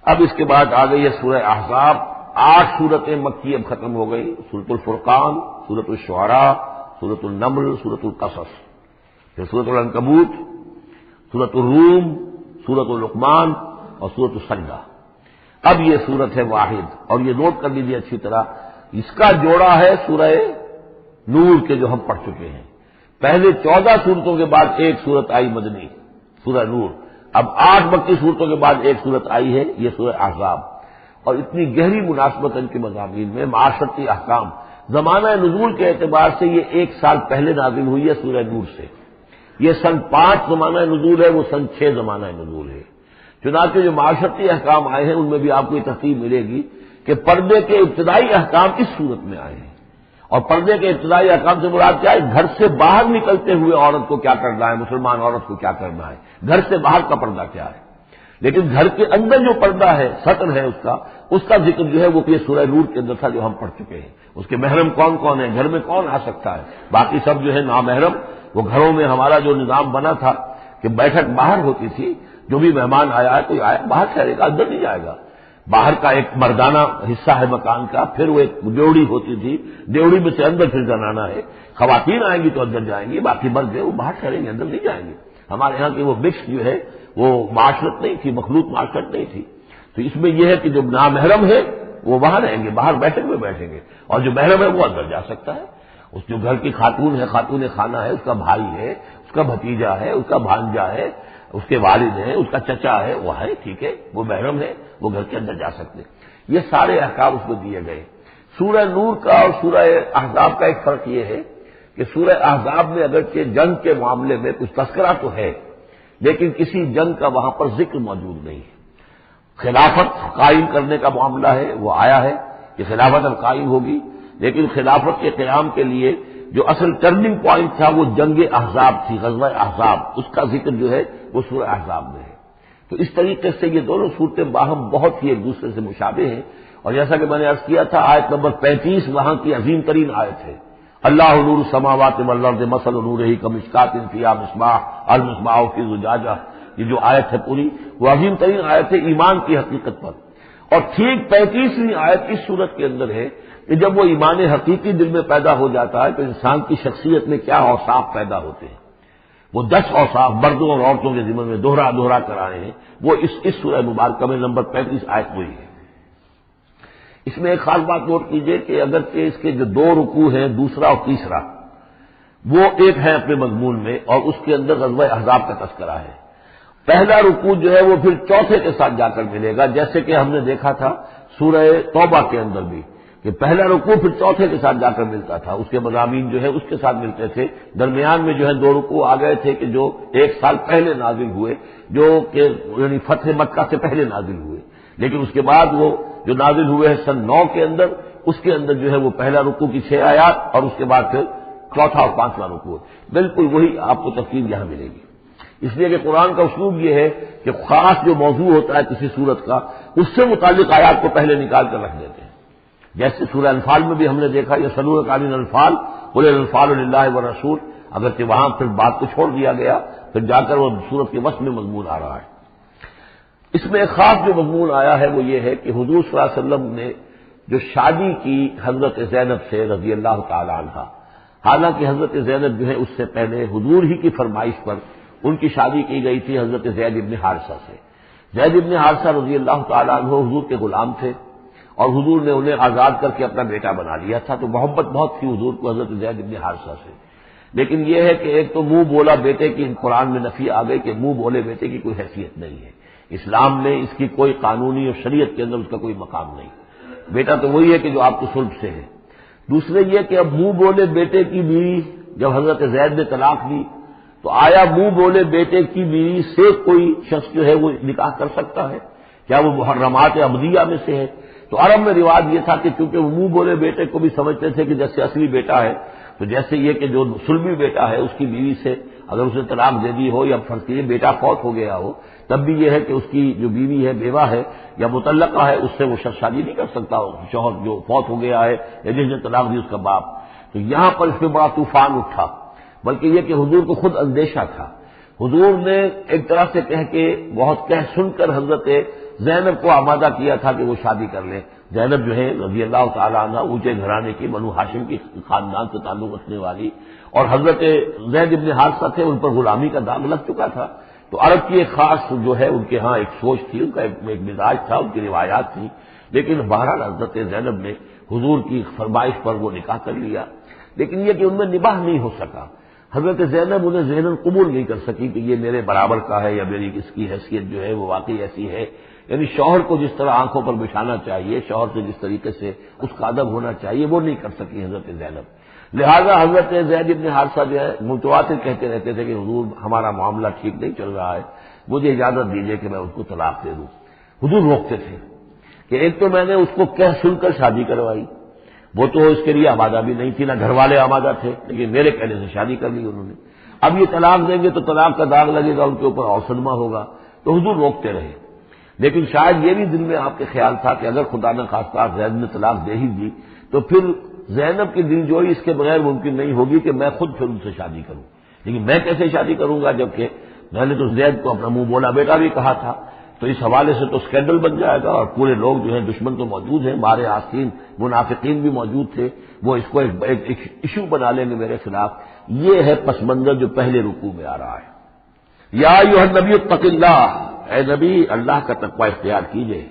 اب اس کے بعد آ گئی ہے سورہ احزاب. 8 سورتیں مکی اب ختم ہو گئی. سورۃ الفرقان، سورۃ الشعراء، سورۃ النمل، سورۃ القصص، پھر سورۃ العنکبوت، سورۃ الروم، سورۃ لقمان اور سورۃ السجدہ. اب یہ سورت ہے واحد، اور یہ نوٹ کر لیجیے اچھی طرح، اس کا جوڑا ہے سورہ نور کے جو ہم پڑھ چکے ہیں. پہلے 14 سورتوں کے بعد ایک سورت آئی مدنی، سورہ نور. اب 8 مکی سورتوں کے بعد ایک سورت آئی ہے، یہ سورہ احزاب. اور اتنی گہری مناسبت ان کے مضامین میں، معاشرتی احکام، زمانہ نزول کے اعتبار سے یہ 1 سال پہلے نازل ہوئی ہے سورہ نور سے. یہ سن 5 زمانہ نزول ہے، وہ سن 6 زمانہ نزول ہے. چنانچہ جو معاشرتی احکام آئے ہیں ان میں بھی آپ کو یہ ترتیب ملے گی کہ پردے کے ابتدائی احکام اس صورت میں آئے ہیں. اور پردے کے ابتدائی احکام سے مراد کیا ہے؟ گھر سے باہر نکلتے ہوئے عورت کو کیا کرنا ہے، مسلمان عورت کو کیا کرنا ہے، گھر سے باہر کا پردہ کیا ہے. لیکن گھر کے اندر جو پردہ ہے، سطر ہے اس کا ذکر جو ہے وہ یہ سورہ نور کے اندر تھا جو ہم پڑھ چکے ہیں. اس کے محرم کون کون ہیں، گھر میں کون آ سکتا ہے، باقی سب جو ہے نامحرم. وہ گھروں میں ہمارا جو نظام بنا تھا کہ بیٹھک باہر ہوتی تھی، جو بھی مہمان آیا ہے کوئی آیا باہر ٹھہرے گا، اندر نہیں جائے گا. باہر کا ایک مردانہ حصہ ہے مکان کا، پھر وہ ایک ڈیوڑی ہوتی تھی، ڈیوڑی میں سے اندر پھر زنانہ ہے. خواتین آئیں گی تو اندر جائیں گی، باقی مرد جو ہے وہ باہر ٹھہریں گے، اندر نہیں جائیں گے. ہمارے یہاں کی وہ مکس جو ہے وہ معاشرت نہیں تھی، مخلوط معاشرت نہیں تھی. تو اس میں یہ ہے کہ جو نامحرم ہے وہ وہاں رہیں گے، باہر بیٹھک میں بیٹھیں گے، اور جو محرم ہے وہ اندر جا سکتا ہے. اس جو گھر کی خاتون ہے، خاتون خانہ ہے، اس کا بھائی ہے، اس کا بھتیجا ہے، اس کا بھانجا ہے، اس کے والد ہیں، اس کا چچا ہے، وہ ہے، ٹھیک ہے، وہ محرم ہے، وہ گھر کے اندر جا سکتے. یہ سارے احکام اس میں دیے گئے. سورہ نور کا اور سورہ احزاب کا ایک فرق یہ ہے کہ سورہ احزاب میں اگرچہ جنگ کے معاملے میں کچھ تذکرہ تو ہے، لیکن کسی جنگ کا وہاں پر ذکر موجود نہیں ہے. خلافت قائم کرنے کا معاملہ ہے، وہ آیا ہے کہ خلافت اب قائم ہوگی، لیکن خلافت کے قیام کے لیے جو اصل ٹرننگ پوائنٹ تھا وہ جنگ احزاب تھی، غزوہ احزاب. اس کا ذکر جو ہے وہ سورہ احزاب میں ہے. تو اس طریقے سے یہ دونوں صورتیں باہم بہت ہی ایک دوسرے سے مشابہ ہیں. اور جیسا کہ میں نے عرض کیا تھا، آیت نمبر 35 وہاں کی عظیم ترین آیت ہے. اللہ نور السماوات والارض مثل نورہ کمشکاۃ فیہا مصباح المصباح فی زجاجہ. یہ جو آیت ہے پوری وہ عظیم ترین آیت ہے ایمان کی حقیقت پر. اور ٹھیک 35ویں آیت اس صورت کے اندر ہے کہ جب وہ ایمان حقیقی دل میں پیدا ہو جاتا ہے تو انسان کی شخصیت میں کیا اوصاف پیدا ہوتے ہیں. وہ 10 اوصاف مردوں اور عورتوں کے ذمن میں دوہرا کر آئے ہیں، وہ اس سورہ مبارکہ میں نمبر 35 آیت وہی ہے. اس میں ایک خاص بات نوٹ کیجئے کہ اگرچہ اس کے جو 2 رکوع ہیں، دوسرا اور تیسرا، وہ ایک ہے اپنے مضمون میں، اور اس کے اندر غزوہ احزاب کا تذکرہ ہے. پہلا رکوع جو ہے وہ پھر چوتھے کے ساتھ جا کر ملے گا، جیسے کہ ہم نے دیکھا تھا سورہ توبہ کے اندر بھی کہ پہلا رکوع پھر چوتھے کے ساتھ جا کر ملتا تھا. اس کے مضامین جو ہے اس کے ساتھ ملتے تھے. درمیان میں جو ہے 2 رکوع آ گئے تھے کہ جو 1 سال پہلے نازل ہوئے، جو کہ یعنی فتح مکہ سے پہلے نازل ہوئے. لیکن اس کے بعد وہ جو نازل ہوئے ہیں سن 9 کے اندر، اس کے اندر جو ہے وہ پہلا رکوع کی 6 آیات اور اس کے بعد پھر چوتھا اور 5واں رکوع. بالکل وہی آپ کو تفصیل یہاں ملے گی. اس لیے کہ قرآن کا اسلوب یہ ہے کہ خاص جو موضوع ہوتا ہے کسی صورت کا، اس سے متعلق آیات کو پہلے نکال کر رکھ دیتے ہیں. جیسے سورہ انفال میں بھی ہم نے دیکھا یسألونک عن الانفال قل الانفال للہ والرسول، اگرچہ وہاں پھر بات کو چھوڑ دیا گیا، پھر جا کر وہ سورت کے وسط میں مضمون آ رہا ہے. اس میں ایک خاص جو مضمون آیا ہے وہ یہ ہے کہ حضور صلی اللہ علیہ وسلم نے جو شادی کی حضرت زینب سے رضی اللہ تعالی عنہ، حالانکہ حضرت زینب جو ہے اس سے پہلے حضور ہی کی فرمائش پر ان کی شادی کی گئی تھی حضرت زید ابن حارثہ سے. زید ابن حارثہ رضی اللہ تعالی عنہ حضور کے غلام تھے، اور حضور نے انہیں آزاد کر کے اپنا بیٹا بنا لیا تھا. تو محبت بہت تھی حضور کو حضرت زید ابن حارثہ سے. لیکن یہ ہے کہ ایک تو منہ بولا بیٹے کی قرآن میں نفی آ گئی کہ منہ بولے بیٹے کی کوئی حیثیت نہیں ہے. اسلام میں اس کی کوئی قانونی اور شریعت کے اندر اس کا کوئی مقام نہیں. بیٹا تو وہی ہے کہ جو آپ کو صلب سے ہے. دوسرے یہ کہ اب منہ بولے بیٹے کی بیوی جب حضرت زید نے طلاق دی تو آیا منہ بولے بیٹے کی بیوی سے کوئی شخص جو ہے وہ نکاح کر سکتا ہے؟ کیا وہ محرمات عبدیہ میں سے ہے؟ تو عرب میں رواج یہ تھا کہ چونکہ وہ منہ بولے بیٹے کو بھی سمجھتے تھے کہ جیسے اصلی بیٹا ہے، تو جیسے یہ کہ جو سلبی بیٹا ہے اس کی بیوی سے اگر اس نے طلاق دے دی ہو یا فرض کیجیے بیٹا فوت ہو گیا ہو، تب بھی یہ ہے کہ اس کی جو بیوی ہے، بیوہ ہے یا مطلقہ ہے، اس سے وہ شخص شادی نہیں کر سکتا شوہر جو فوت ہو گیا ہے یا جس نے طلاق دی اس کا باپ. تو یہاں پر اس میں بڑا طوفان اٹھا، بلکہ یہ کہ حضور کو خود اندیشہ تھا. حضور نے ایک طرح سے کہہ کے بہت کہہ سن کر حضرت زینب کو آمادہ کیا تھا کہ وہ شادی کر لیں. زینب جو ہے رضی اللہ تعالیٰ عنہ اونچے گھرانے کی بنو ہاشم کی خاندان سے تعلق رکھنے والی، اور حضرت زید ابن حارثہ تھے، ان پر غلامی کا داغ لگ چکا تھا. تو عرب کی ایک خاص جو ہے ان کے ہاں ایک سوچ تھی، ان کا ایک مزاج تھا، ان کی روایات تھی. لیکن بہرحال حضرت زینب نے حضور کی فرمائش پر وہ نکاح کر لیا. لیکن یہ کہ ان میں نباہ نہیں ہو سکا. حضرت زینب انہیں ذہناً قبول نہیں کر سکی کہ یہ میرے برابر کا ہے یا میری اس کی حیثیت جو ہے وہ واقعی ایسی ہے. یعنی شوہر کو جس طرح آنکھوں پر بچھانا چاہیے، شوہر سے جس طریقے سے اس کا ادب ہونا چاہیے، وہ نہیں کر سکی حضرت زینب. لہذا حضرت زید ابن حارثہ جو ہے متواتر کہتے رہتے تھے کہ حضور ہمارا معاملہ ٹھیک نہیں چل رہا ہے، مجھے اجازت دیجیے کہ میں اس کو طلاق دے دوں. حضور روکتے تھے کہ ایک تو میں نے اس کو کہہ سن کر شادی کروائی، وہ تو اس کے لیے آمادہ بھی نہیں تھی، نہ گھر والے آمادہ تھے، لیکن میرے کہنے سے شادی کر لی انہوں نے. اب یہ طلاق دیں گے تو طلاق کا داغ لگے گا ان کے اوپر اور صدمہ ہوگا. تو حضور روکتے رہے. لیکن شاید یہ بھی دل میں آپ کے خیال تھا کہ اگر خدا نہ خواستہ زید نے طلاق دے ہی دی تو پھر زینب کی دل جوئی اس کے بغیر ممکن نہیں ہوگی کہ میں خود پھر ان سے شادی کروں. لیکن میں کیسے شادی کروں گا جبکہ میں نے تو زید کو اپنا منہ بولا بیٹا بھی کہا تھا. تو اس حوالے سے تو اسکینڈل بن جائے گا اور پورے لوگ جو ہیں دشمن تو موجود ہیں، مارے آستین منافقین بھی موجود تھے، وہ اس کو ایک ایشو بنا لیں گے میرے خلاف. یہ ہے پس منظر جو پہلے رکوع میں آ رہا ہے. یا ایھا النبی اتق اللہ، اے نبی اللہ کا تقوی اختیار کیجئے.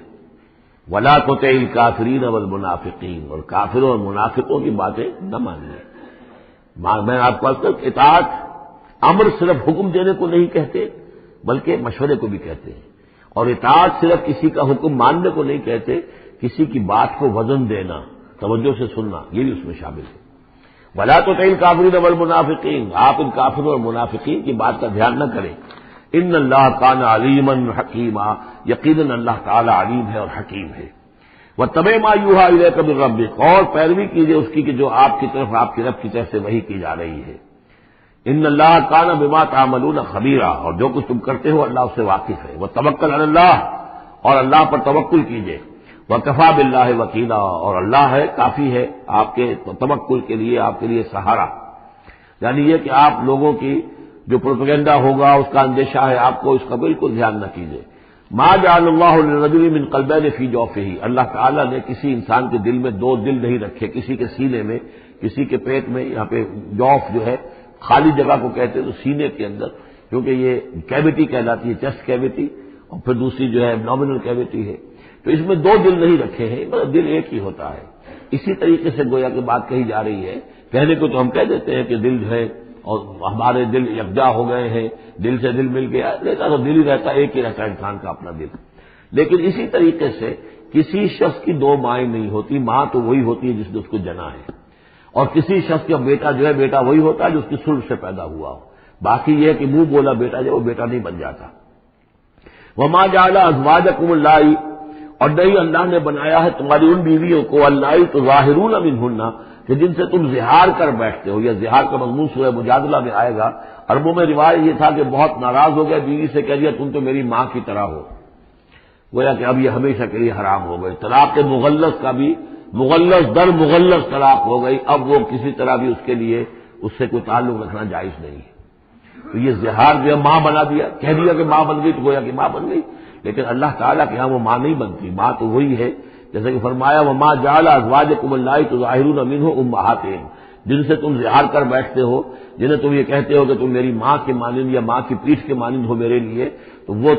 ولا تطع الکافرین والمنافقین، اور کافروں اور منافقوں کی باتیں نہ مانیے. میں آپ کو اطاعت امر صرف حکم دینے کو نہیں کہتے بلکہ مشورے کو بھی کہتے ہیں. اور اطاعت صرف کسی کا حکم ماننے کو نہیں کہتے، کسی کی بات کو وزن دینا، توجہ سے سننا، یہ بھی اس میں شامل ہے. ولا تطع الکافرین والمنافقین، آپ ان کافروں اور منافقین کی بات کا دھیان نہ کریں. ان اللہ کان علیما حکیما، یقیناً اللہ تعالی علیم ہے اور حکیم ہے. واتبع ما یوحی الیک من ربک، اور پیروی کیجیے اس کی کہ جو آپ کی طرف آپ کے رب کی طرف سے وحی کی جا رہی ہے. ان اللہ کان بما تعملون خبیرا، اور جو کچھ تم کرتے ہو اللہ اس سے واقف ہے. وتوکل علی اللہ، اور اللہ پر توکل کیجیے. وکفی باللہ وکیلا، اور اللہ ہے کافی ہے آپ کے توکل کے لیے، آپ کے لیے سہارا. یعنی یہ کہ آپ لوگوں کی جو پروپیگنڈا ہوگا اس کا اندیشہ ہے آپ کو، اس کا بالکل دھیان نہ کیجیے. ما جعل اللہ للرجل من قلبین فی جوفہ، اللہ تعالیٰ نے کسی انسان کے دل میں دو دل نہیں رکھے، کسی کے سینے میں، کسی کے پیٹ میں. یہاں پہ جوف جو ہے خالی جگہ کو کہتے ہیں، تو سینے کے اندر، کیونکہ یہ کیویٹی کہلاتی ہے، چیسٹ کیویٹی، اور پھر دوسری جو ہے نامنل کیویٹی ہے. تو اس میں دو دل نہیں رکھے ہیں، مطلب دل ایک ہی ہوتا ہے. اسی طریقے سے گویا کہ بات کہی جا رہی ہے. کہنے کو تو ہم کہہ دیتے ہیں کہ دل جو ہے اور ہمارے دل یکجا ہو گئے ہیں، دل سے دل مل گیا، لیتا تو دل ہی رہتا، ایک ہی رہتا انسان کا اپنا دل. لیکن اسی طریقے سے کسی شخص کی دو مائیں نہیں ہوتی. ماں تو وہی ہوتی ہے جس نے اس کو جنا ہے، اور کسی شخص کا بیٹا جو ہے بیٹا وہی ہوتا ہے جو اس کی صلب سے پیدا ہوا ہو. باقی یہ کہ منہ بولا بیٹا جو وہ بیٹا نہیں بن جاتا. وما جعل ازواجکم اللائی، اور نہیں اللہ نے بنایا ہے تمہاری ان بیویوں کو، اللائی تظاہرون منہن، کہ جن سے تم زہار کر بیٹھتے ہو. یا زہار کا مضمون سورہ مجادلہ میں آئے گا. عربوں میں رواج یہ تھا کہ بہت ناراض ہو گیا بیوی سے، کہہ دیا تم تو میری ماں کی طرح ہو. گویا کہ اب یہ ہمیشہ کے لیے حرام ہو گئے. طلاق مغلظ کا بھی مغلظ در مغلظ طلاق ہو گئی. اب وہ کسی طرح بھی اس کے لیے اس سے کوئی تعلق رکھنا جائز نہیں ہے. تو یہ زہار جو ہے ماں بنا دیا، کہہ دیا کہ ماں بن گئی، تو گویا کہ ماں بن گئی. لیکن اللہ تعالیٰ کے ہاں وہ ماں نہیں بنتی. ماں تو وہی ہے جیسے کہ فرمایا وما جعل ازواجکم اللائی تظاہرون منہ امہاتہم، جن سے تم زہار کر بیٹھتے ہو، جنہیں تم یہ کہتے ہو کہ تم میری ماں کے مانند یا ماں کی پیٹھ کے مانند ہو میرے لیے، تو وہ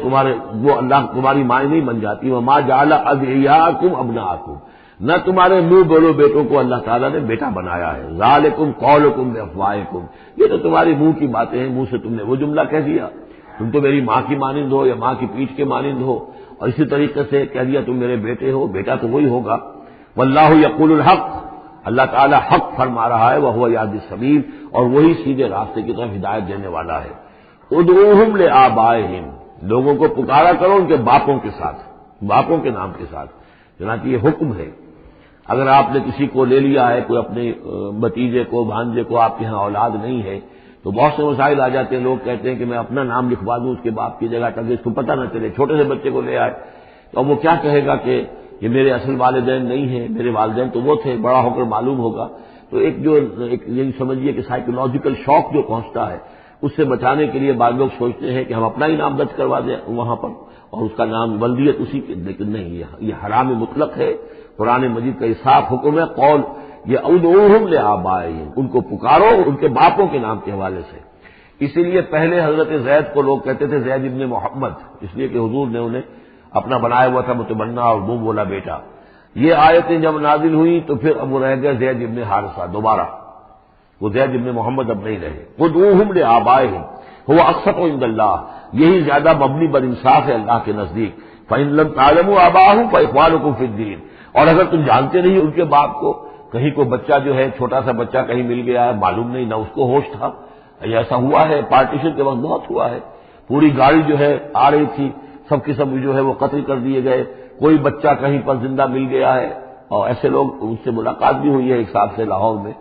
اللہ تمہاری ماں نہیں بن جاتی. وما جعل ادعیاکم ابناءکم، نہ تمہارے منہ بولو بیٹوں کو اللہ تعالیٰ نے بیٹا بنایا ہے. ذالکم قولکم بافواہکم، یہ تو تمہاری منہ کی باتیں ہیں، منہ سے تم نے وہ جملہ کہہ دیا تم تو میری ماں کی مانند ہو یا ماں کی پیٹھ کے مانند ہو، اور اسی طریقے سے کہہ دیا تم میرے بیٹے ہو. بیٹا تو وہی ہوگا. واللہ یقول الحق، اللہ تعالیٰ حق فرما رہا ہے. وہو یہدی السبیل، اور وہی سیدھے راستے کی طرف ہدایت دینے والا ہے. ادعوہم لآبائہم، لوگوں کو پکارا کرو ان کے باپوں کے ساتھ، باپوں کے نام کے ساتھ. چنانچہ یہ حکم ہے. اگر آپ نے کسی کو لے لیا ہے، کوئی اپنے بھتیجے کو بھانجے کو، آپ کے ہاں اولاد نہیں ہے، تو بہت سے مسائل آ جاتے ہیں. لوگ کہتے ہیں کہ میں اپنا نام لکھوا دوں اس کے باپ کی جگہ تاکہ اس کو پتہ نہ چلے. چھوٹے سے بچے کو لے آئے تو اب وہ کیا کہے گا کہ یہ میرے اصل والدین نہیں ہیں، میرے والدین تو وہ تھے. بڑا ہو کر معلوم ہوگا. تو ایک یہی سمجھیے کہ سائیکولوجیکل شوق جو پہنچتا ہے اس سے بچانے کے لیے بعض لوگ سوچتے ہیں کہ ہم اپنا ہی نام درج کروا دیں وہاں پر اور اس کا نام ولدیت اسی کے، لیکن نہیں، یہ حرام مطلق ہے۔ قرآن مجید کا یہ صاف حکم ہے، قول یہ ادعوہم لآبائہم، ان کو پکارو ان کے باپوں کے نام کے حوالے سے۔ اسی لیے پہلے حضرت زید کو لوگ کہتے تھے زید ابن محمد، اس لیے کہ حضور نے انہیں اپنا بنایا ہوا تھا متبنہ اور وہ بولا بیٹا۔ یہ آیتیں جب نازل ہوئی تو پھر اب وہ رہ گئے زید ابن حارثہ، دوبارہ وہ زید ابن محمد اب نہیں رہے۔ ادعوہم لآبائہم هو اقسط عند اللہ، یہی زیادہ مبنی بر انصاف ہے اللہ کے نزدیک۔ فإن لم تعلموا آباءهم فإخوانكم في الدين، اور اگر تم جانتے نہیں ان کے باپ کو، کہیں کوئی بچہ جو ہے چھوٹا سا بچہ کہیں مل گیا ہے، معلوم نہیں، نہ اس کو ہوش تھا، ایسا ہوا ہے پارٹیشن کے وقت بہت ہوا ہے، پوری گاڑی جو ہے آ رہی تھی، سب کے سب جو ہے وہ قتل کر دیے گئے، کوئی بچہ کہیں پر زندہ مل گیا ہے، اور ایسے لوگ ان سے ملاقات بھی ہوئی ہے ایک صاحب سے لاہور میں،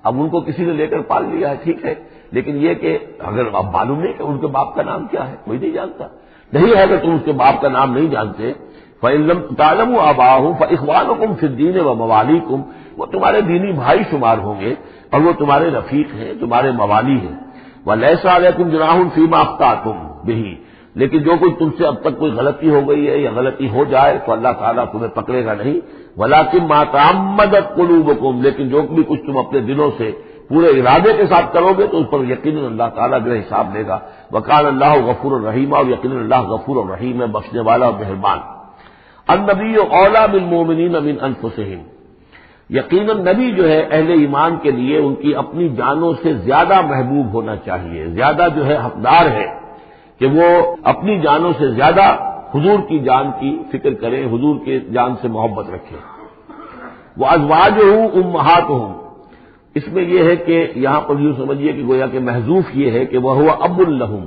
اب ان کو کسی نے لے کر پال لیا ہے، ٹھیک ہے، لیکن یہ کہ اگر اب معلوم نہیں کہ ان کے باپ کا نام کیا ہے، کوئی نہیں جانتا، نہیں ہے اگر تم اس کے باپ کا نام نہیں جانتے، فإن لم تعلموا آباءهم فإخوانكم في الدين ومواليكم، وہ تمہارے دینی بھائی شمار ہوں گے اور وہ تمہارے رفیق ہیں، تمہارے موالی ہیں۔ وَلَيْسَ عَلَيْكُمْ جُنَاحٌ فِيمَا أَخْطَأْتُمْ بِهِ، لیکن جو کچھ تم سے اب تک کوئی غلطی ہو گئی ہے یا غلطی ہو جائے تو اللہ تعالیٰ تمہیں پکڑے گا نہیں۔ وَلَكِن مَا تَعَمَّدَتْ قُلُوبُكُمْ، لیکن جو بھی کچھ تم اپنے دلوں سے پورے ارادے کے ساتھ کرو گے تو اس پر یقیناً اللہ تعالیٰ جو ہے حساب لے گا۔ وَكَانَ اللَّهُ غَفُورًا رَحِيمًا، اور یقیناً اللہ غفور اور رحیم ہے، بخشنے والا اور مہربان۔ النبی اولیٰ بالمؤمنین من انفسہم، یقیناً نبی جو ہے اہل ایمان کے لیے ان کی اپنی جانوں سے زیادہ محبوب ہونا چاہیے، زیادہ جو ہے حقدار ہے کہ وہ اپنی جانوں سے زیادہ حضور کی جان کی فکر کریں، حضور کے جان سے محبت رکھیں۔ وازواجہ امہاتہم، اس میں یہ ہے کہ یہاں پر یوں سمجھیے کہ گویا کہ محذوف یہ ہے کہ وہ ہوا اب لہم،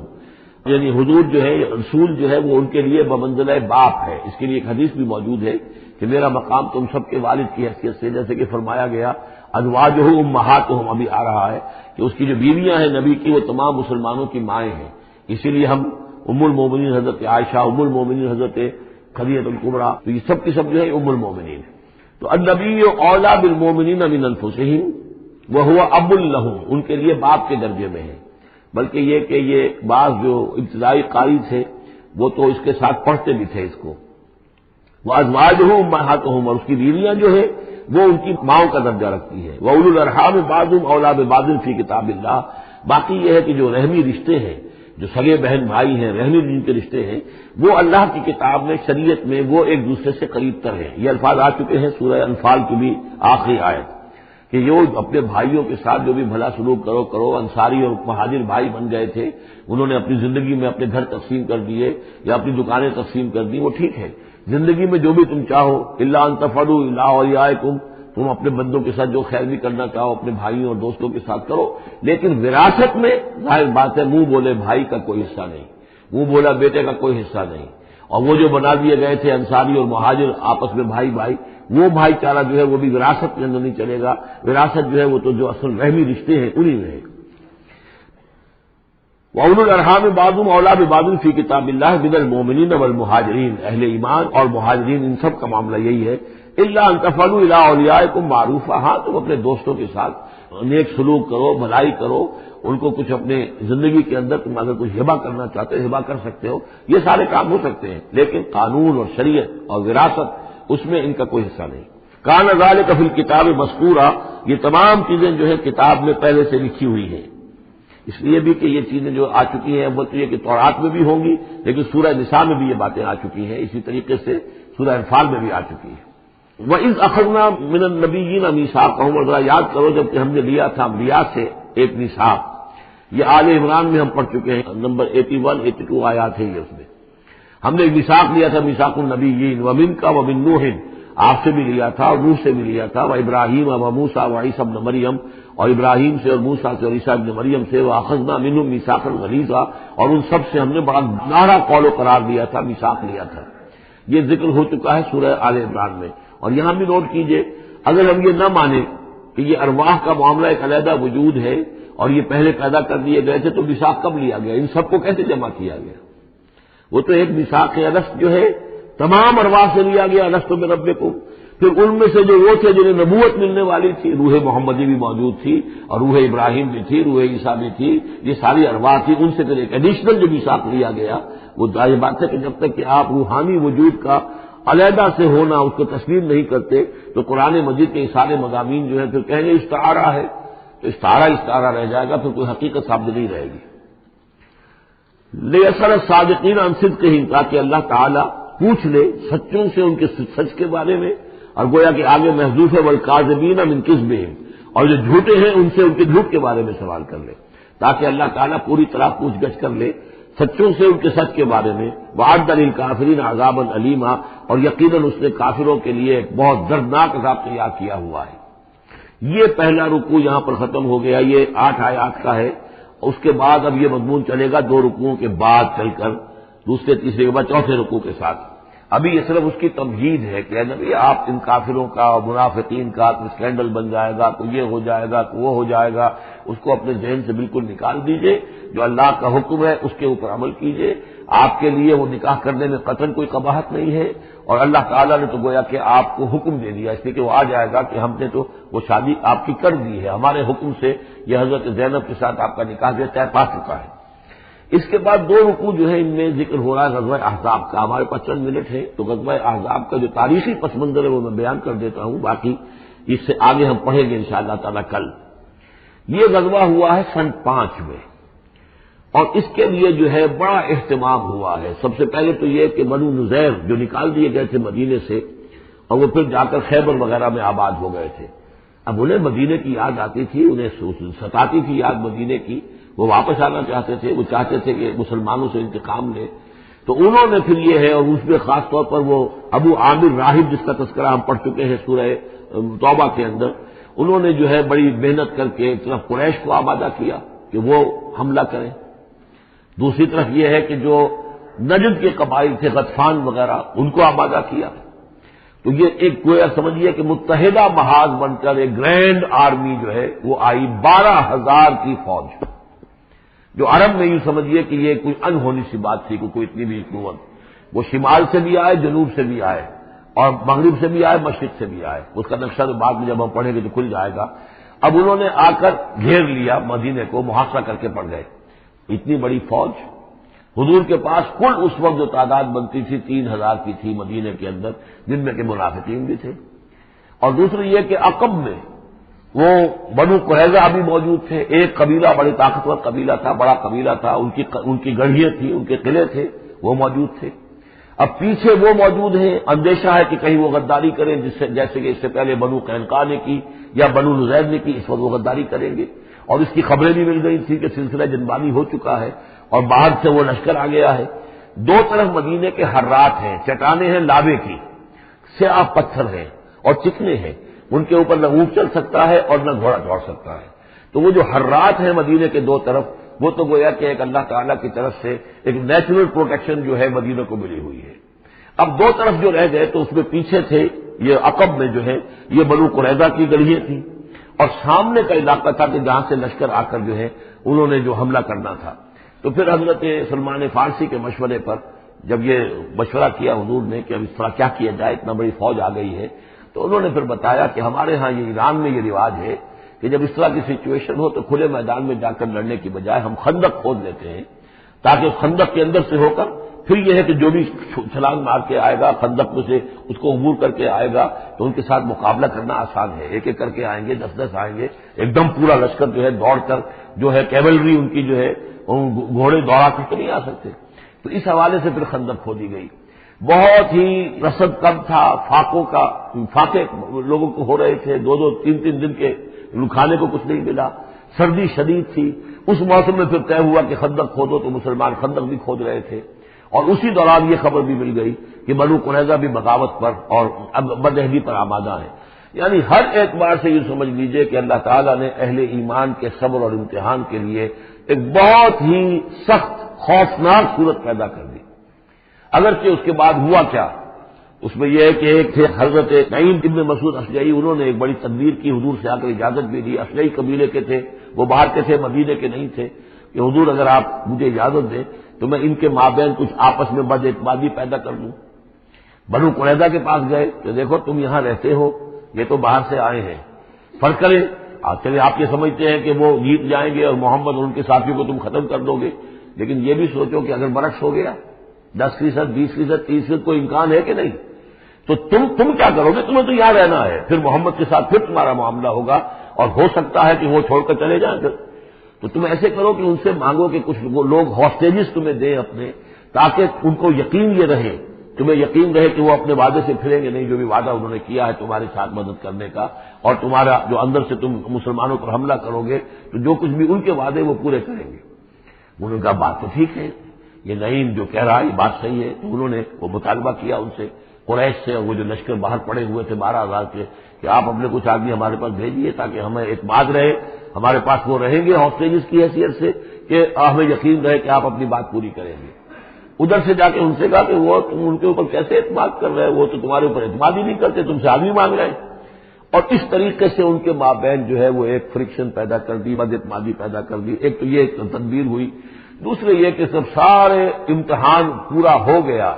یعنی حضور جو ہے رسول جو ہے وہ ان کے لیے بمنزلہ باپ ہے۔ اس کے لیے ایک حدیث بھی موجود ہے کہ میرا مقام تم سب کے والد کی حیثیت سے، جیسے کہ فرمایا گیا ازواجہ امہاتہم، ابھی آ رہا ہے کہ اس کی جو بیویاں ہیں نبی کی وہ تمام مسلمانوں کی مائیں ہیں، اسی لیے ہم ام المومنین حضرت عائشہ، ام المومنین حضرت خدیجہ الکبریٰ، تو یہ سب کی سب جو ہے ام المومنین۔ تو النبی اولیٰ بالمؤمنین من انفسہم وہو اب لہم، ان کے لیے باپ کے درجے میں ہے، بلکہ یہ کہ یہ بعض جو ابتدائی قاری تھے وہ تو اس کے ساتھ پڑھتے بھی تھے اس کو۔ وازواجہ امہاتہم، اور اس کی بیویاں جو ہے وہ ان کی ماؤں کا درجہ رکھتی ہے۔ وَأُولُو الْأَرْحَامِ بَعْضُهُمْ أَوْلَىٰ بِبَعْضٍ فِي کتاب اللہ، باقی یہ ہے کہ جو رحمی رشتے ہیں، جو سگے بہن بھائی ہیں، رحمی جن کے رشتے ہیں، وہ اللہ کی کتاب میں شریعت میں وہ ایک دوسرے سے قریب تر ہیں۔ یہ الفاظ آ چکے ہیں سورہ انفال کی بھی آخری آیت کہ جو اپنے بھائیوں کے ساتھ جو بھی بھلا سلوک کرو، انصاری اور مہاجر بھائی بن گئے تھے، انہوں نے اپنی زندگی میں اپنے گھر تقسیم کر دیے یا اپنی دکانیں تقسیم کر دی، وہ ٹھیک ہے، زندگی میں جو بھی تم چاہو، الا ان تفعلوا الی اولیاءکم، تم اپنے بندوں کے ساتھ جو خیر بھی کرنا چاہو اپنے بھائیوں اور دوستوں کے ساتھ کرو، لیکن وراثت میں ظاہر بات ہے منہ بولے بھائی کا کوئی حصہ نہیں، منہ بولا بیٹے کا کوئی حصہ نہیں، اور وہ جو بنا دیے گئے تھے انصاری اور مہاجر آپس میں بھائی بھائی، وہ بھائی چارہ جو ہے وہ بھی وراثت کے اندر نہیں چلے گا، وراثت جو ہے وہ تو جو اصل رحمی رشتے ہیں انہی میں ہے۔ وَأُولُو الْأَرْحَامِ بَعْضُهُمْ أَوْلَىٰ بِبَعْضٍ فِي کتاب اللہ مِنَ الْمُؤْمِنِينَ وَالْمُهَاجِرِينَ، اہل ایمان اور مہاجرین ان سب کا معاملہ یہی ہے، الا ان تفعلوا الی اولیاءکم معروفا، ہاں تم اپنے دوستوں کے ساتھ نیک سلوک کرو، بھلائی کرو، ان کو کچھ اپنے زندگی کے اندر تم اگر کچھ ہبہ کرنا چاہتے ہو ہبہ کر سکتے ہو، یہ سارے کام ہو سکتے ہیں، لیکن قانون اور شریعت اور وراثت اس میں ان کا کوئی حصہ نہیں۔ کان ذالک فی الکتاب مذکورا، یہ تمام چیزیں جو ہے کتاب میں پہلے سے لکھی ہوئی ہیں، اس لیے بھی کہ یہ چیزیں جو آ چکی ہیں وہ تو یہ کہ تورات میں بھی ہوں گی، لیکن سورہ نساء میں بھی یہ باتیں آ چکی ہیں، اسی طریقے سے سورہ انفال میں بھی آ چکی ہیں۔ وَإِذْ أَخَذْنَا مِنَ النَّبِيِّينَ مِيثَاقَهُمْ، اور ذرا یاد کرو جب کہ ہم نے لیا تھا انبیاء سے ایک میثاق، یہ آل عمران میں ہم پڑھ چکے ہیں، نمبر 81 82 آیات ہے یہ، اس میں ہم نے ایک میثاق لیا تھا، میثاق النبیین، وَمِنْکَ وَمِن نُوحٍ، آپ سے بھی لیا تھا اور نوح سے بھی لیا تھا، وَإِبْرَاهِيمَ وَمُوسَىٰ وَعِیسَىٰ ابْنَ مَرْیَم، اور ابراہیم سے اور موسیٰ سے اور عیسیٰ ابن مریم سے، وَأَخَذْنَا مِنْهُم مِيثَاقًا غَلِيظًا، اور ان سب سے ہم نے بڑا گہرا قول و قرار دیا تھا، میثاق لیا تھا۔ یہ ذکر ہو چکا ہے سورہ آل عمران میں۔ اور یہاں بھی نوٹ کیجئے، اگر ہم یہ نہ مانیں کہ یہ ارواح کا معاملہ ایک علیحدہ وجود ہے اور یہ پہلے پیدا کر دیے گئے تھے، تو میثاق کب لیا گیا، ان سب کو کیسے جمع کیا گیا؟ وہ تو ایک میثاق الست جو ہے تمام ارواح سے لیا گیا، الست بربکم، پھر ان میں سے جو وہ تھے جنہیں نبوت ملنے والی تھی، روح محمدی بھی موجود تھی اور روح ابراہیم بھی تھی، روح عیسیٰ بھی تھی، یہ ساری ارواح تھی، ان سے پھر ایک ایڈیشنل جو میثاق لیا گیا وہ ظاہر بات ہے کہ جب تک کہ آپ روحانی وجود کا علیحدہ سے ہونا اس کو تسلیم نہیں کرتے تو قرآن مجید کے سارے مضامین جو ہے پھر کہیں گے استعارہ ہے، تو استعارہ رہ جائے گا، پھر کوئی حقیقت ثابت نہیں رہے گی۔ لیسأل الصادقین عن صدقہم، تاکہ اللہ تعالیٰ پوچھ لے سچوں سے ان کے سچ کے بارے میں، اور گویا کہ آگے محذوف ہے والکاذبین من کذبہم، اور جو جھوٹے ہیں ان سے ان کے جھوٹ کے بارے میں سوال کر لے، تاکہ اللہ تعالیٰ پوری طرح پوچھ گچھ کر لے سچوں سے ان کے سچ کے بارے میں۔ وَأَعَدَّ لِلْكَافِرِينَ عَذَابًا أَلِيمًا، اور یقیناً اس نے کافروں کے لیے ایک بہت دردناک عذاب تیار کیا ہوا ہے۔ یہ پہلا رکوع یہاں پر ختم ہو گیا، یہ 8 آیات کا ہے۔ اس کے بعد اب یہ مضمون چلے گا 2 رکوعوں کے بعد چل کر دوسرے تیسرے کے بعد چوتھے رکوع کے ساتھ۔ ابھی یہ صرف اس کی تمہید ہے کہ نبی آپ ان کافروں کا اور منافقین کا اسکینڈل بن جائے گا، کوئی یہ ہو جائے گا، کوئی وہ ہو جائے گا، اس کو اپنے ذہن سے بالکل نکال دیجئے۔ جو اللہ کا حکم ہے اس کے اوپر عمل کیجئے۔ آپ کے لیے وہ نکاح کرنے میں قطعاً کوئی قباحت نہیں ہے، اور اللہ تعالیٰ نے تو گویا کہ آپ کو حکم دے دیا، اس لیے کہ وہ آ جائے گا کہ ہم نے تو وہ شادی آپ کی کر دی ہے، ہمارے حکم سے یہ حضرت زینب کے ساتھ آپ کا نکاح جو طے پا چکا ہے۔ اس کے بعد 2 رکوع جو ہے ان میں ذکر ہو رہا ہے غزوہ احزاب کا۔ ہمارے پاس چند منٹ ہے تو غزوہ احزاب کا جو تاریخی پس منظر ہے وہ میں بیان کر دیتا ہوں، باقی اس سے آگے ہم پڑھیں گے انشاءاللہ تعالیٰ کل۔ یہ غزوہ ہوا ہے سن 5 میں، اور اس کے لیے جو ہے بڑا اہتمام ہوا ہے۔ سب سے پہلے تو یہ کہ بنو نذیر جو نکال دیے گئے تھے مدینے سے، اور وہ پھر جا کر خیبر وغیرہ میں آباد ہو گئے تھے، اب انہیں مدینے کی یاد آتی تھی، انہیں ستاتی تھی یاد مدینے کی، وہ واپس آنا چاہتے تھے، وہ چاہتے تھے کہ مسلمانوں سے انتقام لے۔ تو انہوں نے پھر یہ ہے، اور اس میں خاص طور پر وہ ابو عامر راہب جس کا تذکرہ ہم پڑھ چکے ہیں سورہ توبہ کے اندر، انہوں نے جو ہے بڑی محنت کر کے ایک طرف قریش کو آمادہ کیا کہ وہ حملہ کریں، دوسری طرف یہ ہے کہ جو نجد کے قبائل تھے غطفان وغیرہ ان کو آمادہ کیا۔ تو یہ ایک گویا سمجھیے کہ متحدہ محاذ بن کر ایک گرینڈ آرمی جو ہے وہ آئی، 12,000 کی فوج، جو عرب میں یوں سمجھیے کہ یہ کوئی انہونی سی بات تھی کہ کوئی اتنی بھی قوت، وہ شمال سے بھی آئے، جنوب سے بھی آئے، اور مغرب سے بھی آئے، مشرق سے بھی آئے۔ اس کا نقشہ تو بعد میں جب ہم پڑھیں گے تو کھل جائے گا۔ اب انہوں نے آ کر گھیر لیا مدینے کو، محاصرہ کر کے پڑ گئے۔ اتنی بڑی فوج حضور کے پاس کل اس وقت جو تعداد بنتی تھی 3,000 کی تھی مدینے کے اندر، جن میں کہ منافقین بھی تھے، اور دوسری یہ کہ عقب میں وہ بنو قریظہ بھی موجود تھے، ایک قبیلہ بڑے طاقتور قبیلہ تھا، بڑا قبیلہ تھا، ان کی گڑھیاں تھیں، ان کے قلعے تھے، وہ موجود تھے۔ اب پیچھے وہ موجود ہیں، اندیشہ ہے کہ کہیں وہ غداری کریں، جیسے کہ اس سے پہلے بنو قینقاع نے کی یا بنو نذیر نے کی، اس وقت وہ غداری کریں گے، اور اس کی خبریں بھی مل گئی تھی کہ سلسلہ جنبانی ہو چکا ہے اور باہر سے وہ لشکر آ گیا ہے۔ 2 طرف مدینے کے حرات ہیں، چٹانیں ہیں لابے کی، سیاہ پتھر ہیں اور چکنے ہیں، ان کے اوپر نہ اونٹ چل سکتا ہے اور نہ گھوڑا دوڑ سکتا ہے۔ تو وہ جو حرات ہیں مدینے کے 2 طرف، وہ تو گویا کہ ایک اللہ تعالیٰ کی طرف سے ایک نیچرل پروٹیکشن جو ہے مدینے کو ملی ہوئی ہے۔ اب 2 طرف جو رہ گئے تو اس میں پیچھے تھے یہ عقب میں جو ہے یہ بنو قریظہ کی گڑھیاں تھیں، اور سامنے کا علاقہ تھا کہ جہاں سے لشکر آ کر جو ہے انہوں نے جو حملہ کرنا تھا۔ تو پھر حضرت سلمان فارسی کے مشورے پر جب یہ مشورہ کیا حضور نے کہ اب اس طرح کیا کیا جائے، اتنا بڑی فوج آ گئی ہے، تو انہوں نے پھر بتایا کہ ہمارے ہاں یہ ایران میں یہ رواج ہے کہ جب اس طرح کی سچویشن ہو تو کھلے میدان میں جا کر لڑنے کی بجائے ہم خندق کھود لیتے ہیں، تاکہ اس خندق کے اندر سے ہو کر پھر یہ ہے کہ جو بھی چھلانگ مار کے آئے گا خندق میں سے اس کو عبور کر کے آئے گا تو ان کے ساتھ مقابلہ کرنا آسان ہے، ایک ایک کر کے آئیں گے، 10 آئیں گے، ایک دم پورا لشکر جو ہے دوڑ کر جو ہے کیولری ان کی جو ہے گھوڑے دوڑا کر تو نہیں آ سکتے۔ تو اس حوالے سے پھر خندق کھودی گئی۔ بہت ہی رسد کم تھا، فاقے لوگوں کو ہو رہے تھے، 2 3 دن کے کھانے کو کچھ نہیں ملا، سردی شدید تھی۔ اس موسم میں پھر طے ہوا کہ خندق کھودو، تو مسلمان خندق بھی کھود رہے تھے، اور اسی دوران یہ خبر بھی مل گئی کہ بنو قریظہ بھی بغاوت پر اور بدعہدی پر آمادہ ہے۔ یعنی ہر اعتبار سے یہ سمجھ لیجئے کہ اللہ تعالیٰ نے اہل ایمان کے صبر اور امتحان کے لیے ایک بہت ہی سخت خوفناک صورت پیدا کر دی۔ اگرچہ اس کے بعد ہوا کیا، اس میں یہ ہے کہ ایک تھے حضرت نعیم ابن مسعود اشجعی، انہوں نے ایک بڑی تدبیر کی، حضور سے آ کر اجازت بھی دی۔ اشجعی قبیلے کے تھے، وہ باہر کے تھے، مدینے کے نہیں تھے، کہ حضور اگر آپ مجھے اجازت دیں تو میں ان کے مابین کچھ آپس میں بد اعتمادی پیدا کر دوں۔ بنو قریظہ کے پاس گئے کہ دیکھو تم یہاں رہتے ہو، یہ تو باہر سے آئے ہیں، فرق کریں چلے آپ یہ سمجھتے ہیں کہ وہ جیت جائیں گے اور محمد اور ان کے ساتھیوں کو تم ختم کر دو گے، لیکن یہ بھی سوچو کہ اگر برعکس ہو گیا 10%، 20%، 30%، کوئی امکان ہے کہ نہیں؟ تو تم کیا کرو گے؟ تمہیں تو یہاں رہنا ہے، پھر محمد کے ساتھ پھر تمہارا معاملہ ہوگا اور ہو سکتا ہے کہ وہ چھوڑ کر چلے جائیں پھر۔ تو تم ایسے کرو کہ ان سے مانگو کہ کچھ وہ لوگ ہاسٹیجز تمہیں دیں اپنے، تاکہ ان کو یقین یہ رہے، تمہیں یقین رہے کہ وہ اپنے وعدے سے پھریں گے نہیں، جو بھی وعدہ انہوں نے کیا ہے تمہارے ساتھ مدد کرنے کا، اور تمہارا جو اندر سے تم مسلمانوں پر حملہ کرو گے تو جو کچھ بھی ان کے وعدے وہ پورے کریں گے۔ انہوں نے کہا بات تو ٹھیک ہے، یہ نعیم جو کہہ رہا ہے یہ بات صحیح ہے۔ تو انہوں نے وہ مطالبہ کیا ان سے، قریش سے، وہ جو لشکر باہر پڑے ہوئے تھے 12,000 کے، کہ آپ اپنے کچھ آدمی ہمارے پاس بھیجیے تاکہ ہمیں اعتماد رہے، ہمارے پاس وہ رہیں گے ہاسٹیجز کی حیثیت سے، کہ ہمیں یقین رہے کہ آپ اپنی بات پوری کریں گے۔ ادھر سے جا کے ان سے کہا کہ وہ تم ان کے اوپر کیسے اعتماد کر رہے ہو، وہ تو تمہارے اوپر اعتماد ہی نہیں کرتے، تم سے آدمی مانگ رہے ہیں۔ اور اس طریقے سے ان کے مابین جو ہے وہ ایک فرکشن پیدا کر دی، بد اعتمادی پیدا کر دی۔ ایک تو یہ ایک تدبیر ہوئی، دوسرے یہ کہ سب سارے امتحان پورا ہو گیا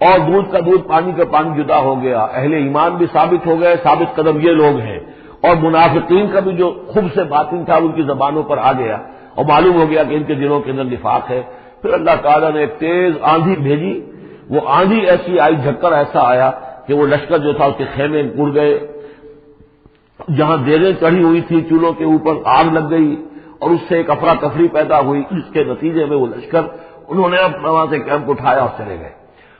اور دودھ کا دودھ پانی کا پانی جدا ہو گیا، اہل ایمان بھی ثابت ہو گئے، ثابت قدم یہ لوگ ہیں، اور منافقین کا بھی جو خب سے باطن تھا ان کی زبانوں پر آ گیا اور معلوم ہو گیا کہ ان کے دلوں کے اندر نفاق ہے۔ پھر اللہ تعالیٰ نے ایک تیز آندھی بھیجی، وہ آندھی ایسی آئی، جھکڑ ایسا آیا کہ وہ لشکر جو تھا اس کے خیمے اڑ گئے، جہاں دیریں چڑھی ہوئی تھی چولہوں کے اوپر آگ لگ گئی، اور اس سے ایک افراتفری پیدا ہوئی، جس کے نتیجے میں وہ لشکر انہوں نے اپنا وہاں سے کیمپ اٹھایا اور چلے گئے۔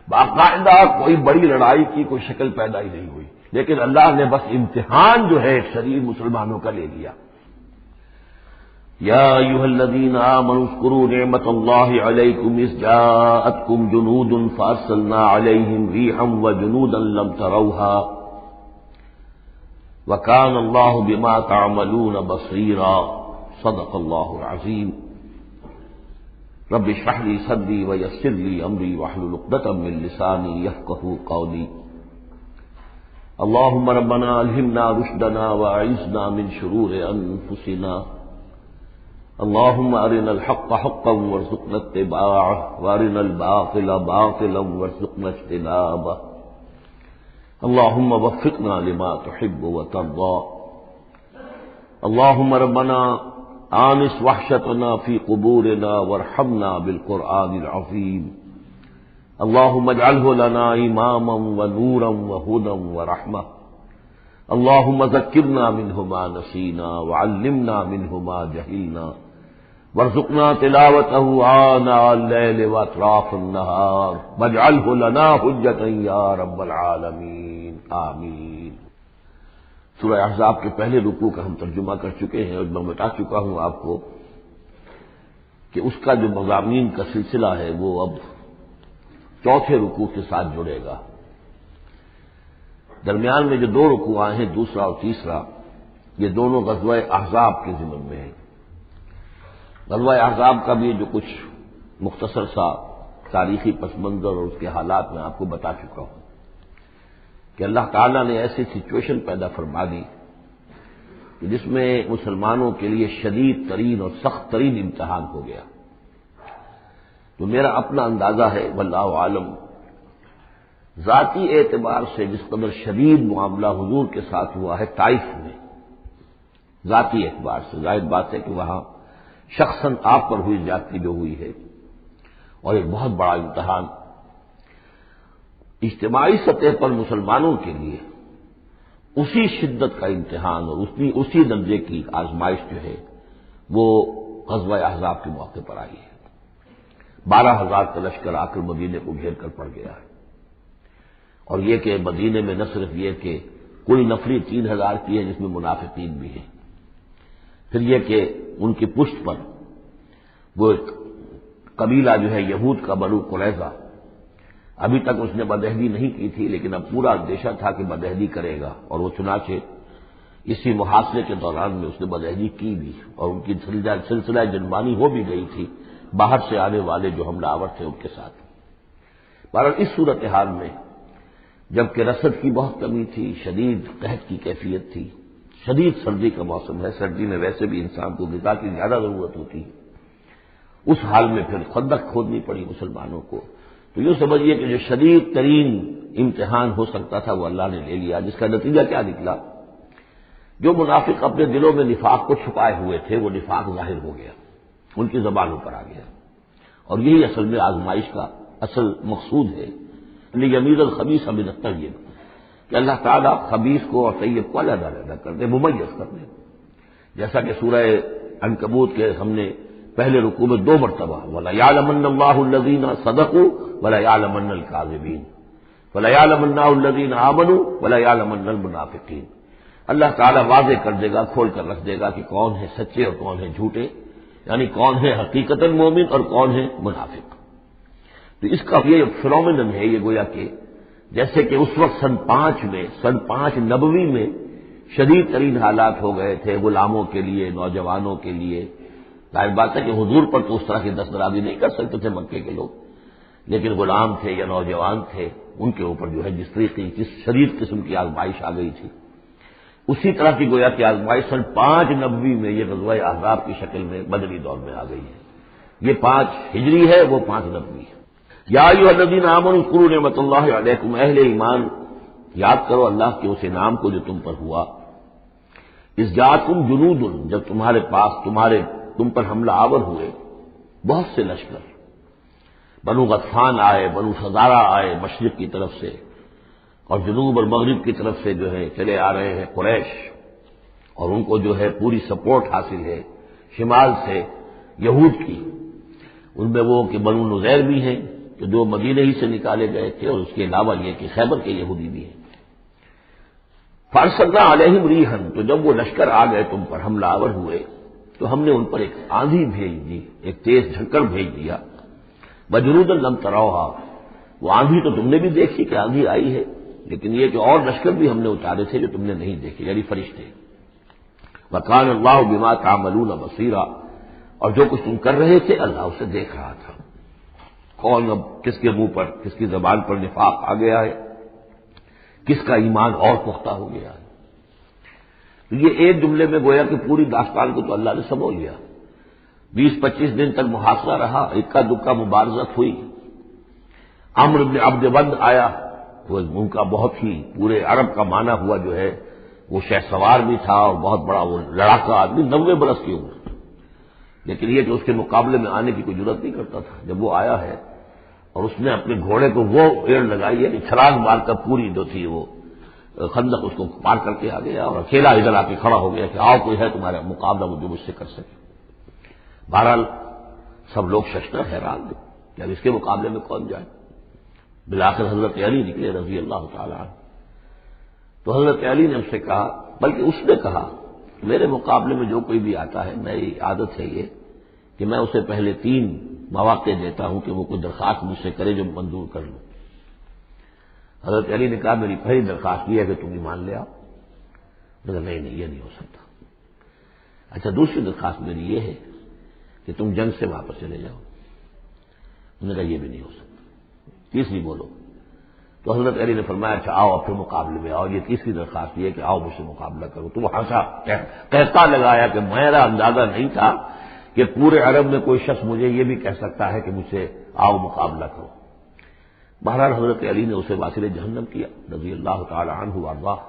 باقاعدہ کوئی بڑی لڑائی کی کوئی شکل پیدا ہی نہیں ہوئی، لیکن اللہ نے بس امتحان جو ہے شریر مسلمانوں کا لے لیا۔ یا ایھا الذین آمنوا اذکروا نعمت اللہ علیکم اذ جاءتکم جنود فارسلنا علیہم ریحا وجنودا لم تروها وکان اللہ بما تعملون بصیرا۔ صدق اللہ العظیم۔ رب اشرح لي صدری ویسر لي امری واحلل عقدۃ من لسانی یفقهوا قولی۔ اللهم ربنا الہمنا رشدنا واعذنا من شرور انفسنا۔ اللهم ارنا الحق حقا وارزقنا اتباعه وارنا الباطل باطلا وارزقنا اجتنابه۔ اللهم وفقنا لما تحب وترضى۔ اللهم ربنا آنس وحشتنا في قبورنا وارحمنا بالقرآن العظيم۔ اللهم اجعله لنا إماما ونورا وهدى ورحمة۔ اللهم ذكرنا منه ما نسينا وعلمنا منه ما جهلنا وارزقنا تلاوته آناء الليل وأطراف النهار واجعله لنا حجة يا رب العالمين آمين۔ سورہ احزاب کے پہلے رکوع کا ہم ترجمہ کر چکے ہیں اور میں بتا چکا ہوں آپ کو کہ اس کا جو مضامین کا سلسلہ ہے وہ اب چوتھے رکوع کے ساتھ جڑے گا۔ درمیان میں جو دو رکوع آئے ہیں، دوسرا اور تیسرا، یہ دونوں غزوہ احزاب کے ضمن میں ہیں۔ غزوہ احزاب کا بھی جو کچھ مختصر سا تاریخی پس منظر اور اس کے حالات میں آپ کو بتا چکا ہوں کہ اللہ تعالیٰ نے ایسی سچویشن پیدا فرما دی کہ جس میں مسلمانوں کے لیے شدید ترین اور سخت ترین امتحان ہو گیا۔ تو میرا اپنا اندازہ ہے واللہ عالم، ذاتی اعتبار سے جس قدر شدید معاملہ حضور کے ساتھ ہوا ہے طائف میں، ذاتی اعتبار سے ظاہر بات ہے کہ وہاں شخصاً آپ پر ہوئی زیادتی جو ہوئی ہے، اور ایک بہت بڑا امتحان اجتماعی سطح پر مسلمانوں کے لیے اسی شدت کا امتحان اور اسی درجے کی آزمائش جو ہے وہ غزوہ احزاب کے موقع پر آئی ہے۔ 12,000 کا لشکر آ کر مدینے کو گھیر کر پڑ گیا ہے، اور یہ کہ مدینے میں نہ صرف یہ کہ کل نفری 3,000 کی ہے جس میں منافقین بھی ہیں، پھر یہ کہ ان کی پشت پر وہ قبیلہ جو ہے یہود کا بنو قریظہ، ابھی تک اس نے بدعہدی نہیں کی تھی لیکن اب پورا اندیشہ تھا کہ بدعہدی کرے گا، اور وہ چنانچہ اسی محاصرے کے دوران میں اس نے بدعہدی کی بھی، اور ان کی سلسلہ جنبانی ہو بھی گئی تھی باہر سے آنے والے جو حملہ آور تھے ان کے ساتھ۔ بہرحال اس صورتحال میں جبکہ رسد کی بہت کمی تھی، شدید قحط کی کیفیت تھی، شدید سردی کا موسم ہے، سردی میں ویسے بھی انسان کو غذا کی زیادہ ضرورت ہوتی ہے، اس حال میں پھر خندق کھودنی پڑی مسلمانوں کو، تو یوں سمجھیے کہ جو شدید ترین امتحان ہو سکتا تھا وہ اللہ نے لے لیا، جس کا نتیجہ کیا نکلا؟ جو منافق اپنے دلوں میں نفاق کو چھپائے ہوئے تھے وہ نفاق ظاہر ہو گیا، ان کی زبانوں پر آ گیا، اور یہی اصل میں آزمائش کا اصل مقصود ہے۔ لیمیز الخبیث من الطیب، کہ اللہ تعالیٰ خبیث کو اور طیب کو علیحدہ علیحدہ کر دے، ممیز کر دے، جیسا کہ سورہ عنکبوت کے ہم نے پہلے رکوع میں 2 مرتبہ وَلَيَعْلَمَنَّ اللَّهُ الَّذِينَ صَدَقُوا وَلَيَعْلَمَنَّ الْكَاذِبِينَ وَلَيَعْلَمَنَّ الَّذِينَ آمَنُوا وَلَيَعْلَمَنَّ الْمُنَافِقِينَ۔ اللہ تعالیٰ واضح کر دے گا، کھول کر رکھ دے گا کہ کون ہے سچے اور کون ہے جھوٹے، یعنی کون ہے حقیقتاً مومن اور کون ہے منافق۔ تو اس کا یہ فینومینن ہے، یہ گویا کہ جیسے کہ اس وقت سن 5 نبوی میں شدید ترین حالات ہو گئے تھے غلاموں کے لیے، نوجوانوں کے لیے۔ ظاہر بات ہے کہ حضور پر تو اس طرح کی دستبرداری نہیں کر سکتے تھے مکے کے لوگ، لیکن غلام تھے یا نوجوان تھے، ان کے اوپر جو ہے جس طریقے کی شدید قسم کی آزمائش آ گئی تھی، اسی طرح کی گویا کہ آزمائش سن 5 نبوی میں یہ غزوہ احزاب کی شکل میں بدری دور میں آ گئی ہے۔ یہ 5 ہجری ہے، وہ 5 نبوی ہے۔ یا ایھا الذین آمنوا اذکروا نعمت اللہ علیکم، اہل ایمان یاد کرو اللہ کے اس انعام کو جو تم پر ہوا۔ اذ جاءکم جنود، جب تمہارے پاس تم پر حملہ آور ہوئے بہت سے لشکر، بنو غطفان آئے، بنو فزارہ آئے مشرق کی طرف سے، اور جنوب اور مغرب کی طرف سے جو ہے چلے آ رہے ہیں قریش، اور ان کو جو ہے پوری سپورٹ حاصل ہے شمال سے یہود کی، ان میں وہ کہ بنو نذیر بھی ہیں کہ جو مدینے ہی سے نکالے گئے تھے، اور اس کے علاوہ یہ کہ خیبر کے یہودی بھی ہیں۔ فارسلنا علیہم ریحن، تو جب وہ لشکر آ گئے تم پر حملہ آور ہوئے تو ہم نے ان پر ایک آندھی بھیج دی، ایک تیز جھکڑ بھیج دیا۔ وجنودا لم تروها، وہ آندھی تو تم نے بھی دیکھی کہ آندھی آئی ہے، لیکن یہ کہ اور لشکر بھی ہم نے اتارے تھے جو تم نے نہیں دیکھے، یعنی فرشتے۔ وَكَانَ اللَّهُ بِمَا تَعْمَلُونَ بَصِيرًا، اور جو کچھ تم کر رہے تھے اللہ اسے دیکھ رہا تھا۔ کون اب کس کے منہ پر، کس کی زبان پر نفاق آ گیا ہے، کس کا ایمان اور پختہ ہو گیا ہے۔ تو یہ ایک جملے میں گویا کہ پوری داستان کو تو اللہ نے سمو لیا۔ 20-25 دن تک محاصرہ رہا، اکا دکا مبارزت ہوئی۔ عمرو بن عبد ود آیا، وہ ان کا بہت ہی پورے عرب کا معنی ہوا جو ہے، وہ شہ سوار بھی تھا اور بہت بڑا وہ لڑاکا آدمی، 90 برس کی عمر، لیکن یہ کہ اس کے مقابلے میں آنے کی کوئی ضرورت نہیں کرتا تھا۔ جب وہ آیا ہے اور اس نے اپنے گھوڑے کو وہ ایڑ لگائی ہے کہ چھلانگ مار کر پوری جو تھی وہ خندق اس کو پار کر کے آ گیا، اور اکیلا ادھر آ کے کھڑا ہو گیا کہ آؤ کوئی ہے تمہارا مقابلہ وہ جو مجھ سے کر سکے۔ بہرحال سب لوگ ششدر حیران تھے کہ اب اس کے مقابلے میں کون جائے۔ بالآخر حضرت علی نکلے رضی اللہ تعالیٰ عنہ۔ تو حضرت علی نے ہم سے کہا، بلکہ اس نے کہا میرے مقابلے میں جو کوئی بھی آتا ہے، میری عادت ہے یہ کہ میں اسے پہلے 3 مواقع دیتا ہوں کہ وہ کوئی درخواست مجھ سے کرے جو منظور کر لوں۔ حضرت علی نے کہا میری پہلی درخواست یہ ہے کہ تم ایمان لے آؤ۔ میں نے کہا نہیں یہ نہیں ہو سکتا۔ اچھا دوسری درخواست میری یہ ہے کہ تم جنگ سے واپس چلے جاؤ۔ انہوں نے کہا یہ بھی نہیں ہو سکتا۔ تیسری بولو۔ تو حضرت علی نے فرمایا اچھا آؤ اب پھر مقابلے میں آؤ، یہ تیسری درخواست یہ ہے کہ آؤ مجھ سے مقابلہ کرو۔ تو وہ ہنسا، کہتا لگایا کہ میرا اندازہ نہیں تھا کہ پورے عرب میں کوئی شخص مجھے یہ بھی کہہ سکتا ہے کہ مجھ سے آؤ مقابلہ کرو۔ بہرحال حضرت علی نے اسے واصل جہنم کیا رضی اللہ تعالی عنہ وارضاہ۔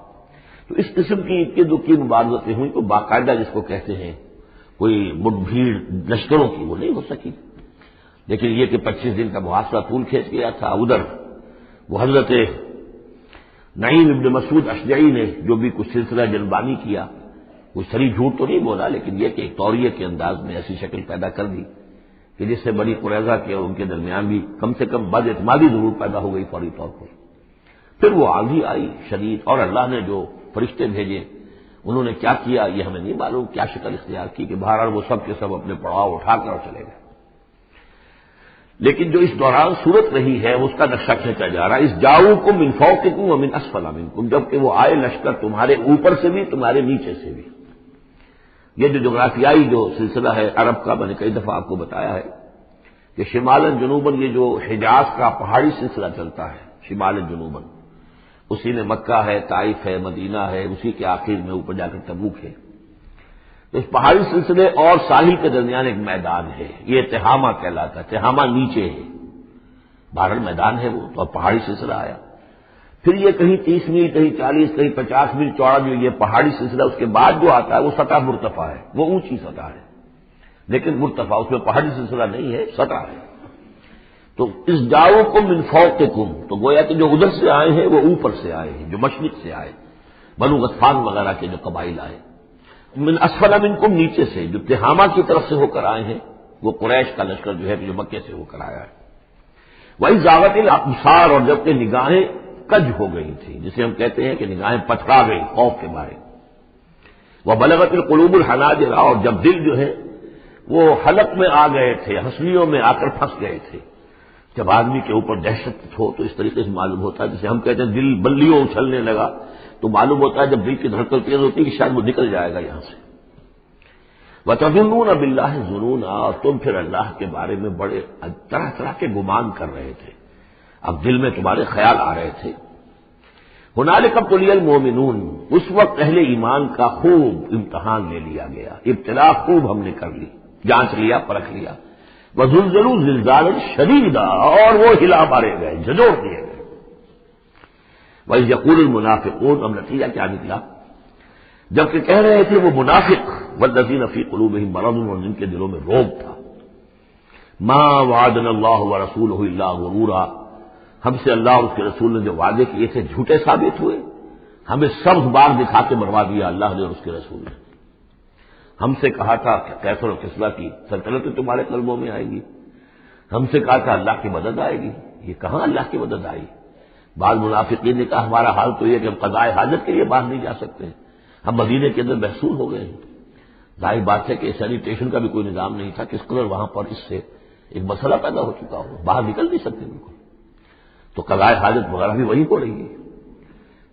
تو اس قسم کی اکی دکی مبارزتیں ہوئی، تو باقاعدہ جس کو کہتے ہیں کوئی مٹ بھیڑ لشکروں کی وہ نہیں ہو سکی، لیکن یہ کہ 25 دن کا محاصرہ طول کھینچ گیا تھا۔ ادھر وہ حضرت نعیم ابن مسعود اشجعی نے جو بھی کچھ سلسلہ جنبانی کیا، کوئی سری جھوٹ تو نہیں بولا، لیکن یہ کہ ایک طوریہ کے انداز میں ایسی شکل پیدا کر دی کہ جس سے بنی قریظہ کے اور ان کے درمیان بھی کم سے کم بد اعتمادی ضرور پیدا ہو گئی فوری طور پر۔ پھر وہ آندھی آئی شدید، اور اللہ نے جو فرشتے بھیجے انہوں نے کیا کیا یہ ہمیں نہیں معلوم، کیا شکل اختیار کی کہ بہرحال وہ سب کے سب اپنے پڑاؤ اٹھا کر چلے گئے۔ لیکن جو اس دوران صورت رہی ہے اس کا نقشہ کھینچا جا رہا ہے۔ اس جاؤکم من فوقکم ومن اسفل منکم، جبکہ وہ آئے لشکر تمہارے اوپر سے بھی تمہارے نیچے سے بھی۔ یہ جو جغرافیائی جو سلسلہ ہے عرب کا، میں نے کئی دفعہ آپ کو بتایا ہے کہ شمالاً جنوباً یہ جو حجاز کا پہاڑی سلسلہ چلتا ہے شمالاً جنوباً، اسی میں مکہ ہے، طائف ہے، مدینہ ہے، اسی کے آخر میں اوپر جا کر تبوک ہے۔ تو اس پہاڑی سلسلے اور ساحل کے درمیان ایک میدان ہے، یہ تہامہ کہلاتا ہے۔ تہامہ نیچے ہے، بہرحال میدان ہے وہ، تو اب پہاڑی سلسلہ آیا. پھر یہ کہیں 30 میل، کہیں 40، کہیں 50 میل چوڑا جو یہ پہاڑی سلسلہ اس کے بعد جو آتا ہے وہ سطح مرتفع ہے، وہ اونچی سطح ہے، لیکن مرتفع، اس میں پہاڑی سلسلہ نہیں ہے، سطح ہے. تو اس جاؤ کو من فوقکم، تو گویا کہ جو ادھر سے آئے ہیں وہ اوپر سے آئے ہیں، جو مشرق سے آئے، بنو غطفان وغیرہ کے جو قبائل آئے. من اسفل منکم، نیچے سے، جو تہامہ کی طرف سے ہو کر آئے ہیں، وہ قریش کا لشکر جو ہے جو مکے سے ہو کر آیا ہے. وہی زاغت الابصار، اور جبکہ نگاہیں کج ہو گئی تھی، جسے ہم کہتے ہیں کہ نگاہیں پتھرا گئی خوف کے مارے. وہ بلغت القلوب الحناجر، اور جب دل جو ہے وہ حلق میں آ گئے تھے، ہنسلیوں میں آ کر پھنس گئے تھے. جب آدمی کے اوپر دہشت ہو تو اس طریقے سے معلوم ہوتا ہے، جسے ہم کہتے ہیں دل بلیوں اچھلنے لگا، تو معلوم ہوتا ہے جب دل کی دھڑکن تیز ہوتی ہے کہ شاید وہ نکل جائے گا یہاں سے. وَتَظُنُّونَ بِاللَّهِ الظُّنُونَ، اور تم پھر اللہ کے بارے میں بڑے طرح طرح کے گمان کر رہے تھے، اب دل میں تمہارے خیال آ رہے تھے. هُنَالِكَ ابْتُلِيَ الْمُؤْمِنُونَ، اس وقت اہل ایمان کا خوب امتحان لے لیا گیا، ابتلا خوب ہم نے کر لی، جانچ لیا، پرکھ لیا. وَزُلْزِلُوا زِلْزَالًا شَدِيدًا، اور وہ ہلا مارے گئے، جھنجھوڑ دیے گئے. وَإِذْ يَقُولُ الْمُنَافِقُونَ، اب نتیجہ کیا نکلا؟ جبکہ کہہ رہے تھے وہ منافق، وَالَّذِينَ فِي قُلُوبِهِم مَرَضٌ، اور جن کے دلوں میں روگ تھا، مَا وَعَدَنَا اللَّهُ وَرَسُولُهُ إِلَّا غُرُورًا، ہم سے اللہ اور اس کے رسول نے جو وعدے کیے تھے جھوٹے ثابت ہوئے، ہمیں سبز باغ دکھا کے مروا دیا اللہ نے اور اس کے رسول نے. ہم سے کہا تھا کہ کیسر و کسریٰ کی سلطنتیں تمہارے قلبوں میں آئیں گی، ہم سے کہا تھا اللہ کی مدد آئے گی، یہ کہاں اللہ کی مدد آئی. بعض منافقین نے کہا ہمارا حال تو یہ کہ ہم قضائے حاجت کے لیے باہر نہیں جا سکتے، ہم مدینے کے اندر محصور ہو گئے ہیں. ظاہر بات ہے کہ سینیٹیشن کا بھی کوئی نظام نہیں تھا، کس قدر وہاں پر اس سے ایک مسئلہ پیدا ہو چکا ہو، باہر نکل نہیں سکتے بالکل. تو قضائے حاجت وغیرہ بھی وہیں ہو رہی ہے.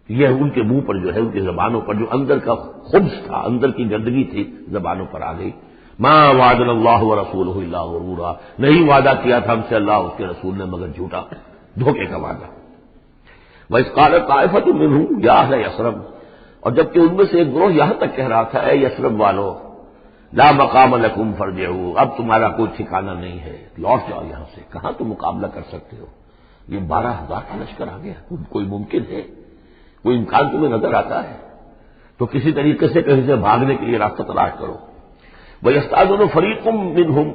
یہ ان کے منہ پر جو ہے، ان کی زبانوں پر جو اندر کا خبث تھا، اندر کی گندگی تھی، زبانوں پر آ گئی. ما وعدنا اللہ ورسولہ الا غرورا، نہیں وعدہ کیا تھا ہم سے اللہ اس کے رسول نے مگر جھوٹا، دھوکے کا وعدہ. وَإِذْ قَالَتْ طَائِفَةٌ مِّنْهُمْ يَا أَهْلَ يَثْرِبَ، اور جبکہ ان میں سے ایک گروہ یہاں تک کہہ رہا تھا، اے یثرب والو، لا مقام لکم فارجعوا، اب تمہارا کوئی ٹھکانہ نہیں ہے، لوٹ جاؤ یہاں سے، کہاں تم مقابلہ کر سکتے ہو، یہ 12,000 کا لشکر آ گیا، کوئی ممکن ہے، کوئی امکان تمہیں نظر آتا ہے؟ تو کسی طریقے سے کہیں سے بھاگنے کے لیے راستہ تلاش کرو. وَيَسْتَأْذِنُ فَرِيقٌ مِّنْهُمْ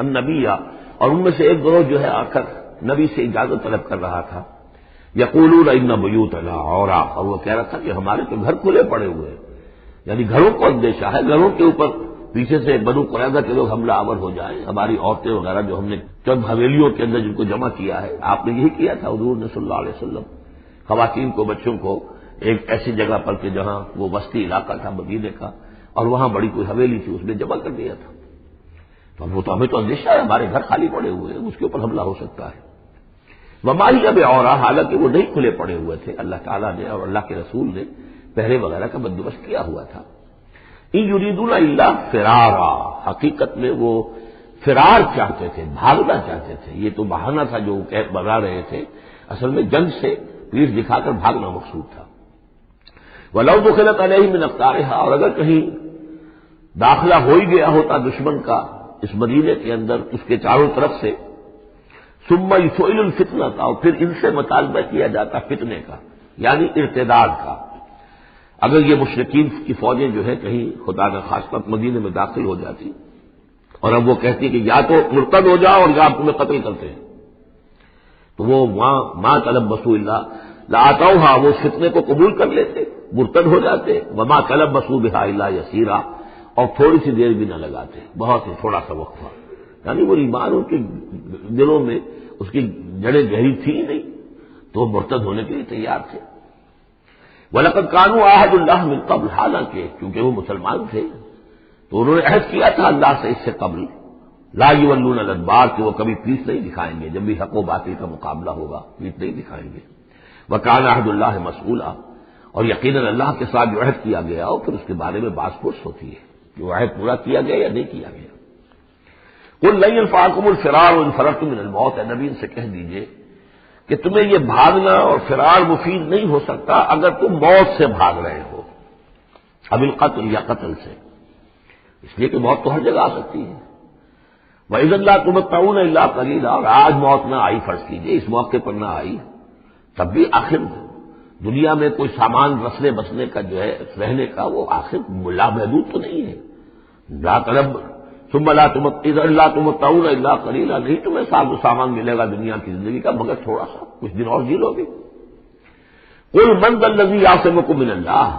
النَّبِيَّ، اور ان میں سے ایک گروہ جو ہے آ کر نبی سے اجازت طلب کر رہا تھا. یقولون ان بیوتنا عورا، اور وہ کہہ رہا تھا کہ ہمارے تو گھر کھلے پڑے ہوئے ہیں، یعنی گھروں کو اندیشہ ہے، گھروں کے اوپر پیچھے سے بنو قریظہ کے لوگ حملہ آور ہو جائیں، ہماری عورتیں وغیرہ جو ہم نے چند حویلیوں کے اندر جن کو جمع کیا ہے، آپ نے یہی کیا تھا حضور نے صلی اللہ علیہ وسلم، خواتین کو، بچوں کو ایک ایسی جگہ پر کہ جہاں وہ وسطی علاقہ تھا مدینے کا، اور وہاں بڑی کوئی حویلی تھی، اس میں جمع کر دیا تھا. تو وہ تو ہمیں تو اندیشہ ہے، ہمارے گھر خالی پڑے ہوئے ہیں، اس کے اوپر حملہ ہو سکتا ہے. وما ہی اب اور، حالانکہ وہ نہیں کھلے پڑے ہوئے تھے، اللہ تعالیٰ نے اور اللہ کے رسول نے پہرے وغیرہ کا بندوبست کیا ہوا تھا. ان یریدون الا فرارا، حقیقت میں وہ فرار چاہتے تھے، بھاگنا چاہتے تھے. یہ تو بہانہ تھا جو بنا رہے تھے، اصل میں جنگ سے پیٹھ دکھا کر بھاگنا مقصود تھا. وَلَوْ دُخِلَتْ عَلَيْهِمْ مِنْ أَقْطَارِهَا، اور اگر کہیں داخلہ ہو ہی گیا ہوتا دشمن کا اس مدینے کے اندر اس کے چاروں طرف سے، ثُمَّ يُسْئِلُ الْفِتْنَةَ، اور پھر ان سے مطالبہ کیا جاتا فتنے کا، یعنی ارتداد کا. اگر یہ مشرکین کی فوجیں جو ہے کہیں خدا نہ خواستہ مدینے میں داخل ہو جاتی اور اب وہ کہتی کہ یا تو مرتد ہو جاؤ اور یا آپ تمہیں قتل کرتے ہیں، تو وہ ماں طلب بسو اللہ لاتوہا، وہ فتنے کو قبول کر لیتے، مرتد ہو جاتے. وما طلب بسو بہا الا یسیرا، اور تھوڑی سی دیر بھی نہ لگاتے، بہت ہی تھوڑا سا وقفہ، یعنی وہ ایمان ان کے دلوں میں اس کی جڑیں گہری تھی نہیں، تو وہ مرتد ہونے کے لیے تیار تھے. وَلَقَدْ كَانُوا عَاهَدُوا اللَّهِ مِن قَبْلُ، حالانکہ کیونکہ وہ مسلمان تھے تو انہوں نے عہد کیا تھا اللہ سے اس سے قبل، لا يولون الادبار، کہ وہ کبھی پیٹھ نہیں دکھائیں گے، جب بھی حق و باطل کا مقابلہ ہوگا پیٹھ نہیں دکھائیں گے. وَكَانَ عَهْدُ اللَّهِ مَسْئُولًا، اور یقیناً اللہ کے ساتھ جو عہد کیا گیا اور پھر اس کے بارے میں باز پرس ہوتی ہے کہ وہ عہد پورا کیا گیا یا نہیں کیا گیا. قُلْ لَن يَنفَعَكُمُ الْفِرَارُ إِنْ فَرَرْتُم مِّنَ الْمَوْتِ، نبی ان سے کہہ دیجئے کہ تمہیں یہ بھاگنا اور فرار مفید نہیں ہو سکتا اگر تم موت سے بھاگ رہے ہو، اب القتل یا قتل سے، اس لیے کہ موت تو ہر جگہ آ سکتی ہے. وَإِذًا لَّا تُمَتَّعُونَ إِلَّا قَلِيلًا، اور آج موت نہ آئی، فرض کیجیے اس موقع پر نہ آئی، تب بھی آخر دنیا میں کوئی سامان رسنے بسنے کا جو ہے رہنے کا وہ آخر لامحدود تو نہیں ہے. لا طلب ثم لا تمتعون الا قلیلا، نہیں تمہیں سامان ملے گا دنیا کی زندگی کا مگر تھوڑا سا، کچھ دن اور جی لو گے. قل من ذا الذی یعصمکم من اللہ،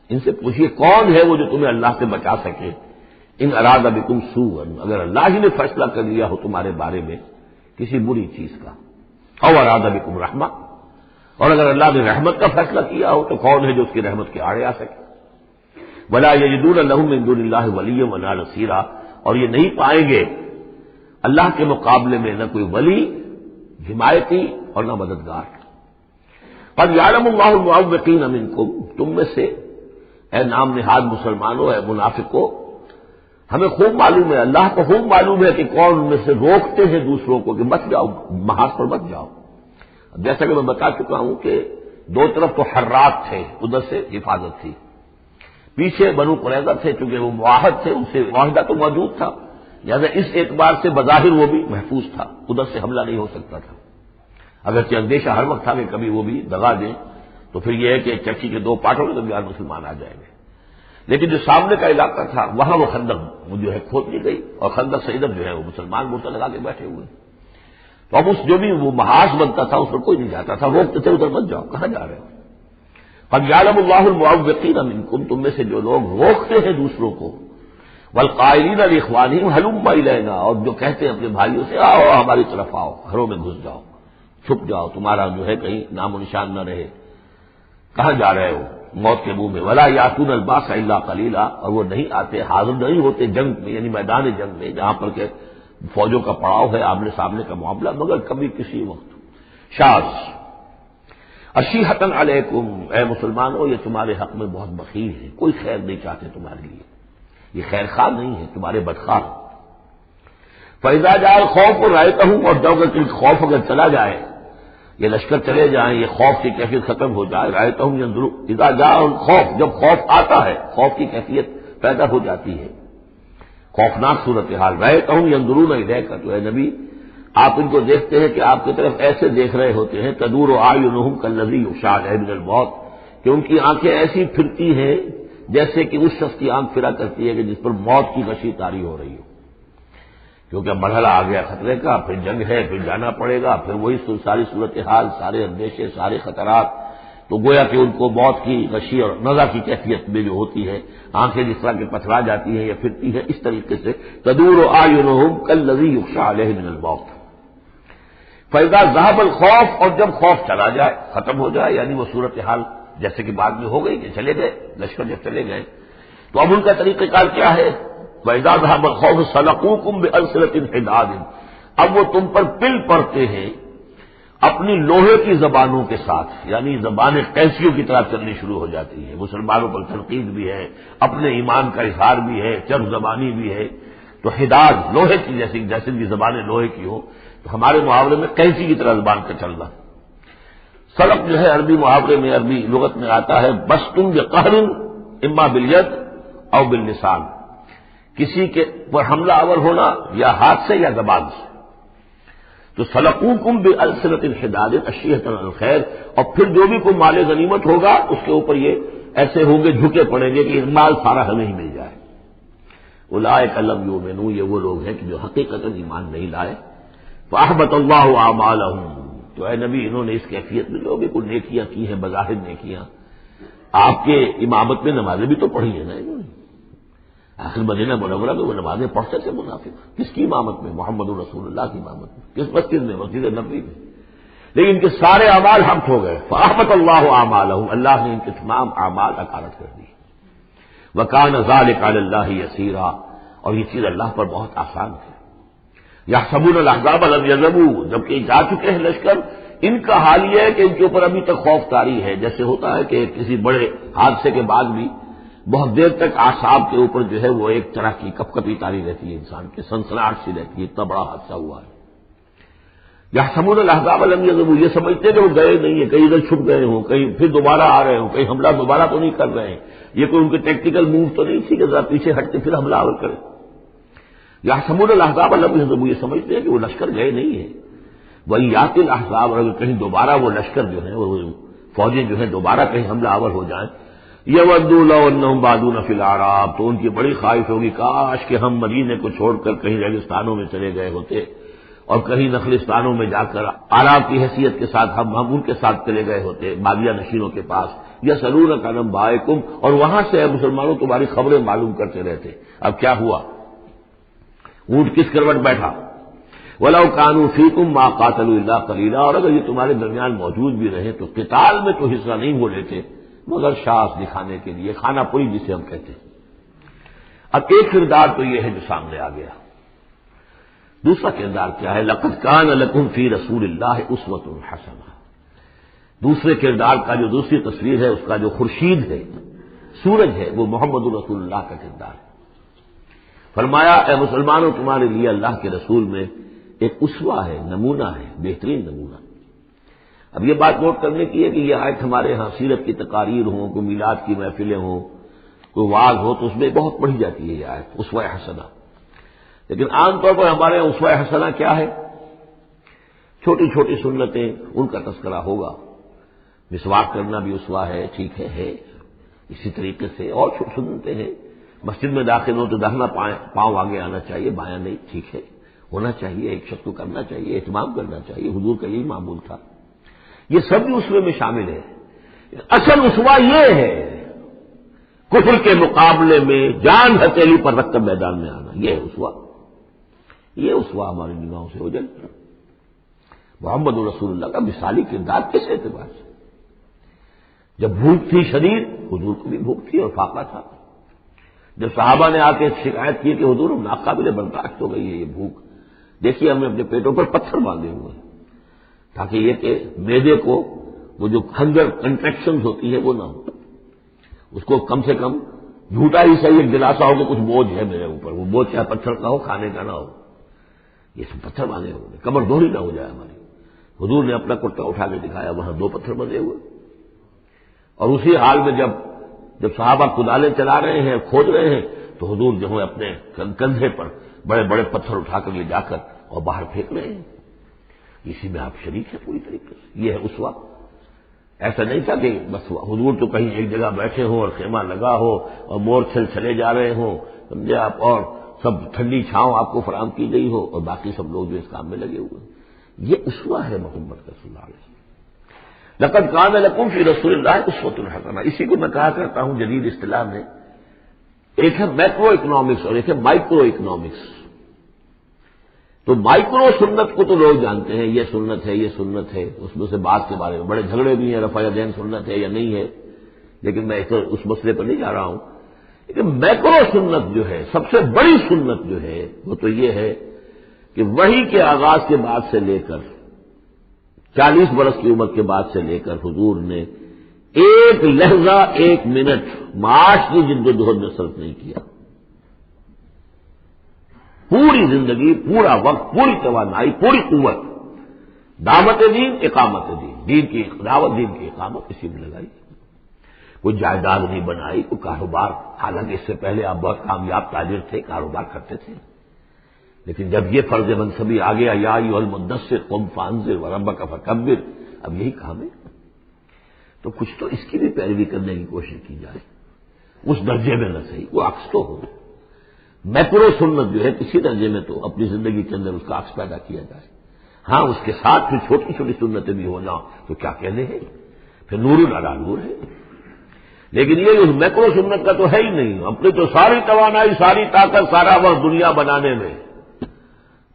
ان سے پوچھیے کون ہے وہ جو تمہیں اللہ سے بچا سکے. ان اراد بکم سوءا، اگر اللہ ہی نے فیصلہ کر لیا ہو تمہارے بارے میں کسی بری چیز کا، او اراد بکم رحمہ، اور اگر اللہ نے رحمت کا فیصلہ کیا ہو تو کون ہے جو اس کی رحمت کے آڑے آ سکے. ولا یجدون لهم من دون اللہ ولیا ولا نصیرا، اور یہ نہیں پائیں گے اللہ کے مقابلے میں نہ کوئی ولی حمایتی اور نہ مددگار. قد یعلم اللہ المعوقین منکم، تم میں سے اے نام نہاد مسلمانوں، اے منافقوں، ہمیں خوب معلوم ہے، اللہ کو خوب معلوم ہے کہ کون ان میں سے روکتے ہیں دوسروں کو کہ مت جاؤ، محاذ پر مت جاؤ. جیسا کہ میں بتا چکا ہوں کہ دو طرف تو حرات تھے، ادھر سے حفاظت تھی، پیچھے بنو قریظہ تھے، چونکہ وہ معاہد تھے، ان سے معاہدہ تو موجود تھا، لہٰذا اس اعتبار سے بظاہر وہ بھی محفوظ تھا، ادھر سے حملہ نہیں ہو سکتا تھا. اگرچہ اندیشہ ہر وقت تھا کہ کبھی وہ بھی دغا دیں تو پھر یہ ہے کہ چکی کے دو پارٹوں کے درمیان مسلمان آ جائیں گے. لیکن جو سامنے کا علاقہ تھا وہاں وہ خندق جو ہے کھود دی گئی، اور خندق سے ادھر جو ہے وہ مسلمان مورچہ لگا کے بیٹھے ہوئے. تو اب اس جو بھی وہ محاذ بنتا تھا اس پر کوئی نہیں جاتا تھا، روکتے تھے ادھر مت جاؤ، کہاں جا رہے ہو. قد یعلم اللہ المعوقین منکم، تم میں سے جو لوگ روکتے ہیں دوسروں کو، والقائلین لاخوانہم ہلم الینا، اور جو کہتے ہیں اپنے بھائیوں سے آؤ ہماری طرف آؤ، گھروں میں گھس جاؤ، چھپ جاؤ، تمہارا جو ہے کہیں نام و نشان نہ رہے، کہاں جا رہے ہو موت کے منہ میں. ولا یاتون الباس الا قلیلا، اور وہ نہیں آتے، حاضر نہیں ہوتے جنگ میں، یعنی میدان جنگ میں جہاں پر کہ فوجوں کا پڑاؤ ہے، آمنے سامنے کا معاملہ، مگر کبھی کسی وقت. شاذ اشیحتن علیکم، اے مسلمانوں یہ تمہارے حق میں بہت بخیل ہے، کوئی خیر نہیں چاہتے تمہارے لیے، یہ خیر خواہ نہیں ہے، تمہارے بدخواہ. فاذا جاء الخوف رأیتہم، اور جب خوف اگر چلا جائے، یہ لشکر چلے جائیں، یہ خوف کی کیفیت ختم ہو جائے، رأیتہم ینظرون، اذا جاء الخوف، جب خوف آتا ہے، خوف کی کیفیت پیدا ہو جاتی ہے، خوفناک صورتحال، رأیتہم ینظرون الیک، تو اے نبی آپ ان کو دیکھتے ہیں کہ آپ کی طرف ایسے دیکھ رہے ہوتے ہیں، تدور اعینہم کالذی یغشی علیہ من الموت، کہ ان کی آنکھیں ایسی پھرتی ہیں جیسے کہ اس شخص کی آنکھ پھرا کرتی ہے کہ جس پر موت کی غشی طاری ہو رہی ہو. کیونکہ مرحلہ آ گیا خطرے کا، پھر جنگ ہے، پھر جانا پڑے گا، پھر وہی ساری صورتحال، سارے اندیشے، سارے خطرات، تو گویا کہ ان کو موت کی غشی اور نزع کی کیفیت میں جو ہوتی ہے، آنکھیں جس طرح کے پتھرا جاتی ہیں یا پھرتی ہیں، اس طریقے سے تدور اعینہم کالذی یغشی علیہ من الموت. فاذا ذهب الخوف، اور جب خوف چلا جائے، ختم ہو جائے، یعنی وہ صورتحال جیسے کہ بعد میں ہو گئی کہ چلے گئے لشکر، جب چلے گئے تو اب ان کا طریقہ کار کیا ہے. وَإِذَا ذَهَبَ الْخَوْفُ سَلَقُوكُمْ بِأَلْسِنَةٍ حِدَادٍ، اب وہ تم پر پل پڑتے ہیں اپنی لوہے کی زبانوں کے ساتھ، یعنی زبانیں قینچیوں کی طرح چلنی شروع ہو جاتی ہیں. مسلمانوں پر تنقید بھی ہے، اپنے ایمان کا اظہار بھی ہے، چرب زبانی بھی ہے. تو حداد لوہے کی جیسے کی زبانیں لوہے کی ہو، تو ہمارے محاورے میں قینچی کی طرح زبان کا چلنا. سلق جو ہے عربی محاورے میں، عربی لغت میں آتا ہے بسطن بقہر اما بالید او باللسان، کسی کے پر حملہ آور ہونا یا ہاتھ سے یا زبان سے. تو سلقوکم بألسنۃ حداد اشیحۃ علی الخیر، اور پھر جو بھی کوئی مال غنیمت ہوگا اس کے اوپر یہ ایسے ہوں گے، جھکے پڑیں گے کہ مال سارا ہمیں ہی مل جائے. اولئک لم یؤمنوا، یہ وہ لوگ ہیں کہ جو حقیقتاً ایمان نہیں لائے. فاحبط اللہ اعمالہم، تو اے نبی انہوں نے اس کیفیت میں جو بھی کوئی نیکیاں کی ہیں، بظاہر نیکیاں، آپ کے امامت میں نمازیں بھی تو پڑھی ہیں نا انہوں نے. آخر مدینہ منورہ میں وہ نمازیں پڑھتے تھے منافق، کس کی امامت میں؟ محمد رسول اللہ کی امامت میں. کس مسجد میں؟ مسجد نبوی میں. لیکن ان کے سارے اعمال حبط ہو گئے. فاحبط اللہ اعمالہم، اللہ نے ان کے تمام اعمال اکارت کر دی. وکان ذلک علی اللہ یسیرا، اور یہ چیز اللہ پر بہت آسان ہے. یحسبون الاحزاب لم یذهبوا، جبکہ جا چکے ہیں لشکر، ان کا حال یہ ہے کہ ان کے اوپر ابھی تک خوف طاری ہے. جیسے ہوتا ہے کہ کسی بڑے حادثے کے بعد بھی بہت دیر تک اعصاب کے اوپر جو ہے وہ ایک طرح کی کپ کپی طاری رہتی ہے، انسان کی سنسناہٹ سی رہتی ہے، اتنا بڑا حادثہ ہوا ہے. یحسبون الاحزاب لم یذهبوا، یہ سمجھتے کہ وہ گئے نہیں ہیں، کہیں ادھر چھپ گئے ہوں، کہیں پھر دوبارہ آ رہے ہوں، کہیں حملہ دوبارہ تو نہیں کر رہے ہیں. یہ کوئی ان کے ٹیکٹیکل موو تو نہیں تھی کہ ذرا پیچھے ہٹ کے پھر حملہ آور کرے. یحسبون الاحزاب لم یذهبوا، یہ سمجھتے ہیں کہ وہ لشکر گئے نہیں ہیں. وہی یاتی الاحزاب، اور اگر کہیں دوبارہ وہ لشکر جو ہیں وہ فوجیں جو ہیں دوبارہ کہیں حملہ آور ہو جائیں، یودوا لو انہم بادون فی الاعراب، تو ان کی بڑی خواہش ہوگی کاش کہ ہم مدینے کو چھوڑ کر کہیں ریگستانوں میں چلے گئے ہوتے اور کہیں نخلستانوں میں جا کر اعراب کی حیثیت کے ساتھ ہم ان کے ساتھ چلے گئے ہوتے بادیہ نشینوں کے پاس. یسألونک عن انبائکم، اور وہاں سے اے مسلمانوں تمہاری خبریں معلوم کرتے رہتے. اب کیا ہوا؟ اونٹ کس کروٹ بیٹھا؟ وَلَوْ كَانُوا فِيكُمْ مَا قَاتَلُوا إِلَّا قَلِيلًا، اور اگر یہ تمہارے درمیان موجود بھی رہے تو قتال میں تو حصہ نہیں ہو لیتے مگر شاخ دکھانے کے لیے، خانہ پوری جسے ہم کہتے ہیں. اب ایک کردار تو یہ ہے جو سامنے آ گیا. دوسرا کردار کیا ہے؟ لَقَدْ كَانَ لَكُمْ فِي رَسُولِ اللَّهِ أُسْوَةٌ حَسَنَةٌ. دوسرے کردار کا جو دوسری تصویر ہے، اس کا جو خورشید ہے، سورج ہے، وہ محمد رسول اللہ کا کردار ہے. فرمایا اے مسلمانوں تمہارے لیے اللہ کے رسول میں ایک اسوہ ہے، نمونہ ہے، بہترین نمونہ. اب یہ بات نوٹ کرنے کی ہے کہ یہ آیت ہمارے ہاں سیرت کی تقاریر ہوں، کوئی میلاد کی محفلیں ہوں، کوئی وعظ ہو تو اس میں بہت پڑھی جاتی ہے یہ آیت اسوہ حسنہ. لیکن عام طور پر ہمارے یہاں اسوہ حسنہ کیا ہے؟ چھوٹی چھوٹی سنتیں، ان کا تذکرہ ہوگا. مسواک کرنا بھی اسوہ ہے، ٹھیک ہے. اسی طریقے سے اور سنتیں ہیں. مسجد میں داخل ہو تو داہنا پاؤں آگے آنا چاہیے، بایاں نہیں، ٹھیک ہے، ہونا چاہیے. ایک شخص کو کرنا چاہیے، اہتمام کرنا چاہیے. حضور کا یہی معمول تھا. یہ سب بھی اسوے میں شامل ہے. اصل اسوہ یہ ہے کفر کے مقابلے میں جان ہتھیلی پر رکھ کر میدان میں آنا. یہ ہے اسوہ. یہ اسوہ ہماری نگاہوں سے اوجھل. محمد رسول اللہ کا مثالی کردار کس اعتبار سے؟ جب بھوک تھی شدید، حضور کو بھی بھوک تھی اور فاقہ تھا. جب صحابہ نے آ کے شکایت کی کہ حضور ناقابل برداشت ہو گئی ہے یہ بھوک، دیکھیے ہم نے اپنے پیٹوں پر پتھر باندھے ہوئے ہیں تاکہ یہ کہ معدے کو وہ جو ہنگر کنٹریکشنز ہوتی ہے وہ نہ ہو. اس کو کم سے کم جھوٹا ہی صحیح ایک دلاسا ہو کہ کچھ بوجھ ہے میرے اوپر. وہ بوجھ چاہے پتھر کا ہو، کھانے کا نہ ہو. یہ سب پتھر باندھے ہوئے، کمر دوہری نہ ہو جائے ہماری. حضور نے اپنا کرتا اٹھا کے دکھایا، وہاں 2 پتھر بندھے ہوئے. اور اسی حال میں جب صحابہ کدالیں چلا رہے ہیں، کھود رہے ہیں، تو حضور جو ہے اپنے کندھے پر بڑے بڑے پتھر اٹھا کر لے جا کر اور باہر پھینک رہے ہیں. اسی میں آپ شریک ہیں پوری طریقے سے. یہ ہے اسوہ. ایسا نہیں تھا کہ بس حضور تو کہیں ایک جگہ بیٹھے ہوں اور خیمہ لگا ہو اور مور چھل چلے جا رہے ہوں، سمجھے آپ، اور سب ٹھنڈی چھاؤں آپ کو فراہم کی گئی ہو اور باقی سب لوگ جو اس کام میں لگے ہوئے. یہ اسوہ ہے محمد صلی اللہ علیہ وسلم. لقد کان لکم فی رسول اللہ اسوۃ حسنہ. اسی کو میں کہا کرتا ہوں جدید اصطلاح میں ایک ہے میکرو اکنامکس اور ایک ہے مائکرو اکنامکس. تو مائکرو سنت کو تو لوگ جانتے ہیں، یہ سنت ہے، یہ سنت ہے. اس میں سے بات کے بارے میں بڑے جھگڑے بھی ہیں، رفع یدین سنت ہے یا نہیں ہے، لیکن میں اس مسئلے پر نہیں جا رہا ہوں. لیکن میکرو سنت جو ہے، سب سے بڑی سنت جو ہے، وہ تو یہ ہے کہ وحی کے آغاز کے بعد سے لے کر 40 برس کی عمر کے بعد سے لے کر حضور نے ایک لہجہ، ایک منٹ معاش کی جدوجہد میں صرف نہیں کیا. پوری زندگی، پورا وقت، پوری توانائی، پوری قوت دعوت دین، اقامت دین، دین کی دعوت، دین کی اقامت اسی میں لگائی. کوئی جائیداد نہیں بنائی، کوئی کاروبار، حالانکہ اس سے پہلے آپ بہت کامیاب تاجر تھے، کاروبار کرتے تھے. لیکن جب یہ فرض منصبی آ گیا، یا ایھا المدثر قم فانذر وربک فکبر، اب یہی کام ہے. تو کچھ تو اس کی بھی پیروی کرنے کی کوشش کی جائے، اس درجے میں نہ صحیح، وہ عکس تو ہو. میکرو سنت جو ہے کسی درجے میں تو اپنی زندگی کے اندر اس کا عکس پیدا کیا جائے. ہاں اس کے ساتھ پھر چھوٹی چھوٹی سنتیں بھی ہو جاؤں تو کیا کہنے ہیں، پھر نور علی نور ہے. لیکن یہ اس میکرو سنت کا تو ہے ہی نہیں. اپنی تو ساری توانائی، ساری طاقت، سارا وقت دنیا بنانے میں،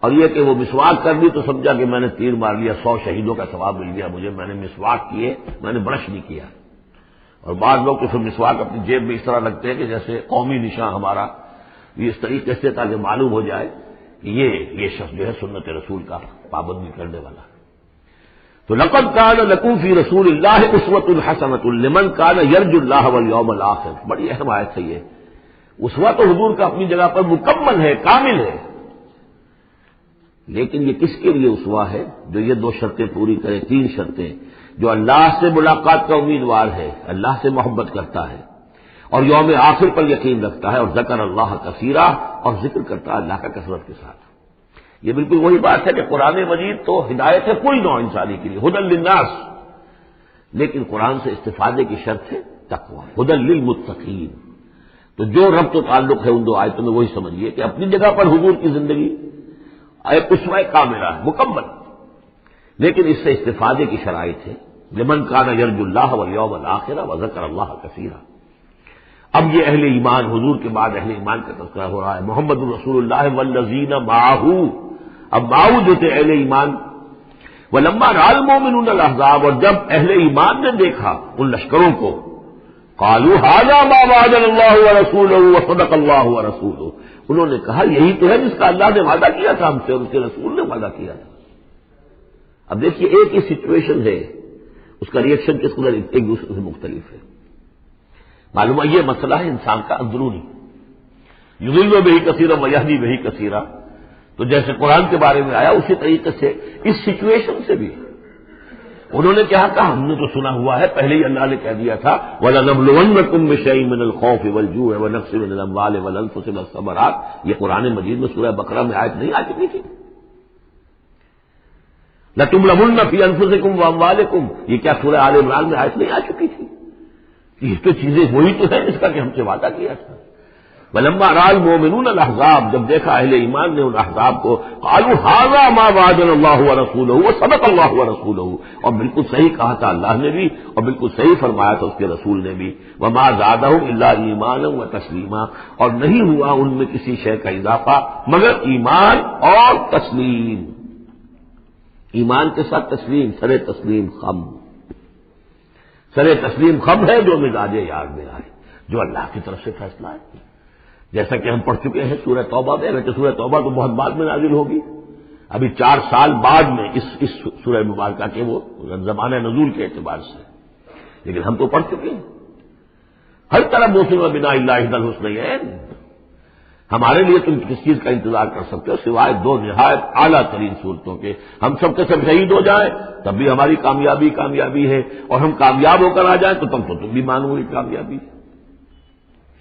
اور یہ کہ وہ مسواک کر لی تو سمجھا کہ میں نے تیر مار لیا، 100 شہیدوں کا ثواب مل گیا مجھے، میں نے مسواک کیے، میں نے برش نہیں کیا. اور بعض لوگ تو پھر مسواک اپنی جیب میں اس طرح رکھتے ہیں کہ جیسے قومی نشان ہمارا، یہ اس طریقے سے تاکہ معلوم ہو جائے کہ یہ شخص جو ہے سنت رسول کا پابندی کرنے والا. تو لقد کان لکم فی رسول اللہ اسوۃ حسنۃ لمن کان یرجو اللہ والیوم الآخر. بڑی اہم آیت ہے یہ. اسوہ تو حضور کا اپنی جگہ پر مکمل ہے، کامل ہے، لیکن یہ کس کے لیے اسوہ ہے؟ جو یہ 2 شرطیں پوری کرے، 3 شرطیں. جو اللہ سے ملاقات کا امیدوار ہے، اللہ سے محبت کرتا ہے، اور یوم آخر پر یقین رکھتا ہے، اور ذکر اللہ کثیرا، اور ذکر کرتا ہے اللہ کا کثرت کے ساتھ۔ یہ بالکل وہی بات ہے کہ قرآن مجید تو ہدایت ہے کوئی نوع انسانی کے لیے، ہدی للناس، لیکن قرآن سے استفادے کی شرط ہے تقویٰ، ہدی للمتقین۔ تو جو ربط و تعلق ہے ان دو آیتوں میں وہی سمجھیے کہ اپنی جگہ پر حضور کی زندگی ایک اسوہ کاملہ ہے، مکمل، لیکن اس سے استفادے کی شرائط ہے، لمن کان یرجو اللہ والیوم الآخر وذکر اللہ کثیرا۔ اب یہ اہل ایمان، حضور کے بعد اہل ایمان کا تذکرہ ہو رہا ہے، محمد رسول اللہ والذین معہ، اب معہ جو تھے اہل ایمان، ولما رأى المؤمنون الاحزاب، اور جب اہل ایمان نے دیکھا ان لشکروں کو، قالوا هذا ما وعدنا الله ورسوله وصدق الله ورسوله، انہوں نے کہا یہی تو ہے جس کا اللہ نے وعدہ کیا تھا ہم سے اور اس کے رسول نے وعدہ کیا تھا۔ اب دیکھیے ایک ہی سچویشن ہے، اس کا ریئیکشن کس قدر ایک دوسرے سے مختلف ہے۔ معلوم ہے یہ مسئلہ ہے انسان کا اندرونی، یضل بہ کثیرا ویہدی بہ کثیرا، تو جیسے قرآن کے بارے میں آیا اسی طریقے سے اس سچویشن سے بھی انہوں نے کیا کہا، ہم نے تو سنا ہوا ہے، پہلے ہی اللہ نے کہہ دیا تھا وَلَنَبْلُوَنَّكُم بِشَيْءٍ مِّنَ الْخَوْفِ وَالْجُوعِ وَنَقْصٍ مِّنَ الْأَمْوَالِ وَالْأَنفُسِ وَالثَّمَرَاتِ، یہ قرآن مجید میں سورہ بقرہ میں آیت نہیں آ چکی تھی؟ لَتُبْلَوُنَّ فِي أَنفُسِكُمْ وَأَمْوَالِكُمْ، یہ کیا سورہ آل عمران میں آیت نہیں آ چکی تھی؟ یہ تو چیزیں وہی تو ہیں جس کا کہ ہم سے وعدہ کیا تھا۔ وَلَمَّا رَأَى الْمُؤْمِنُونَ الْأَحْزَابَ، جب دیکھا اہل ایمان نے ان احزاب کو، قالوا هذا ما وعدنا الله ورسوله وصدق الله ورسوله، اور بالکل صحیح کہا تھا اللہ نے بھی اور بالکل صحیح فرمایا تھا اس کے رسول نے بھی، وما زادهم الا ایمانا وتسلیما، اور نہیں ہوا ان میں کسی شے کا اضافہ مگر ایمان اور تسلیم، ایمان کے ساتھ تسلیم، سر تسلیم خم، سر تسلیم خم ہے جو مزاج یار میں آئے، جو اللہ کی طرف سے فیصلہ ہے، جیسا کہ ہم پڑھ چکے ہیں سورہ توبہ میں، اگرچہ سورہ توبہ تو بہت بعد میں نازل ہوگی، ابھی 4 سال بعد میں اس سورہ مبارکہ کے وہ زمانہ نزول کے اعتبار سے، لیکن ہم تو پڑھ چکے ہیں۔ ہر طرح موسم بنا اللہ الحسنین، ہمارے لیے تم کس چیز کا انتظار کر سکتے ہو سوائے 2 نہایت اعلیٰ ترین صورتوں کے، ہم سب کے سب شہید ہو جائیں تب بھی ہماری کامیابی ہے، اور ہم کامیاب ہو کر آ جائیں تو تم بھی مانو گی کامیابی ہے،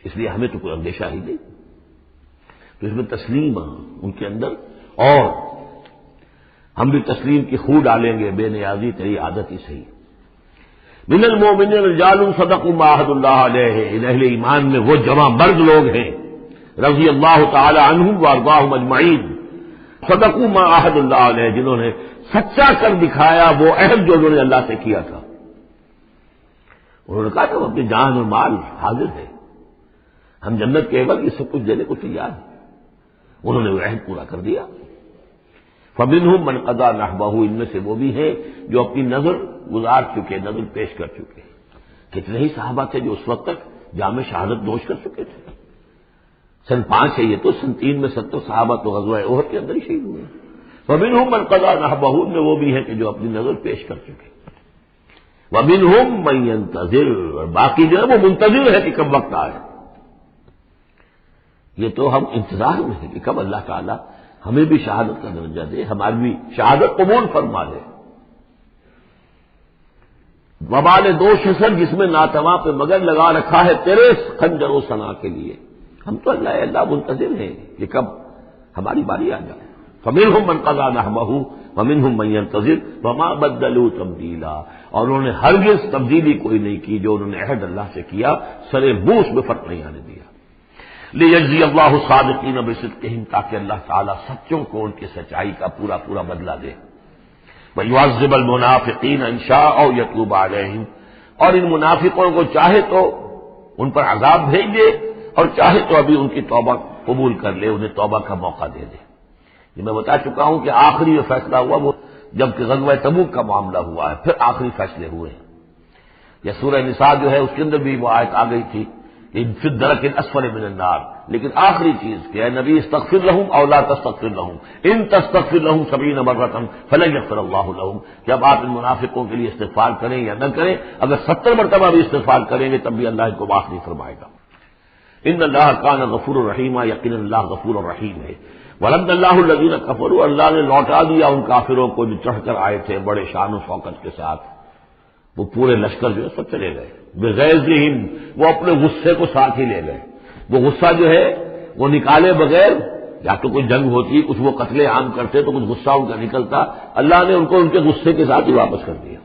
اس لیے ہمیں تو کوئی اندیشہ ہی نہیں۔ تو اس میں تسلیم ان کے اندر، اور ہم بھی تسلیم کی خو ڈالیں گے، بے نیازی تیری عادت ہی صحیح۔ من المؤمنین رجال صدقوا ما عاهدوا الله علیہ، ان اہل ایمان میں وہ جمع مرد لوگ ہیں رضی اللہ تعالی عنہم وارضاہم اجمعین، صدقوا ما عاهدوا الله علیہ، جنہوں نے سچا کر دکھایا وہ عہد جو انہوں نے اللہ سے کیا تھا۔ انہوں نے کہا کہ وہ اپنی جان اور مال حاضر ہے، ہم جنت کے عوض یہ سب کچھ دینے کو تیار ہیں، انہوں نے وہ عہد پورا کر دیا۔ فَمِنْهُمْ مَنْ قَضَىٰ نَحْبَهُ، ان میں سے وہ بھی ہیں جو اپنی نظر گزار چکے، نظر پیش کر چکے۔ کتنے ہی صحابہ تھے جو اس وقت تک جام شہادت نوش کر چکے تھے، سن 5 ہے یہ تو، سن 3 میں 70 صحابہ تو غزوہ احد کے اندر ہی شہید ہوئے۔ فَمِنْهُمْ مَنْ قَضَىٰ نَحْبَهُ، ان میں وہ بھی ہیں کہ جو اپنی نظر پیش کر چکے۔ وَمِنْهُمْ مَنْ يَنتَظِرُ، اور باقی جو ہے وہ منتظر ہے کہ کب وقت آئے۔ یہ تو ہم انتظار میں ہیں کہ کب اللہ تعالیٰ ہمیں بھی شہادت کا درجہ دے، ہماری بھی شہادت قبول فرما لے۔ وبال دوش ہے سر جس میں ناتواں پہ مگر لگا رکھا ہے تیرے خنجر و ثنا کے لیے، ہم تو اللہ منتظر ہیں کہ کب ہماری باری آ جائے۔ فَمِنْهُمْ مَنْ قَضَىٰ نَحْبَهُ وَمِنْهُمْ مَنْ يَنتَظِرُ وَمَا بَدَّلُوا تَبْدِيلًا، اور انہوں نے ہرگز تبدیلی کوئی نہیں کی، جو انہوں نے عہد اللہ سے کیا سرے بوس میں فرق نہیں آنے دیا۔ لِيَجْزِيَ اللَّهُ الصَّادِقِينَ بِصِدْقِهِمْ، تاکہ اللہ تعالیٰ سچوں کو ان کی سچائی کا پورا بدلہ دے۔ وَيُعَذِّبَ الْمُنَافِقِينَ إِن شَاءَ أَوْ يَتُوبَ عَلَيْهِمْ، اور ان منافقوں کو چاہے تو ان پر عذاب بھیج دے اور چاہے تو ابھی ان کی توبہ قبول کر لے، انہیں توبہ کا موقع دے دے۔ یہ میں بتا چکا ہوں کہ آخری جو فیصلہ ہوا وہ جب کہ غزوہ تبوک کا معاملہ ہوا ہے، پھر آخری فیصلے ہوئے ہیں۔ یہ سورہ نساء جو ہے اس کے اندر بھی وہ آیت آ گئی تھی، فی الدرک الاسفل من النار، لیکن آخری چیز کہ اے نبی استغفر لہم او لا تستغفر لہم ان تستغفر لہم 70 مرۃ فلن یغفر اللہ لہم، جب آپ ان منافقوں کے لیے استغفار کریں یا نہ کریں، اگر 70 مرتبہ بھی استغفار کریں گے تب بھی اللہ ان کو معاف نہیں فرمائے گا۔ ان اللہ کان غفور الرحیم، یقینا اللہ غفور الرحیم ہے۔ ورد اللہ الذین کفروا، اللہ نے لوٹا دیا ان کافروں کو جو چڑھ کر آئے تھے بڑے شان و شوکت کے ساتھ، وہ پورے لشکر جو ہے سب چلے گئے بغیظہم، وہ اپنے غصے کو ساتھ ہی لے گئے. وہ غصہ جو ہے وہ نکالے بغیر، یا تو کوئی جنگ ہوتی، کچھ وہ قتل عام کرتے تو کچھ غصہ ان کا نکلتا، اللہ نے ان کو ان کے غصے کے ساتھ ہی واپس کر دیا.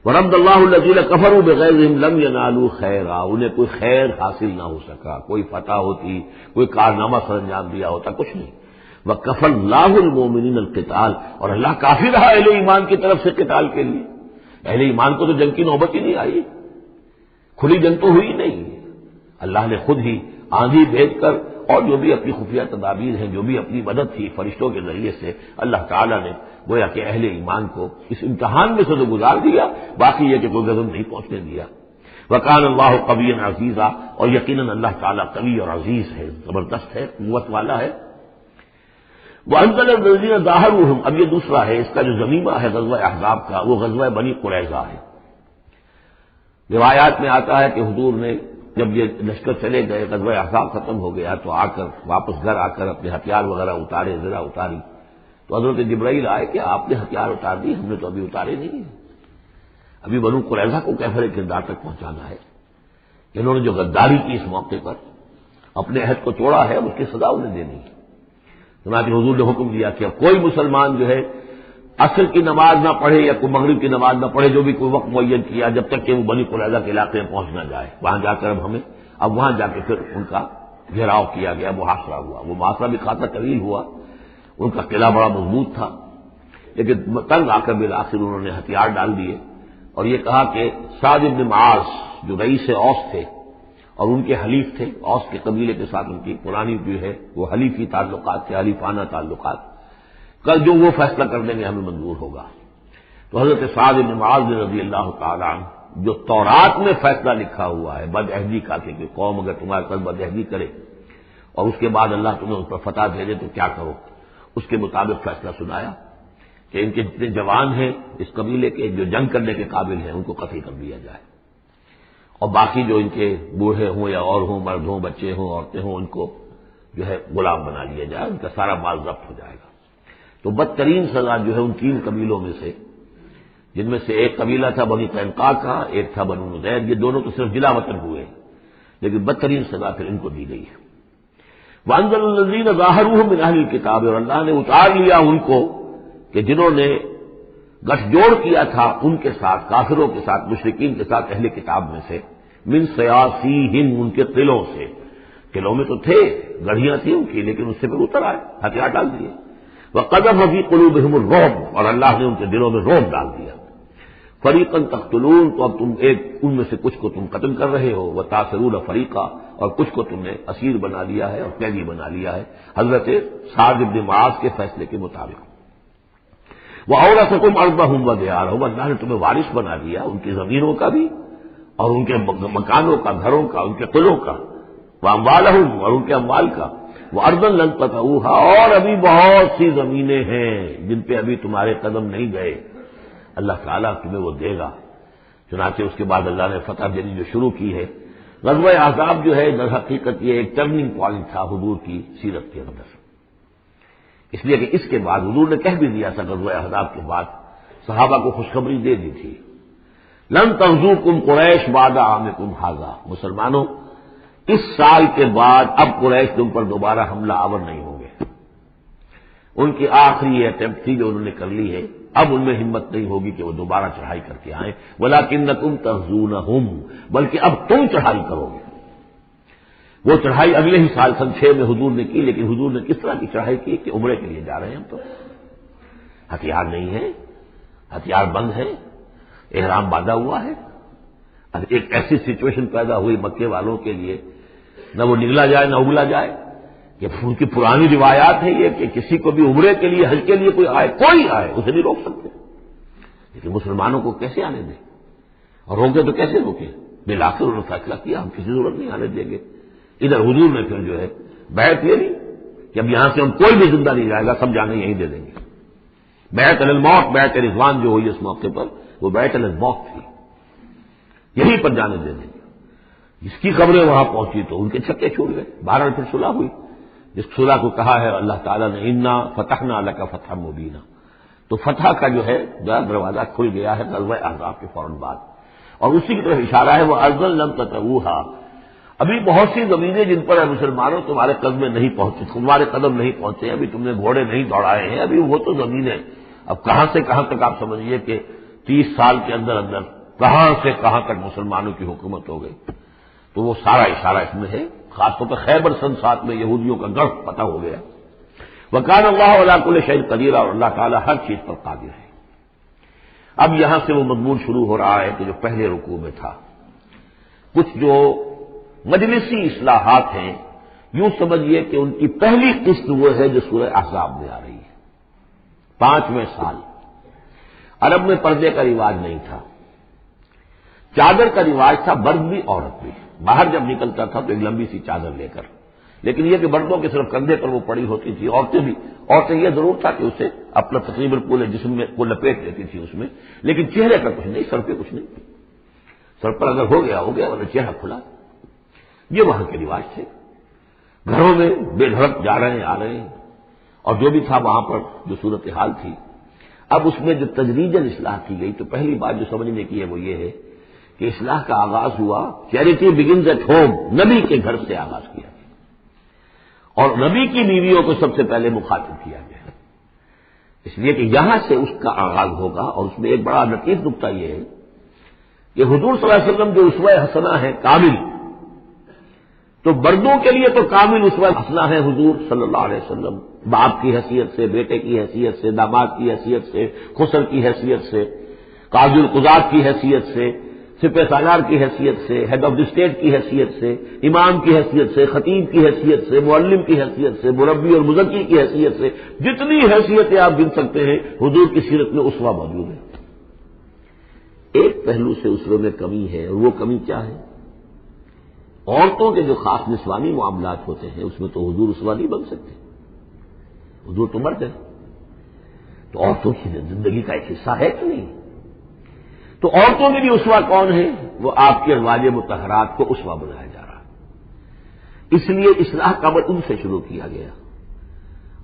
ورد اللہ الذین کفروا بغیظہم لم ینالوا خیرا، انہیں کوئی خیر حاصل نہ ہو سکا، کوئی فتح ہوتی، کوئی کارنامہ سر انجام دیا ہوتا، کچھ نہیں. وکفى اللہ المؤمنین القتال، اور اللہ کافی رہا اہل ایمان کی طرف سے قتال کے لیے. اہل ایمان کو تو جنگ کی نوبت ہی نہیں آئی، کھلی جنگ تو ہوئی نہیں. اللہ نے خود ہی آندھی بھیج کر اور جو بھی اپنی خفیہ تدابیر ہیں، جو بھی اپنی مدد تھی فرشتوں کے ذریعے سے، اللہ تعالیٰ نے گویا کہ اہل ایمان کو اس امتحان میں سے تو گزار دیا، باقی یہ کہ کوئی غضب نہیں پہنچنے دیا. وکان اللہ قویا عزیزا، اور یقیناً اللہ تعالیٰ قوی اور عزیز ہے، زبردست ہے، قوت والا ہے. وانزل الذین ظاہروہم، اب یہ دوسرا ہے، اس کا جو ضمیمہ ہے غزوہ احزاب کا، وہ غزوہ بنی قریظہ ہے. روایات میں آتا ہے کہ حضور نے جب یہ لشکر چلے گئے، غزوہ احزاب ختم ہو گیا، تو آ کر واپس گھر آ کر اپنے ہتھیار وغیرہ اتارے، ذرا اتاری، تو حضرت جبرائیل آئے کہ آپ نے ہتھیار اتار دی، ہم نے تو ابھی اتارے نہیں ہیں، ابھی بنو قریظہ کو کیفر کردار تک پہنچانا ہے. انہوں نے جو غداری کی اس موقع پر، اپنے عہد کو توڑا ہے، اس کی سزا انہیں دینی ہے. چنانچہ حضور نے حکم دیا کہ اب کوئی مسلمان جو ہے عصر کی نماز نہ پڑھے یا کوئی مغرب کی نماز نہ پڑھے، جو بھی کوئی وقت معین کیا، جب تک کہ وہ بنی قریظہ کے علاقے میں پہنچ نہ جائے. وہاں جا کر اب وہاں جا کے پھر ان کا گھیراؤ کیا گیا، محاصرہ ہوا. وہ محاصرہ بھی خاصا طویل ہوا، ان کا قلعہ بڑا مضبوط تھا، لیکن تنگ آ کر بالآخر انہوں نے ہتھیار ڈال دیے اور یہ کہا کہ سعد بن معاذ جو رئیس اوس تھے اور ان کے حلیف تھے، اوس کے قبیلے کے ساتھ ان کی پرانی جو ہے وہ حلیفی تعلقات تھے، حلیفانہ تعلقات، کل جو وہ فیصلہ کر دیں گے ہمیں منظور ہوگا. تو حضرت سعد بن معاذ رضی اللہ تعالیٰ عنہ، جو تورات میں فیصلہ لکھا ہوا ہے بد عہدی کا، کہ قوم اگر تمہارے ساتھ بد عہدی کرے اور اس کے بعد اللہ تمہیں اس پر فتح دے دے تو کیا کرو، اس کے مطابق فیصلہ سنایا کہ ان کے جتنے جوان ہیں اس قبیلے کے، جو جنگ کرنے کے قابل ہیں، ان کو قتل کر دیا جائے، اور باقی جو ان کے بوڑھے ہوں یا اور ہوں، مرد ہوں، بچے ہوں، عورتیں ہوں، ان کو جو ہے غلام بنا لیا جائے، ان کا سارا مال ضبط ہو جائے گا. تو بدترین سزا جو ہے ان 3 قبیلوں میں سے، جن میں سے ایک قبیلہ تھا بنی قینقاع کا، ایک تھا بنو نذیر، یہ دونوں تو صرف جلا وطن ہوئے، لیکن بدترین سزا پھر ان کو دی گئی ہے. وانزل الذین ظاہروہم من اہل الکتاب، اور اللہ نے اتار لیا ان کو کہ جنہوں نے گٹھ جوڑ کیا تھا ان کے ساتھ، کافروں کے ساتھ، مشرکین کے ساتھ اہل کتاب میں سے، من سیاسیہم، ان کے قلعوں سے. قلعوں میں تو تھے، گڑھیاں تھیں ان کی، لیکن اس سے پھر اتر آئے، ہتھیار ڈال دیے. وقذف فی قلوبہم الرعب، اور اللہ نے ان کے دلوں میں رعب ڈال دیا. فریقا تقتلون، تو اب تم ایک ان میں سے کچھ کو تم قتل کر رہے ہو، وتاسرون فریقا، اور کچھ کو تم نے اسیر بنا لیا ہے اور قیدی بنا لیا ہے حضرت سعد بن معاذ کے فیصلے کے مطابق. وَأَوْرَثَكُمْ أَرْضَهُمْ وَدِيَارَهُمْ، اللہ نے تمہیں وارث بنا دیا ان کی زمینوں کا بھی اور ان کے مکانوں کا، گھروں کا، ان کے قلعوں کا، وَأَمْوَالَهُمْ، اور ان کے اموال کا، وَأَرْضًا لَّن تَطَئُوهَا، اور ابھی بہت سی زمینیں ہیں جن پہ ابھی تمہارے قدم نہیں گئے، اللہ تعالیٰ تمہیں وہ دے گا. چنانچہ اس کے بعد اللہ نے فتح دینی جو شروع کی ہے. غزوہ احزاب جو ہے در حقیقت یہ ایک ٹرننگ پوائنٹ تھا حضور کی سیرت کے اندر، اس لیے کہ اس کے بعد حضور نے کہہ بھی دیا تھا غزوہ احزاب کے بعد صحابہ کو خوشخبری دے دی تھی، لن تغزوکم قریش بعد عامکم ھذا، مسلمانوں اس سال کے بعد اب قریش تم پر دوبارہ حملہ آور نہیں ہوں گے. ان کی آخری یہ اٹیمپٹ تھی جو انہوں نے کر لی ہے، اب ان میں ہمت نہیں ہوگی کہ وہ دوبارہ چڑھائی کر کے آئیں. ولکنکم تغزونہم، بلکہ اب تم چڑھائی کرو گے. وہ چڑھائی اگلے ہی سال سن 6 میں حضور نے کی، لیکن حضور نے کس طرح کی چڑھائی کی کہ عمرے کے لیے جا رہے ہیں ہم، تو ہتھیار نہیں ہے، ہتھیار بند ہے، احرام باندھا ہوا ہے. اب ایک ایسی سچویشن پیدا ہوئی مکے والوں کے لیے، نہ وہ نگلا جائے نہ اگلا جائے. یہ ان کی پرانی روایات ہے یہ کہ کسی کو بھی عمرے کے لیے، حج کے لیے کوئی آئے اسے نہیں روک سکتے، لیکن مسلمانوں کو کیسے آنے دیں، اور روکے تو کیسے روکے. بالآخر انہوں نے فیصلہ کیا ہم کسی ضرورت نہیں آنے دیں گے. ادھر حضور نے پھر جو ہے بیعت لے لی کہ اب یہاں سے ہم کوئی بھی زندہ نہیں جائے گا، سب جانے یہیں دے دیں گے. بیعت علی الموت، بیعت رضوان جو ہوئی اس موقع پر، وہ بیعت علی الموت تھی، یہیں پر جانے دے دیں گے. جس کی خبریں وہاں پہنچی تو ان کے چھکے چھوٹ گئے. بہرحال پھر صلح ہوئی، جس صلح کو کہا ہے اللہ تعالیٰ نے انا فتحنا لک فتحا مبینا، تو فتح کا جو ہے دروازہ کھل گیا ہے غزوہ احزاب کے فوراً بعد، اور اسی کی طرف اشارہ ہے وہ ارض لم تطئوہا، ابھی بہت سی زمینیں جن پر مسلمانوں تمہارے قدم نہیں پہنچے، تمہارے قدم نہیں پہنچے، ابھی تم نے گھوڑے نہیں دوڑائے ہیں، ابھی وہ تو زمینیں اب کہاں سے کہاں تک آپ سمجھیے کہ 30 سال کے اندر اندر کہاں سے کہاں تک مسلمانوں کی حکومت ہو گئی۔ تو وہ سارا اشارہ اس میں ہے، خاص طور پر خیبر سن 7 میں یہودیوں کا گڑھ پتہ ہو گیا۔ وَكَانَ اللَّهُ عَلَىٰ كُلِّ شَيْءٍ قَدِيرٌ، اور اللہ تعالیٰ ہر چیز پر قادر ہے۔ اب یہاں سے وہ مضمون شروع ہو رہا ہے کہ جو پہلے رکوع میں تھا، کچھ جو مجلسی اصلاحات ہیں، یوں سمجھیے کہ ان کی پہلی قسط وہ ہے جو سورہ احزاب میں آ رہی ہے۔ 5ویں سال عرب میں پردے کا رواج نہیں تھا، چادر کا رواج تھا، مرد بھی عورت بھی، باہر جب نکلتا تھا تو ایک لمبی سی چادر لے کر، لیکن یہ کہ مردوں کے صرف کندھے پر وہ پڑی ہوتی تھی، عورتیں یہ ضرور تھا کہ اسے اپنا تقریباً پورے جسم میں وہ لپیٹ لیتی تھی اس میں، لیکن چہرے پر کچھ نہیں، سر پہ کچھ نہیں، سر پر اگر ہو گیا ورنہ چہرہ کھلا۔ یہ وہاں کے رواج تھے، گھروں میں بے دھڑک جا رہے ہیں آ رہے ہیں، اور جو بھی تھا وہاں پر جو صورتحال تھی۔ اب اس میں جو تدریجاً اصلاح کی گئی تو پہلی بات جو سمجھنے کی ہے وہ یہ ہے کہ اصلاح کا آغاز ہوا، چیریٹی بگنز ایٹ ہوم، نبی کے گھر سے آغاز کیا گیا، اور نبی کی بیویوں کو سب سے پہلے مخاطب کیا گیا، اس لیے کہ یہاں سے اس کا آغاز ہوگا۔ اور اس میں ایک بڑا لطیف نکتہ یہ ہے کہ حضور صلی اللہ علیہ وسلم جو اسوہ حسنہ ہے کامل، تو مردوں کے لیے تو کامل اسوہ حسنہ ہے حضور صلی اللہ علیہ وسلم، باپ کی حیثیت سے، بیٹے کی حیثیت سے، داماد کی حیثیت سے، خسر کی حیثیت سے، قاضی القضات کی حیثیت سے، سپہ سالار کی حیثیت سے، ہیڈ آف دی اسٹیٹ کی حیثیت سے، امام کی حیثیت سے، خطیب کی حیثیت سے، معلم کی حیثیت سے، مربی اور مزکی کی حیثیت سے، جتنی حیثیتیں آپ گن سکتے ہیں حضور کی سیرت میں اسوہ موجود ہے۔ ایک پہلو سے اسوے میں کمی ہے، اور وہ کمی کیا ہے؟ عورتوں کے جو خاص نسوانی معاملات ہوتے ہیں اس میں تو حضور اسوہ نہیں بن سکتے، حضور تو مرد ہے، تو عورتوں کی زندگی کا ایک حصہ ہے کہ نہیں؟ تو عورتوں میں بھی اسوہ کون ہے؟ وہ آپ کے ازواج مطہرات کو اسوہ بنایا جا رہا، اس لیے اصلاح کا عمل ان سے شروع کیا گیا،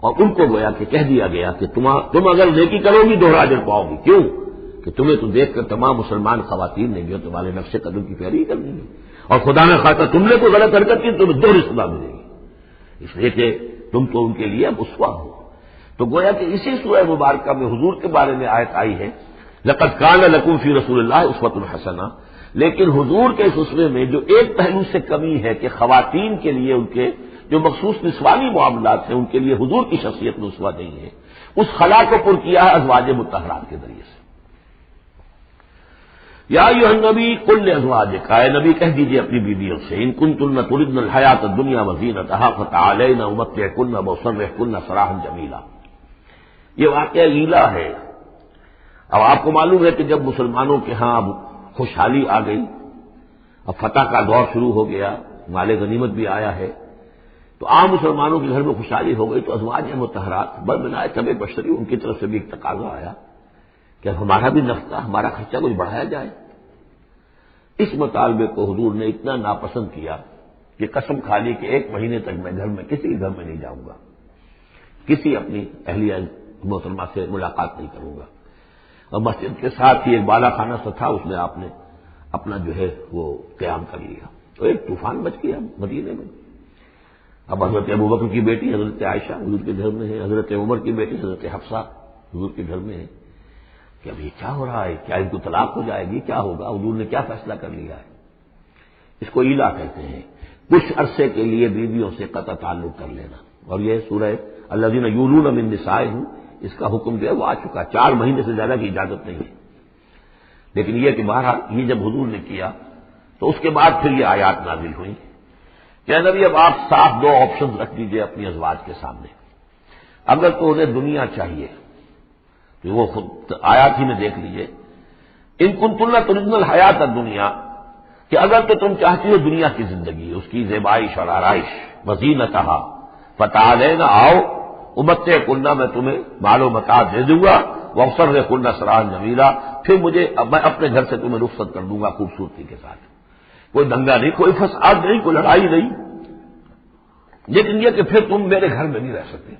اور ان کو گویا کہ کہہ دیا گیا کہ تم اگر نیکی کرو گی دوہرا اجر پاؤ گی، کیوں کہ تمہیں تو دیکھ کر تمام مسلمان خواتین نے جو تمہارے نقش قدم کی پیروی کرنی ہے، اور خدا نے خواستہ تم نے کوئی غلط حرکت کی تمہیں دوہری سزا ملے گی، اس لیے کہ تم تو ان کے لیے اب اسوہ ہو۔ تو گویا کہ اسی سورہ مبارکہ میں حضور کے بارے میں آیت آئی ہے لقد کان لکم فی رسول اللہ اسوۃ حسنہ، لیکن حضور کے اس اسوے میں جو ایک پہلو سے کمی ہے کہ خواتین کے لیے ان کے جو مخصوص نسوانی معاملات ہیں ان کے لیے حضور کی شخصیت میں اسوہ نہیں ہے، اس خلا کو پر کیا ہے ازواج مطہرات کے ذریعے سے۔ یا ایھا النبی قل لازواجک، اے نبی کہہ دیجیے اپنی بیویوں سے، ان کنتن تردن الحیات الدنیا وزینتہا فتعالین امتعکن واسرحکن سراحا جمیلا۔ یہ واقعہ لیلا ہے۔ اب آپ کو معلوم ہے کہ جب مسلمانوں کے ہاں اب خوشحالی آ گئی، اب فتح کا دور شروع ہو گیا، مال غنیمت بھی آیا ہے، تو عام مسلمانوں کے گھر میں خوشحالی ہو گئی، تو ازواج مطہرات بنائے طبع بشری ان کی طرف سے بھی ایک تقاضا آیا کہ ہمارا بھی نفقہ، ہمارا خرچہ کچھ بڑھایا جائے۔ اس مطالبے کو حضور نے اتنا ناپسند کیا کہ قسم کھا لی کہ 1 مہینے تک میں گھر میں کسی گھر میں نہیں جاؤں گا، کسی اپنی اہلیہ محترمہ سے ملاقات نہیں کروں گا، اور مسجد کے ساتھ ہی ایک بالا خانہ سا تھا، اس میں آپ نے اپنا جو ہے وہ قیام کر لیا، تو ایک طوفان مچ گیا مدینے میں۔ اب حضرت ابوبکر کی بیٹی حضرت عائشہ حضور کے گھر میں ہے، حضرت عمر کی بیٹی حضرت حفصہ حضور کے گھر میں ہے کہ اب یہ کیا ہو رہا ہے، کیا ان کو طلاق ہو جائے گی، کیا ہوگا، حضور نے کیا فیصلہ کر لیا ہے؟ اس کو ایلا کہتے ہیں، کچھ عرصے کے لیے بیویوں سے قطع تعلق کر لینا، اور یہ سورہ الذین یولون من نسائہم اس کا حکم جو ہے وہ آ چکا، 4 مہینے سے زیادہ کی اجازت نہیں ہے، لیکن یہ کہ بہرحال یہ جب حضور نے کیا تو اس کے بعد پھر یہ آیات نازل ہوئی کہ نبی اب آپ صاف 2 آپشن رکھ دیجئے اپنی ازواج کے سامنے، اگر تو انہیں دنیا چاہیے تو وہ خود آیات ہی میں دیکھ لیجئے، ان کنتن تردن الحیات الدنیا، کہ اگر تو تم چاہتی ہو دنیا کی زندگی، اس کی زیبائش اور آرائش، وزینتہا فتعالین، آؤ امتعکن، میں تمہیں مال و متاع دے دوں گا، واسرحکن سراحا جمیلا، پھر میں اپنے گھر سے تمہیں رخصت کر دوں گا خوبصورتی کے ساتھ، کوئی دنگا نہیں، کوئی فساد نہیں، کوئی لڑائی نہیں، لیکن یہ کہ پھر تم میرے گھر میں نہیں رہ سکتے،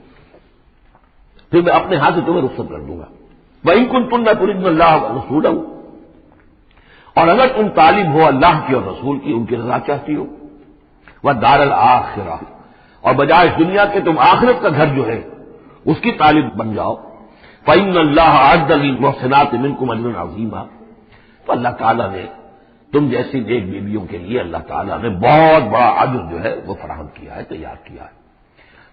پھر میں اپنے ہاتھ سے تمہیں رخصت کر دوں گا۔ وَإِن كُنتُنَّ تُرِدْنَ اللَّهَ وَرَسُولَهُ، اور اگر تم طالب ہو اللہ کی اور رسول کی، ان کی رضا چاہتی ہو، وَالدَّارَ الْآخِرَةَ، اور بجائے اس دنیا کے تم آخرت کا گھر جو ہے اس کی طالب بن جاؤ، فَإِنَّ اللَّهَ أَعَدَّ لِلْمُحْسِنَاتِ مِنكُمْ أَجْرًا عَظِيمًا، تو اللہ تعالیٰ نے تم جیسی نیک بیویوں کے لیے اللہ تعالیٰ نے بہت بڑا اجر جو ہے وہ فراہم کیا ہے، تیار کیا ہے۔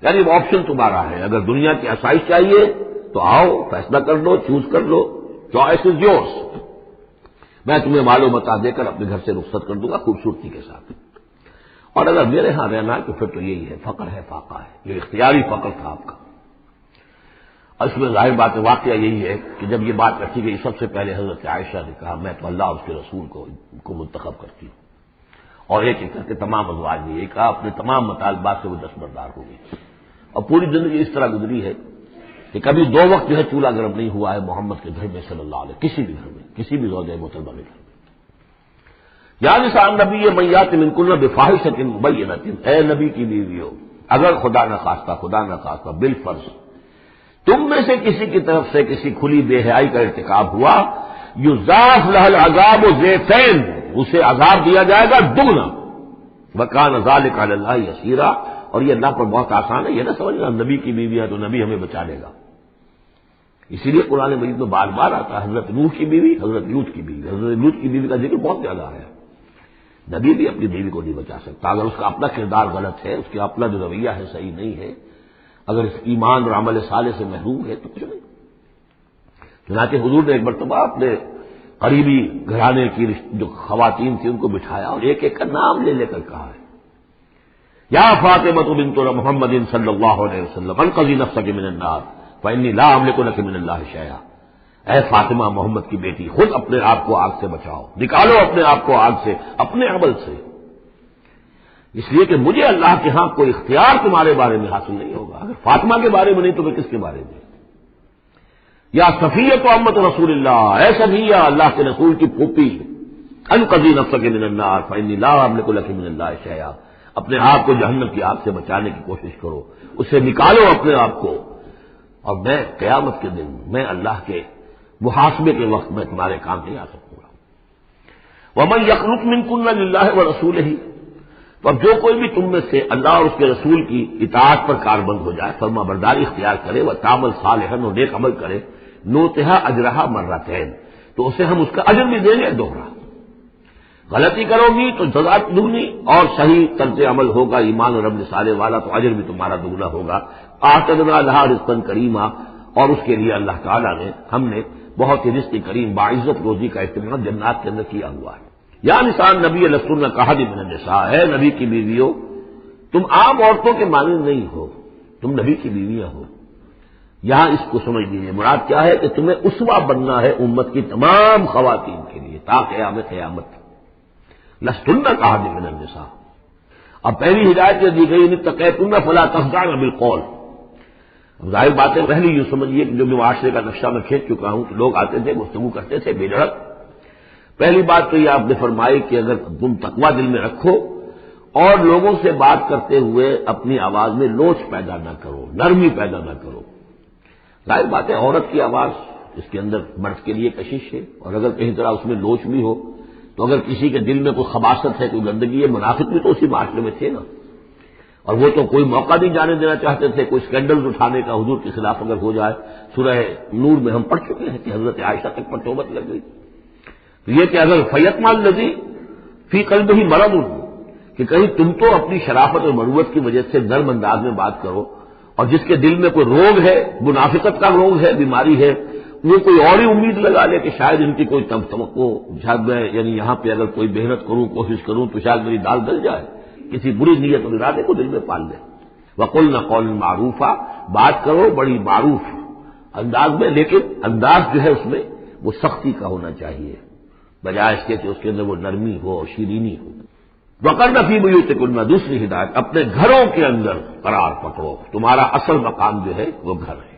یعنی وہ آپشن تمہارا ہے، اگر دنیا کی آسائش چاہیے تو آؤ، فیصلہ کر لو، چوز کر لو، چوائس از یورس، میں تمہیں مال و متاع دے کر اپنے گھر سے رخصت کر دوں گا خوبصورتی کے ساتھ، اور اگر میرے ہاں رہنا ہے تو پھر تو یہی ہے، فقر ہے، فاقہ ہے، یہ اختیاری فقر تھا آپ کا۔ اور اس میں ظاہر بات واقعہ یہی ہے کہ جب یہ بات رکھی گئی سب سے پہلے حضرت عائشہ نے کہا میں تو اللہ اور اس کے رسول کو منتخب کرتی ہوں، اور ایک ایک کر کے تمام ازواج نے یہ کہا، اپنے تمام مطالبات سے وہ دستبردار ہو گئی، اور پوری زندگی اس طرح گزری ہے کہ کبھی 2 وقت جو ہے چولہا گرم نہیں ہوا ہے محمد کے گھر میں صلی اللہ علیہ، کسی بھی گھر میں، کسی بھی زوجہ محترمہ کے گھر میں۔ یا نساء النبی من یات منکن بفاحشۃ مبینۃ، اے نبی کی بیویوں، اگر خدا نخواستہ بالفرض تم میں سے کسی کی طرف سے کسی کھلی بے حیائی کا ارتکاب ہوا، یضاعف لها العذاب ضعفین، اسے عذاب دیا جائے گا دگنا، وکان ذلک علی اللہ یسیرا، اور یہ اللہ پر بہت آسان ہے، یہ نہ سمجھنا نبی کی بیوی ہے تو نبی ہمیں بچا لے گا۔ اسی لیے قرآن مجید میں بار بار آتا ہے حضرت نوح کی بیوی، حضرت لوط کی بیوی، حضرت لوط کی بیوی کا ذکر بہت زیادہ ہے۔ نبی بھی اپنی بیوی کو نہیں بچا سکتا، اگر اس کا اپنا کردار غلط ہے، اس کا اپنا جو رویہ ہے صحیح نہیں ہے، اگر اس ایمان اور عمل صالح سے محروم ہے تو کچھ نہیں۔ چنانچہ حضور نے ایک مرتبہ اپنے قریبی گھرانے کی جو خواتین تھیں ان کو بٹھایا اور ایک ایک کا نام لے لے کر کہا ہے، یا فاطمہ بنت محمد صلی اللہ علیہ وسلم انقذی نفسک من النار فانی لا املک لک من اللہ شیئا، اے فاطمہ محمد کی بیٹی خود اپنے آپ کو آگ سے بچاؤ، نکالو اپنے آپ کو آگ سے اپنے عمل سے، اس لیے کہ مجھے اللہ کے ہاں کوئی اختیار تمہارے بارے میں حاصل نہیں ہوگا، اگر فاطمہ کے بارے میں نہیں تو میں کس کے بارے میں؟ یا صفیہ تو امت رسول اللہ، اے صفیہ اللہ کے رسول کی پھوپھی، انقذی نفسک من النار فانی لا املک لک من اللہ شیئا، اپنے آپ کو جہنم کی آگ سے بچانے کی کوشش کرو، اس سے نکالو اپنے آپ کو، اور میں قیامت کے دن میں اللہ کے محاسبے کے وقت میں تمہارے کام نہیں آ سکوں گا۔ ومن یقنط منکن للہ ورسولہ، تو اب جو کوئی بھی تم میں سے اللہ اور اس کے رسول کی اطاعت پر کاربند ہو جائے، فرما برداری اختیار کرے، وتعمل صالحا، اور نیک عمل کرے، نؤتها اجرها مرتين، تو اسے ہم اس کا اجر بھی دیں گے دوہرا۔ غلطی کرو گی تو سزا دگنی، اور صحیح طرز عمل ہوگا ایمان اور عمل صالح والا تو اجر بھی تمہارا دگنا ہوگا۔ اعتدنا لها رزقا کریما، اور اس کے لیے اللہ تعالیٰ نے ہم نے بہت ہی رزق کریم باعزت روزی کا اہتمام جنات کے اندر کیا ہوا ہے۔ یا نساء نبی لستن کاحد من النساء، ہے نبی کی بیویوں تم عام عورتوں کے مانند نہیں ہو، تم نبی کی بیویاں ہو۔ یہاں اس کو سمجھ لیجیے، مراد کیا ہے کہ تمہیں اسوہ بننا ہے امت کی تمام خواتین کے لیے تا قیامت۔ لستن کاحد من النساء، اب پہلی ہدایت یہ دی گئی اتقیتن فلا تخضعن بالقول۔ اب ظاہر بات ہے، پہلی یوں سمجھیے کہ جو بھی معاشرے کا نقشہ میں کھینچ چکا ہوں کہ لوگ آتے تھے گفتگو کرتے تھے بے دھڑک، پہلی بات تو یہ آپ نے فرمائی کہ اگر تم تقویٰ دل میں رکھو اور لوگوں سے بات کرتے ہوئے اپنی آواز میں لوچ پیدا نہ کرو، نرمی پیدا نہ کرو۔ ظاہر بات ہے عورت کی آواز اس کے اندر مرد کے لیے کشش ہے، اور اگر کہیں طرح اس میں لوچ بھی ہو تو اگر کسی کے دل میں کوئی خباثت ہے، کوئی گندگی ہے، منافق بھی تو اسی معاشرے میں تھے نا، اور وہ تو کوئی موقع نہیں جانے دینا چاہتے تھے کوئی اسکینڈل اٹھانے کا حضور کے خلاف اگر ہو جائے۔ سورہ نور میں ہم پڑھ چکے ہیں کہ حضرت عائشہ تک پر توبت لگ گئی۔ تو یہ کہ اگر فیتما الذی فی قلبہ مرض، کہ کہیں تم تو اپنی شرافت اور مروت کی وجہ سے نرم انداز میں بات کرو، اور جس کے دل میں کوئی روگ ہے، منافقت کا روگ ہے، بیماری ہے، وہ کوئی اور ہی امید لگا لے کہ شاید ان کی کوئی توقع، شاید میں یعنی یہاں پہ اگر کوئی محنت کروں، کوشش کروں تو شاید میری دال گل جائے، کسی بری نیت اور ارادے کو دل میں پال لے۔ وقلنا قولا معروفا، بات کرو بڑی معروف انداز میں، لیکن انداز جو ہے اس میں وہ سختی کا ہونا چاہیے، بجائے اس کے کہ اس کے اندر وہ نرمی ہو اور شیرینی ہو۔ وقرن فی بیوتکن، دوسری ہدایت اپنے گھروں کے اندر قرار پکڑو، تمہارا اصل مقام جو ہے وہ گھر ہے۔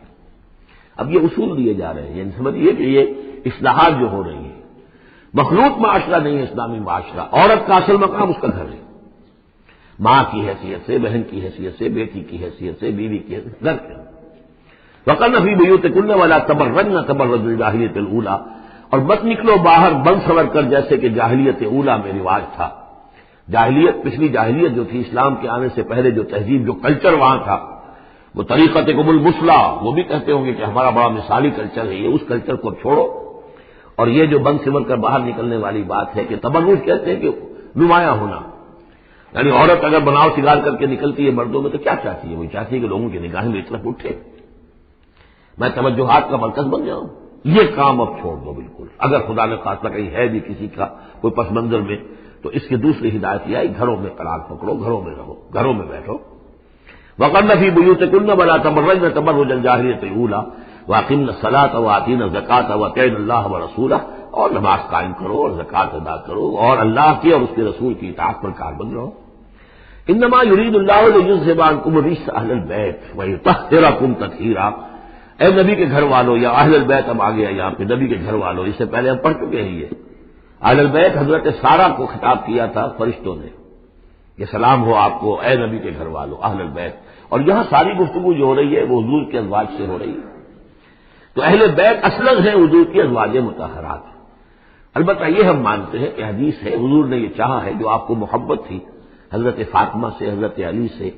اب یہ اصول دیے جا رہے ہیں، یعنی سمجھیے کہ یہ اصلاحات جو ہو رہی ہیں، مخلوط معاشرہ نہیں ہے اسلامی معاشرہ، عورت کا اصل مقام اس کا گھر ہے، ماں کی حیثیت سے، بہن کی حیثیت سے، بیٹی کی حیثیت سے، بیوی کی حیثیت سے، گھر کے اندر۔ وقرن فی بیوتکن ولا تبرجن تبرج الجاہلیۃ الاولی، اور مت نکلو باہر بن سور کر جیسے کہ جاہلیت اولا میں رواج تھا۔ جاہلیت، پچھلی جاہلیت جو تھی اسلام کے آنے سے پہلے، جو تہذیب، جو کلچر وہاں تھا، وہ طریقتکم المثلی، وہ بھی کہتے ہوں گے کہ ہمارا بڑا مثالی کلچر ہے یہ، اس کلچر کو چھوڑو۔ اور یہ جو بن سور کر باہر نکلنے والی بات ہے کہ تبرج کہتے ہیں کہ نمایاں ہونا، یعنی عورت اگر بناؤ سگار کر کے نکلتی ہے مردوں میں تو کیا چاہتی ہے؟ وہ چاہتی ہے کہ لوگوں کی نگاہیں میری طرف اٹھے، میں توجہات کا مرکز بن جاؤں۔ یہ کام اب چھوڑ دو بالکل۔ اگر خدا نے خاصہ کہیں ہے بھی کسی کا کوئی پس منظر میں، تو اس کی دوسری ہدایت یہ ہے، گھروں میں قرار پکڑو، گھروں میں رہو، گھروں میں بیٹھو۔ وقرن فی بیوتکن ولا تبرجن تبرج الجاہلیۃ الاولی واقمن الصلاۃ وآتین الزکاۃ واطیعن اللہ ورسولہ، اور نماز قائم کرو اور زکوٰۃ ادا کرو اور اللہ کی اور اس کے رسول کی اطاعت پر کاربند رہو۔ انما یرید اللہ لیذھب عنکم الرجس اہل البیت ویطہرکم تطہیرا، اے نبی کے گھر والوں، یا اہل البیت اب آ گیا یہاں پہ، نبی کے گھر والوں، اس سے پہلے ہم پڑھ چکے ہیں یہ اہل البیت حضرت سارہ کو خطاب کیا تھا فرشتوں نے، یہ سلام ہو آپ کو اے نبی کے گھر والوں اہل البیت، اور یہاں ساری گفتگو جو ہو رہی ہے وہ حضور کے ازواج سے ہو رہی ہے۔ تو اہل بیت اصلاً ہے حضور کی ازواج مطہرات۔ البتہ یہ ہم مانتے ہیں کہ حدیث ہے، حضور نے یہ چاہا ہے، جو آپ کو محبت تھی حضرت فاطمہ سے، حضرت علی سے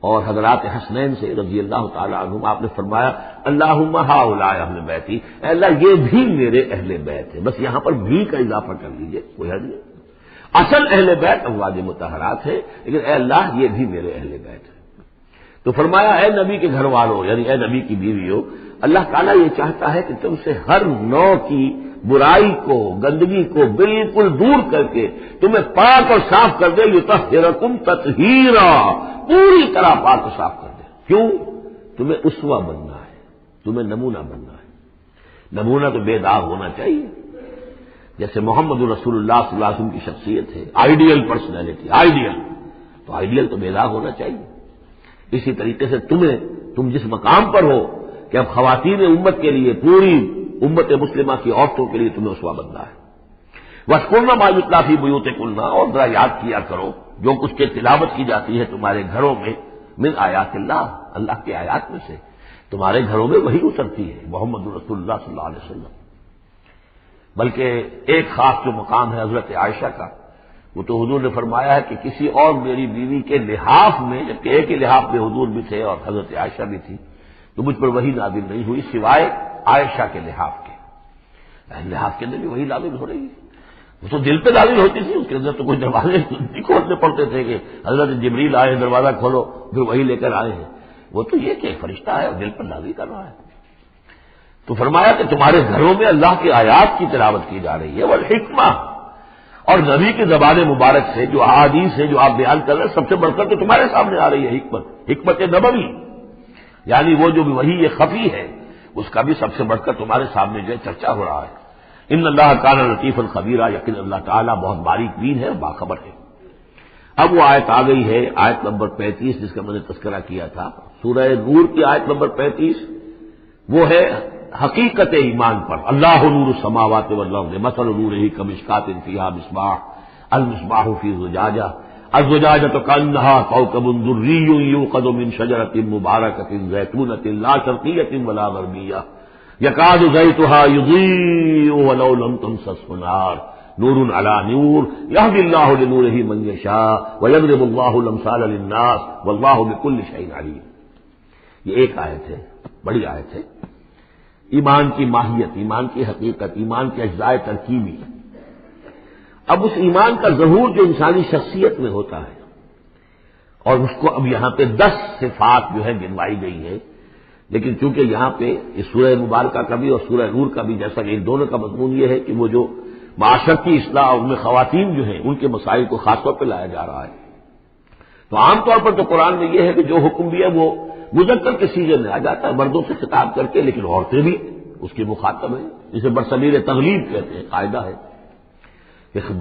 اور حضرات حسنین سے رضی اللہ تعالی عنہم، آپ نے فرمایا اللہم ہؤلاء اہل بیتی، اے اللہ یہ بھی میرے اہل بیت ہے، بس یہاں پر بھی کا اضافہ کر لیجئے، کوئی حرج نہیں، اصل اہل بیت ازواج مطہرات ہے، لیکن اے اللہ یہ بھی میرے اہل بیت ہے۔ تو فرمایا اے نبی کے گھر والوں، یعنی اے نبی کی بیویوں، اللہ تعالیٰ یہ چاہتا ہے کہ تم سے ہر نوع کی برائی کو، گندگی کو بالکل دور کر کے تمہیں پاک اور صاف کر دے، یطہرکم تطہیرا، پوری طرح پاک اور صاف کر دے۔ کیوں؟ تمہیں اسوہ بننا ہے، تمہیں نمونہ بننا ہے۔ نمونہ تو بے داغ ہونا چاہیے، جیسے محمد رسول اللہ صلی اللہ علیہ وسلم کی شخصیت ہے، آئیڈیل پرسنالٹی، آئیڈیل، تو آئیڈیل تو بے داغ ہونا چاہیے۔ اسی طریقے سے تم جس مقام پر ہو کہ اب خواتین امت کے لیے، پوری امت مسلمہ کی عورتوں کے لیے تمہیں اسوہ بننا ہے۔ وَاذْكُرْنَ مَا يُتْلَىٰ فِي بُيُوتِكُنَّ، اور ذرا یاد کیا کرو جو کچھ کے تلاوت کی جاتی ہے تمہارے گھروں میں، من آیات اللہ، اللہ کے آیات میں سے، تمہارے گھروں میں وہی اترتی ہے محمد رسول اللہ صلی اللہ علیہ وسلم۔ بلکہ ایک خاص جو مقام ہے حضرت عائشہ کا، وہ تو حضور نے فرمایا ہے کہ کسی اور میری بیوی کے لحاف میں، جبکہ ایک ہی لحاف میں حضور بھی تھے اور حضرت عائشہ بھی تھی، تو مجھ پر وہی نازل نہیں ہوئی سوائے عائشہ کے لحاف کے۔ لحاف کے اندر بھی وہی نازل ہو رہی ہے، وہ تو دل پہ نازل ہوتی تھی، اس کے اندر تو کوئی دروازے نہیں کھولنے پڑتے تھے کہ حضرت جبریل آئے دروازہ کھولو پھر وہی لے کر آئے ہیں، وہ تو یہ کہ فرشتہ ہے اور دل پر نازل کر رہا ہے۔ تو فرمایا کہ تمہارے گھروں میں اللہ کی آیات کی تلاوت کی جا رہی ہے، والحکمہ، اور نبی کی زبان مبارک سے جو احادیث ہے جو آپ بیان کر رہے ہیں، سب سے بڑھ کر تو تمہارے سامنے آ رہی ہے حکمت، حکمت نبوی، یعنی وہ جو وہی یہ خفی ہے اس کا بھی سب سے بڑھ کر تمہارے سامنے جو ہے چرچا ہو رہا ہے۔ ان اللہ کان لطیفا خبیرا، یقین اللہ تعالیٰ بہت باریک بین ہے اور باخبر ہے۔ اب وہ آیت آ گئی ہے، آیت نمبر 35، جس کا میں نے تذکرہ کیا تھا، سورہ نور کی آیت نمبر 35، وہ ہے حقیقت ایمان پر۔ اللہ نور السماوات والارض مثل نورہ کمشکاۃ فیہا مصباح، المصباح فی زجاجہ، الزجاجۃ کأنہا کوکب درری یوقد من شجرۃ مبارکۃ زیتونۃ لا شرقیۃ ولا غربیہ یکاد زیتها یضیء ولو لم تمسسہ نار نور علی نور یہدی اللہ لنورہ من یشاء ویضرب اللہ الامثال للناس واللہ بکل شیء علیم۔ یہ ایک آیت ہے، بڑی آیت ہے، ایمان کی ماہیت، ایمان کی حقیقت، ایمان کے اجزاء ترکیبی۔ اب اس ایمان کا ظہور جو انسانی شخصیت میں ہوتا ہے، اور اس کو اب یہاں پہ 10 صفات جو ہے گنوائی گئی ہے، لیکن چونکہ یہاں پہ اس سورہ مبارکہ کا بھی اور سورہ نور کا بھی، جیسا کہ ان دونوں کا مضمون یہ ہے کہ وہ جو معاشرتی اصلاح اور ان میں خواتین جو ہیں ان کے مسائل کو خاص طور پہ لایا جا رہا ہے، تو عام طور پر تو قرآن میں یہ ہے کہ جو حکم بھی ہے وہ مذکر کے سیغے میں آ جاتا ہے، مردوں سے خطاب کر کے، لیکن عورتیں بھی اس کی مخاطب ہیں، جسے برصغیر تغلیب کہتے ہیں، قاعدہ ہے۔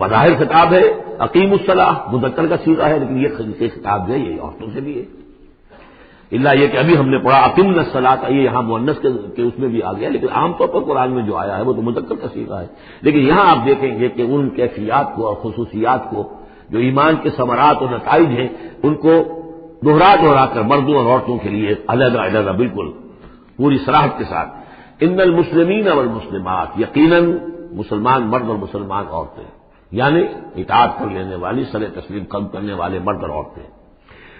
بظاہر خطاب ہے اقیم الصلاح، مذکر کا صیغہ ہے، لیکن یہ خطاب جو ہے یہ عورتوں سے بھی ہے، اللہ یہ کہ ابھی ہم نے پڑھا اقیمنا الصلاۃ، یہ یہاں مؤنث کے اس میں بھی آ گیا، لیکن عام طور پر قرآن میں جو آیا ہے وہ تو مذکر کا صیغہ ہے، لیکن یہاں آپ دیکھیں گے کہ ان کیفیات کو اور خصوصیات کو، جو ایمان کے ثمرات اور نتائج ہیں، ان کو دوہرا کر مردوں اور عورتوں کے لیے علیحدہ علیحدہ بالکل پوری صراحت کے ساتھ، ان المسلمین والمسلمات، یقیناً مسلمان مرد اور مسلمان عورتیں، یعنی اطاعت کر لینے والی، سر تسلیم قلب کرنے والے مرد اور عورتیں،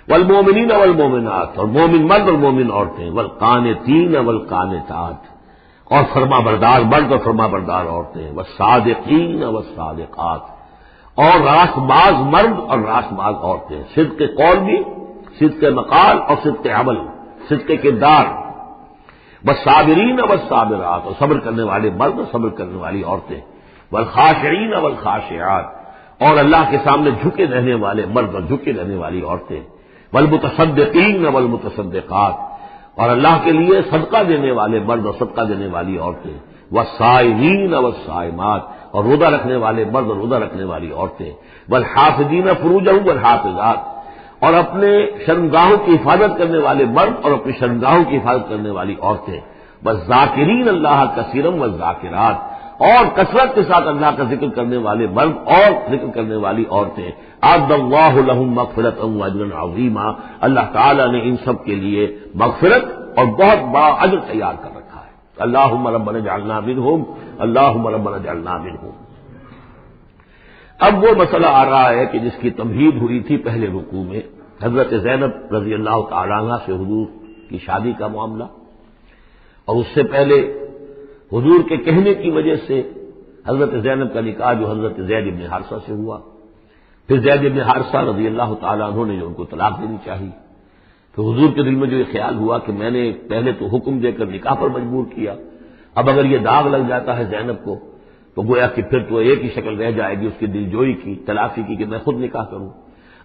والمومنین والمومنات، اور مومن مرد اور مومن عورتیں، والقانتین والقانتات، اور فرما بردار مرد اور فرما بردار عورتیں، والصادقین والصادقات، اور راست باز مرد اور راست باز عورتیں، صدق قول بھی، صدق مقال اور صدق عمل، صدق کردار، والصابرین والصابرات، اور صبر کرنے والے مرد اور صبر کرنے والی عورتیں، والخاشعین والخاشعات، اور اللہ کے سامنے جھکے رہنے والے مرد اور جھکے رہنے والی عورتیں، والمتصدقین والمتصدقات، اور اللہ کے لیے صدقہ دینے والے مرد اور صدقہ دینے والی عورتیں، والصائمین والصائمات، اور روزہ رکھنے والے مرد اور روزہ رکھنے والی عورتیں، والحافظین فروجہم والحافظات، اور اپنے شرمگاہوں کی حفاظت کرنے والے مرد اور اپنی شرمگاہوں کی حفاظت کرنے والی عورتیں، والذاکرین اللہ کثیرا والذاکرات، اور کثرت کے ساتھ اللہ کا ذکر کرنے والے مرد اور ذکر کرنے والی عورتیں، اعد اللہ لہم مغفرۃ واجرا عظیما، اللہ تعالیٰ نے ان سب کے لیے مغفرت اور بہت بڑا اجر تیار کر رکھا ہے۔ اللہم ربنا اجعلنا منہم، اللہم ربنا اجعلنا منہم۔ اب وہ مسئلہ آ رہا ہے کہ جس کی تمہید ہوئی تھی پہلے رکوع میں، حضرت زینب رضی اللہ تعالی عنہ سے حضور کی شادی کا معاملہ، اور اس سے پہلے حضور کے کہنے کی وجہ سے حضرت زینب کا نکاح جو حضرت زید بن حارثہ سے ہوا، پھر زید بن حارثہ رضی اللہ تعالیٰ عنہ نے جو ان کو طلاق دینی چاہی، تو حضور کے دل میں جو یہ خیال ہوا کہ میں نے پہلے تو حکم دے کر نکاح پر مجبور کیا، اب اگر یہ داغ لگ جاتا ہے زینب کو تو گویا کہ پھر تو ایک ہی شکل رہ جائے گی اس کی دلجوئی کی، تلافی کی، کہ میں خود نکاح کروں۔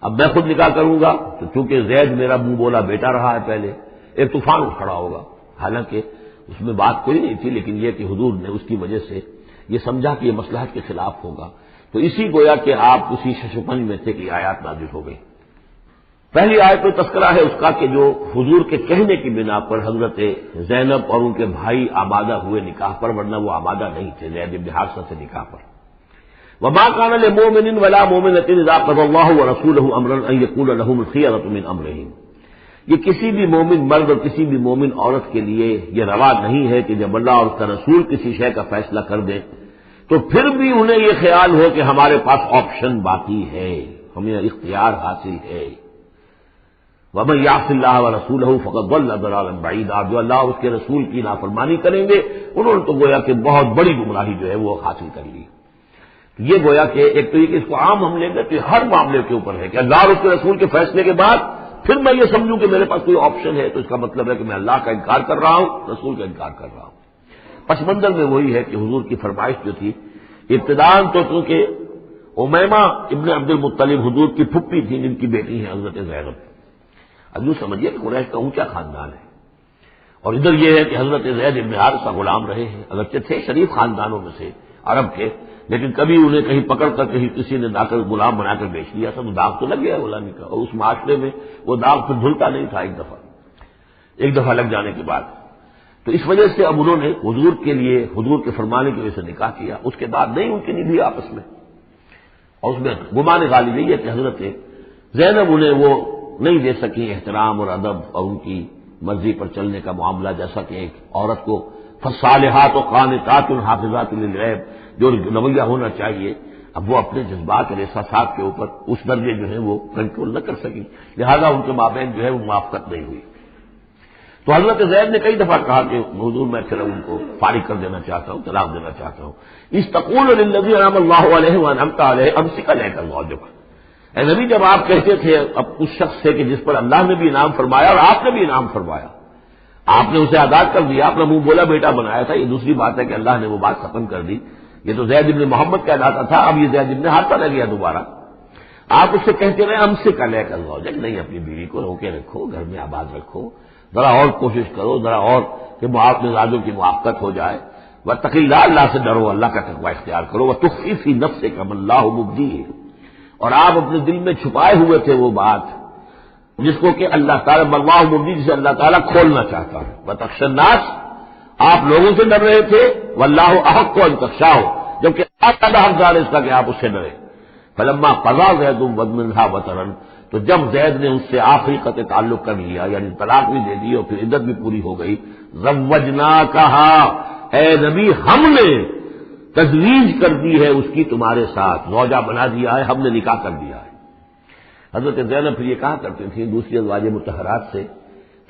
اب میں خود نکاح کروں گا تو چونکہ زید میرا منہ بولا بیٹا رہا ہے پہلے، ایک طوفان کھڑا ہوگا، حالانکہ اس میں بات کوئی نہیں تھی، لیکن یہ کہ حضور نے اس کی وجہ سے یہ سمجھا کہ یہ مصلحت کے خلاف ہوگا، تو اسی گویا کہ آپ اسی ششپنج میں تھے کہ آیات نازل ہو گئی۔ پہلی آیت میں تذکرہ ہے اس کا کہ جو حضور کے کہنے کی بنا پر حضرت زینب اور ان کے بھائی آمادہ ہوئے نکاح پر، ورنہ وہ آمادہ نہیں تھے زید بن حارثہ سے نکاح پر۔ وما كان لمؤمن ولا مؤمنة اذا قضى الله ورسوله امرا ان يكون لهم الخيرة من امرهم، یہ کسی بھی مومن مرد اور کسی بھی مومن عورت کے لیے یہ روا نہیں ہے کہ جب اللہ اور اس کا رسول کسی شے کا فیصلہ کر دیں تو پھر بھی انہیں یہ خیال ہو کہ ہمارے پاس آپشن باقی ہے، ہمیں اختیار حاصل ہے۔ وَمَن يَعْصِ اللَّهَ وَرَسُولَهُ فَقَدْ ضَلَّ ضَلَالًا بَعِيدًا، جو اللہ اور اس کے رسول کی نافرمانی کریں گے انہوں نے تو گویا کہ بہت بڑی گمراہی جو ہے وہ حاصل کر لی۔ یہ گویا کہ ایک تو یہ کہ اس کو عام ہم لیں گے تو یہ ہر معاملے کے اوپر ہے کہ اللہ اور اس کے رسول کے فیصلے کے بعد پھر میں یہ سمجھوں کہ میرے پاس کوئی آپشن ہے تو اس کا مطلب ہے کہ میں اللہ کا انکار کر رہا ہوں، رسول کا انکار کر رہا ہوں۔ پس منظر میں وہی ہے کہ حضور کی فرمائش جو تھی ابتداءً تو چونکہ امیمہ ابن عبد المطلب حضور کی پھپھی تھی جن کی بیٹی ہیں حضرت زینب، اب یوں سمجھیے کہ قریش کا اونچا خاندان ہے، اور ادھر یہ ہے کہ حضرت زید ابن حارثہ غلام رہے ہیں، اگرچہ تھے شریف خاندانوں میں سے عرب کے، لیکن کبھی انہیں کہیں پکڑ کر کہیں کسی نے لا کر غلام بنا کر بیچ لیا تھا تو داغ تو لگ گیا غلامی کا، اور اس معاشرے میں وہ داغ پھر دھلتا نہیں تھا ایک دفعہ لگ جانے کے بعد۔ تو اس وجہ سے اب انہوں نے حضور کے لیے، حضور کے فرمانے کی وجہ سے نکاح کیا، اس کے بعد نہیں ان کی نبھی آپس میں، اور اس میں گمان غالب یہی ہے کہ حضرت زینب انہیں وہ نہیں دے سکی احترام اور ادب اور ان کی مرضی پر چلنے کا معاملہ، جیسا کہ ایک عورت کو فالصالحات قانتات حافظات للغیب جو رویہ ہونا چاہیے، اب وہ اپنے جذبات اور احساسات کے اوپر اس درجے جو ہے وہ کنٹرول نہ کر سکی، لہذا ان کے مابین جو ہے وہ موافقت نہیں ہوئی۔ تو حضرت زید نے کئی دفعہ کہا کہ حضور میں پھر ان کو فارغ کر دینا چاہتا ہوں، طلاق دینا چاہتا ہوں۔ استقول للذی انعم اللہ علیہ وانعمت علیہ امسک علیک زوجک، اے نبی جب آپ کہتے تھے اب اس شخص سے کہ جس پر اللہ نے بھی انعام فرمایا اور آپ نے بھی انعام فرمایا، آپ نے اسے آزاد کر دیا، اپنا منہ بولا بیٹا بنایا تھا، یہ دوسری بات ہے کہ اللہ نے وہ بات ختم کر دی، یہ تو زید ابن محمد کہلاتا تھا، اب یہ زید ابن حارثہ رہ گیا دوبارہ۔ آپ اس سے کہتے رہے امسک علیک زوجک، نہیں اپنی بیوی کو روکے رکھو، گھر میں آباد رکھو، ذرا اور کوشش کرو، ذرا اور کہ مزاجوں کی موافقت ہو جائے، واتق اللہ، اللہ سے ڈرو، اللہ کا تقوی اختیار کرو، وتخفی فی نفسک ما اللہ مبدیہ، اور آپ اپنے دل میں چھپائے ہوئے تھے وہ بات جس کو کہ اللہ تعالیٰ اللہ مبدی، جسے اللہ تعالیٰ کھولنا چاہتا ہے، وتخشى الناس، آپ لوگوں سے ڈر رہے تھے، واللہ احق ان تخشاہ، جبکہ آپ زیادہ حقدار ہے اس کا کہ آپ اس سے ڈرے۔ فلما قضا زید منہا وطرا، تو جب زید نے اس سے آخری قطع تعلق کر لیا، یعنی طلاق بھی دے دی اور پھر عدت بھی پوری ہو گئی، زوجناکہا، اے نبی ہم نے تزویج کر دی ہے اس کی تمہارے ساتھ، زوجہ بنا دیا ہے، ہم نے نکاح کر دیا ہے۔ حضرت زینب پھر یہ کہا کرتی تھی دوسری ازواج مطہرات سے،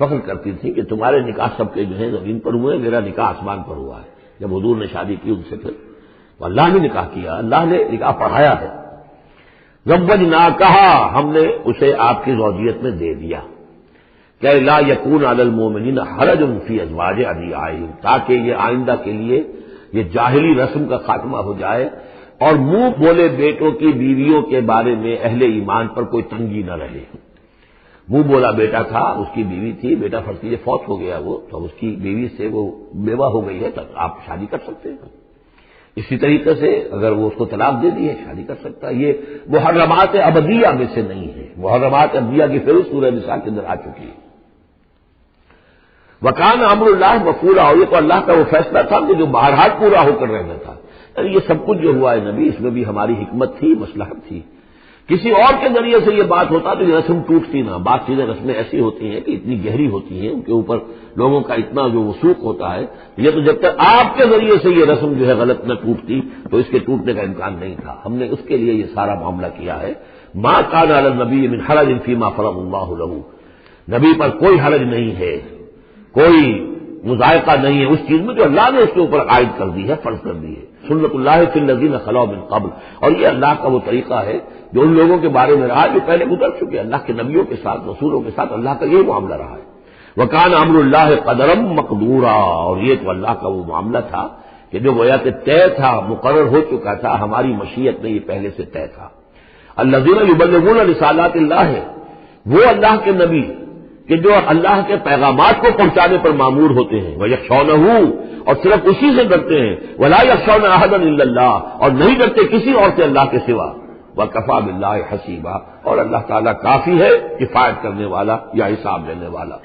فخر کرتی تھی کہ تمہارے نکاح سب کے جو ہے زمین پر ہوئے، میرا نکاح آسمان پر ہوا ہے۔ جب حضور نے شادی کی ان سے پھر تو اللہ نے نکاح کیا، اللہ نے نکاح پڑھایا ہے۔ زوجناکہا، ہم نے اسے آپ کی زوجیت میں دے دیا، کہ لا یکون علی المؤمنین حرج فی ازواج ادعیائہم، تاکہ یہ آئندہ کے لیے یہ جاہلی رسم کا خاتمہ ہو جائے اور منہ بولے بیٹوں کی بیویوں کے بارے میں اہل ایمان پر کوئی تنگی نہ رہے۔ منہ بولا بیٹا تھا، اس کی بیوی تھی، بیٹا فرض کیجیے فوت ہو گیا وہ، تو اس کی بیوی سے وہ بیوہ ہو گئی ہے، تب آپ شادی کر سکتے ہیں۔ اسی طریقے سے اگر وہ اس کو طلاق دے دی ہے شادی کر سکتا ہے۔ یہ محرمات ابدیہ میں سے نہیں ہے، محرمات ابدیہ کی فہرست سورہ نساء کے اندر آ چکی ہے۔ وکان امر اللہ مفعولا، اور یہ تو اللہ کا وہ فیصلہ تھا کہ جو بہرحال پورا ہو کر رہنا تھا۔ یہ سب کچھ جو ہوا ہے نبی، اس میں بھی ہماری حکمت تھی، مصلحت تھی۔ کسی اور کے ذریعے سے یہ بات ہوتا تو یہ رسم ٹوٹتی نہ۔ بعض چیزیں رسمیں ایسی ہوتی ہیں کہ اتنی گہری ہوتی ہیں، ان کے اوپر لوگوں کا اتنا جو وثوق ہوتا ہے، یہ تو جب تک آپ کے ذریعے سے یہ رسم جو ہے غلط نہ ٹوٹتی تو اس کے ٹوٹنے کا امکان نہیں تھا۔ ہم نے اس کے لیے یہ سارا معاملہ کیا ہے۔ ما کان علی النبی من حرج فیما فرض اللہ له، نبی پر کوئی حرج نہیں ہے، کوئی مذائقہ نہیں ہے اس چیز میں جو اللہ نے اس کے اوپر عائد کر دی ہے، فرض کر دی ہے۔ سنت اللہ فی الذین خلوا من قبل، اور یہ اللہ کا وہ طریقہ ہے جو ان لوگوں کے بارے میں رہا جو پہلے گزر چکے، اللہ کے نبیوں کے ساتھ، رسولوں کے ساتھ اللہ کا یہ معاملہ رہا ہے۔ وکان امر اللہ قدرا مقدورا، اور یہ تو اللہ کا وہ معاملہ تھا کہ جو گویا کہ طے تھا، مقرر ہو چکا تھا، ہماری مشیت میں یہ پہلے سے طے تھا۔ الذین یبلغون رسالات اللہ، وہ اللہ کے نبی کہ جو اللہ کے پیغامات کو پہنچانے پر مامور ہوتے ہیں، وَيَخْشَوْنَهُ، اور صرف اسی سے ڈرتے ہیں، وَلَا يَخْشَوْنَ أَحَدًا إِلَّا اللَّهَ، اور نہیں ڈرتے کسی اور سے اللہ کے سوا، وَكَفَىٰ بِاللَّهِ حَسِيبًا، اور اللہ تعالیٰ کافی ہے کفایت کرنے والا یا حساب لینے والا۔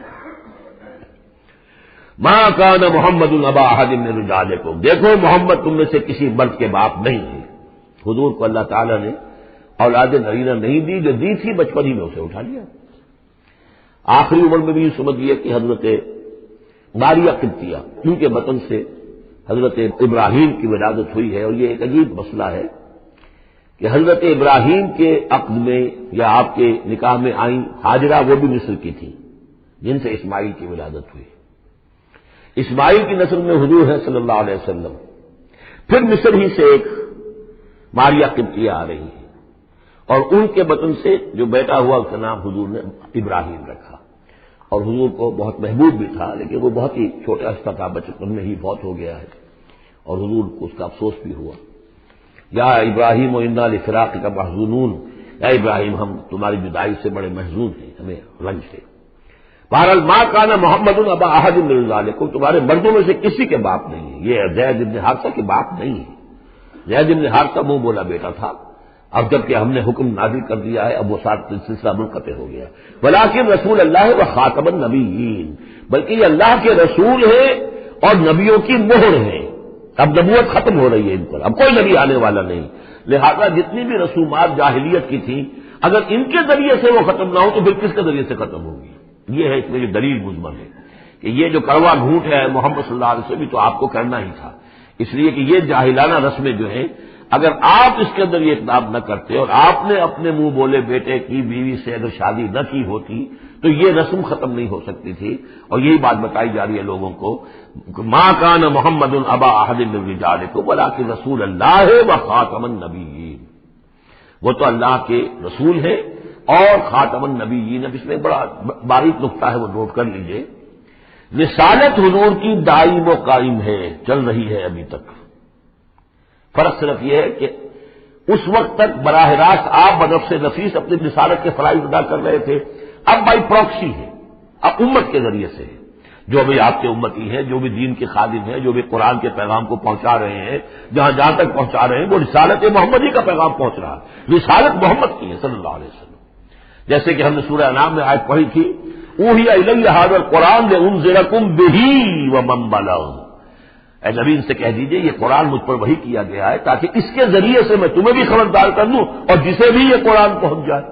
مَا كَانَ مُحَمَّدٌ أَبَا أَحَدٍ مِّن رِجَالِكُمْ، دیکھو محمد تم میں سے کسی مرد کے باپ نہیں ہے۔ حضور کو اللہ تعالیٰ نے اولاد نرینہ نہیں دی، جو دی تھی بچپن ہی میں اسے اٹھا لیا۔ آخری عمر میں بھی یہ سمجھ لیا کہ حضرت ماریہ قبطیہ، ان کے بطن سے حضرت ابراہیم کی ولادت ہوئی ہے۔ اور یہ ایک عجیب مسئلہ ہے کہ حضرت ابراہیم کے عقد میں یا آپ کے نکاح میں آئیں ہاجرہ، وہ بھی مصر کی تھی جن سے اسماعیل کی ولادت ہوئی۔ اسماعیل کی نسل میں حضور ہے صلی اللہ علیہ وسلم، پھر مصر ہی سے ایک ماریہ قبطیہ آ رہی ہے، اور ان کے بطن سے جو بیٹا ہوا اس کا نام حضور نے ابراہیم رکھا۔ اور حضور کو بہت محبوب بھی تھا، لیکن وہ بہت ہی چھوٹا سا تھا، بچپن میں ہی فوت ہو گیا ہے، اور حضور کو اس کا افسوس بھی ہوا۔ یا ابراہیم و انا لفراقک محزونون، یا ابراہیم ہم تمہاری جدائی سے بڑے محزون ہیں، ہمیں رنج ہے۔ بہرحال ما کان محمد ابا احد من رجالکم، تمہارے مردوں میں سے کسی کے باپ نہیں ہے۔ یہ زید بن حارثہ کے باپ نہیں ہے، زید بن حارثہ منہ بولا بیٹا تھا، اب جب کہ ہم نے حکم نازل کر دیا ہے اب وہ ساتھ سلسلہ منقطع ہو گیا۔ ولکن رسول اللہ و خاتم النبیین، بلکہ یہ اللہ کے رسول ہیں اور نبیوں کی مہر ہیں۔ اب نبوت ختم ہو رہی ہے ان پر، اب کوئی نبی آنے والا نہیں، لہذا جتنی بھی رسومات جاہلیت کی تھیں اگر ان کے ذریعے سے وہ ختم نہ ہو تو پھر کس کے ذریعے سے ختم ہوگی؟ یہ ہے اس میں جو دلیل مضمر ہے کہ یہ جو کڑوا گھونٹ ہے محمد صلی اللہ علیہ وسلم بھی تو آپ کو کرنا ہی تھا، اس لیے کہ یہ جاہلانہ رسمیں جو ہیں اگر آپ اس کے اندر یہ اقدام نہ کرتے اور آپ نے اپنے منہ بولے بیٹے کی بیوی سے اگر شادی نہ کی ہوتی تو یہ رسم ختم نہیں ہو سکتی تھی۔ اور یہی بات بتائی جا رہی ہے لوگوں کو، ما کان محمد ابا احد من رجالکم ولکن رسول اللہ و خاتم النبیین، وہ تو اللہ کے رسول ہیں اور خاتم النبیین۔ اب اس میں بڑا باریک نقطہ ہے، وہ نوٹ کر لیجئے، رسالت حضور کی دائم و قائم ہے، چل رہی ہے ابھی تک۔ فرق صرف یہ ہے کہ اس وقت تک براہ راست آپ بنفس نفیس اپنی رسالت کے فرائض ادا کر رہے تھے، اب بائی پراکسی ہے، اب امت کے ذریعے سے ہے، جو بھی آپ کے امتی ہیں، جو بھی دین کے خادم ہیں، جو بھی قرآن کے پیغام کو پہنچا رہے ہیں، جہاں تک پہنچا رہے ہیں وہ رسالت محمدی کا پیغام پہنچ رہا ہے، رسالت محمد کی ہے صلی اللہ علیہ وسلم۔ جیسے کہ ہم نے سورہ انعام میں آیت پڑھی تھی، اوحی الی ھذا القرآن لانذرکم بہ ومن بلغ، اے نبی ان سے کہہ دیجئے یہ قرآن مجھ پر وحی کیا گیا ہے تاکہ اس کے ذریعے سے میں تمہیں بھی خبردار کر دوں اور جسے بھی یہ قرآن پہنچ جائے.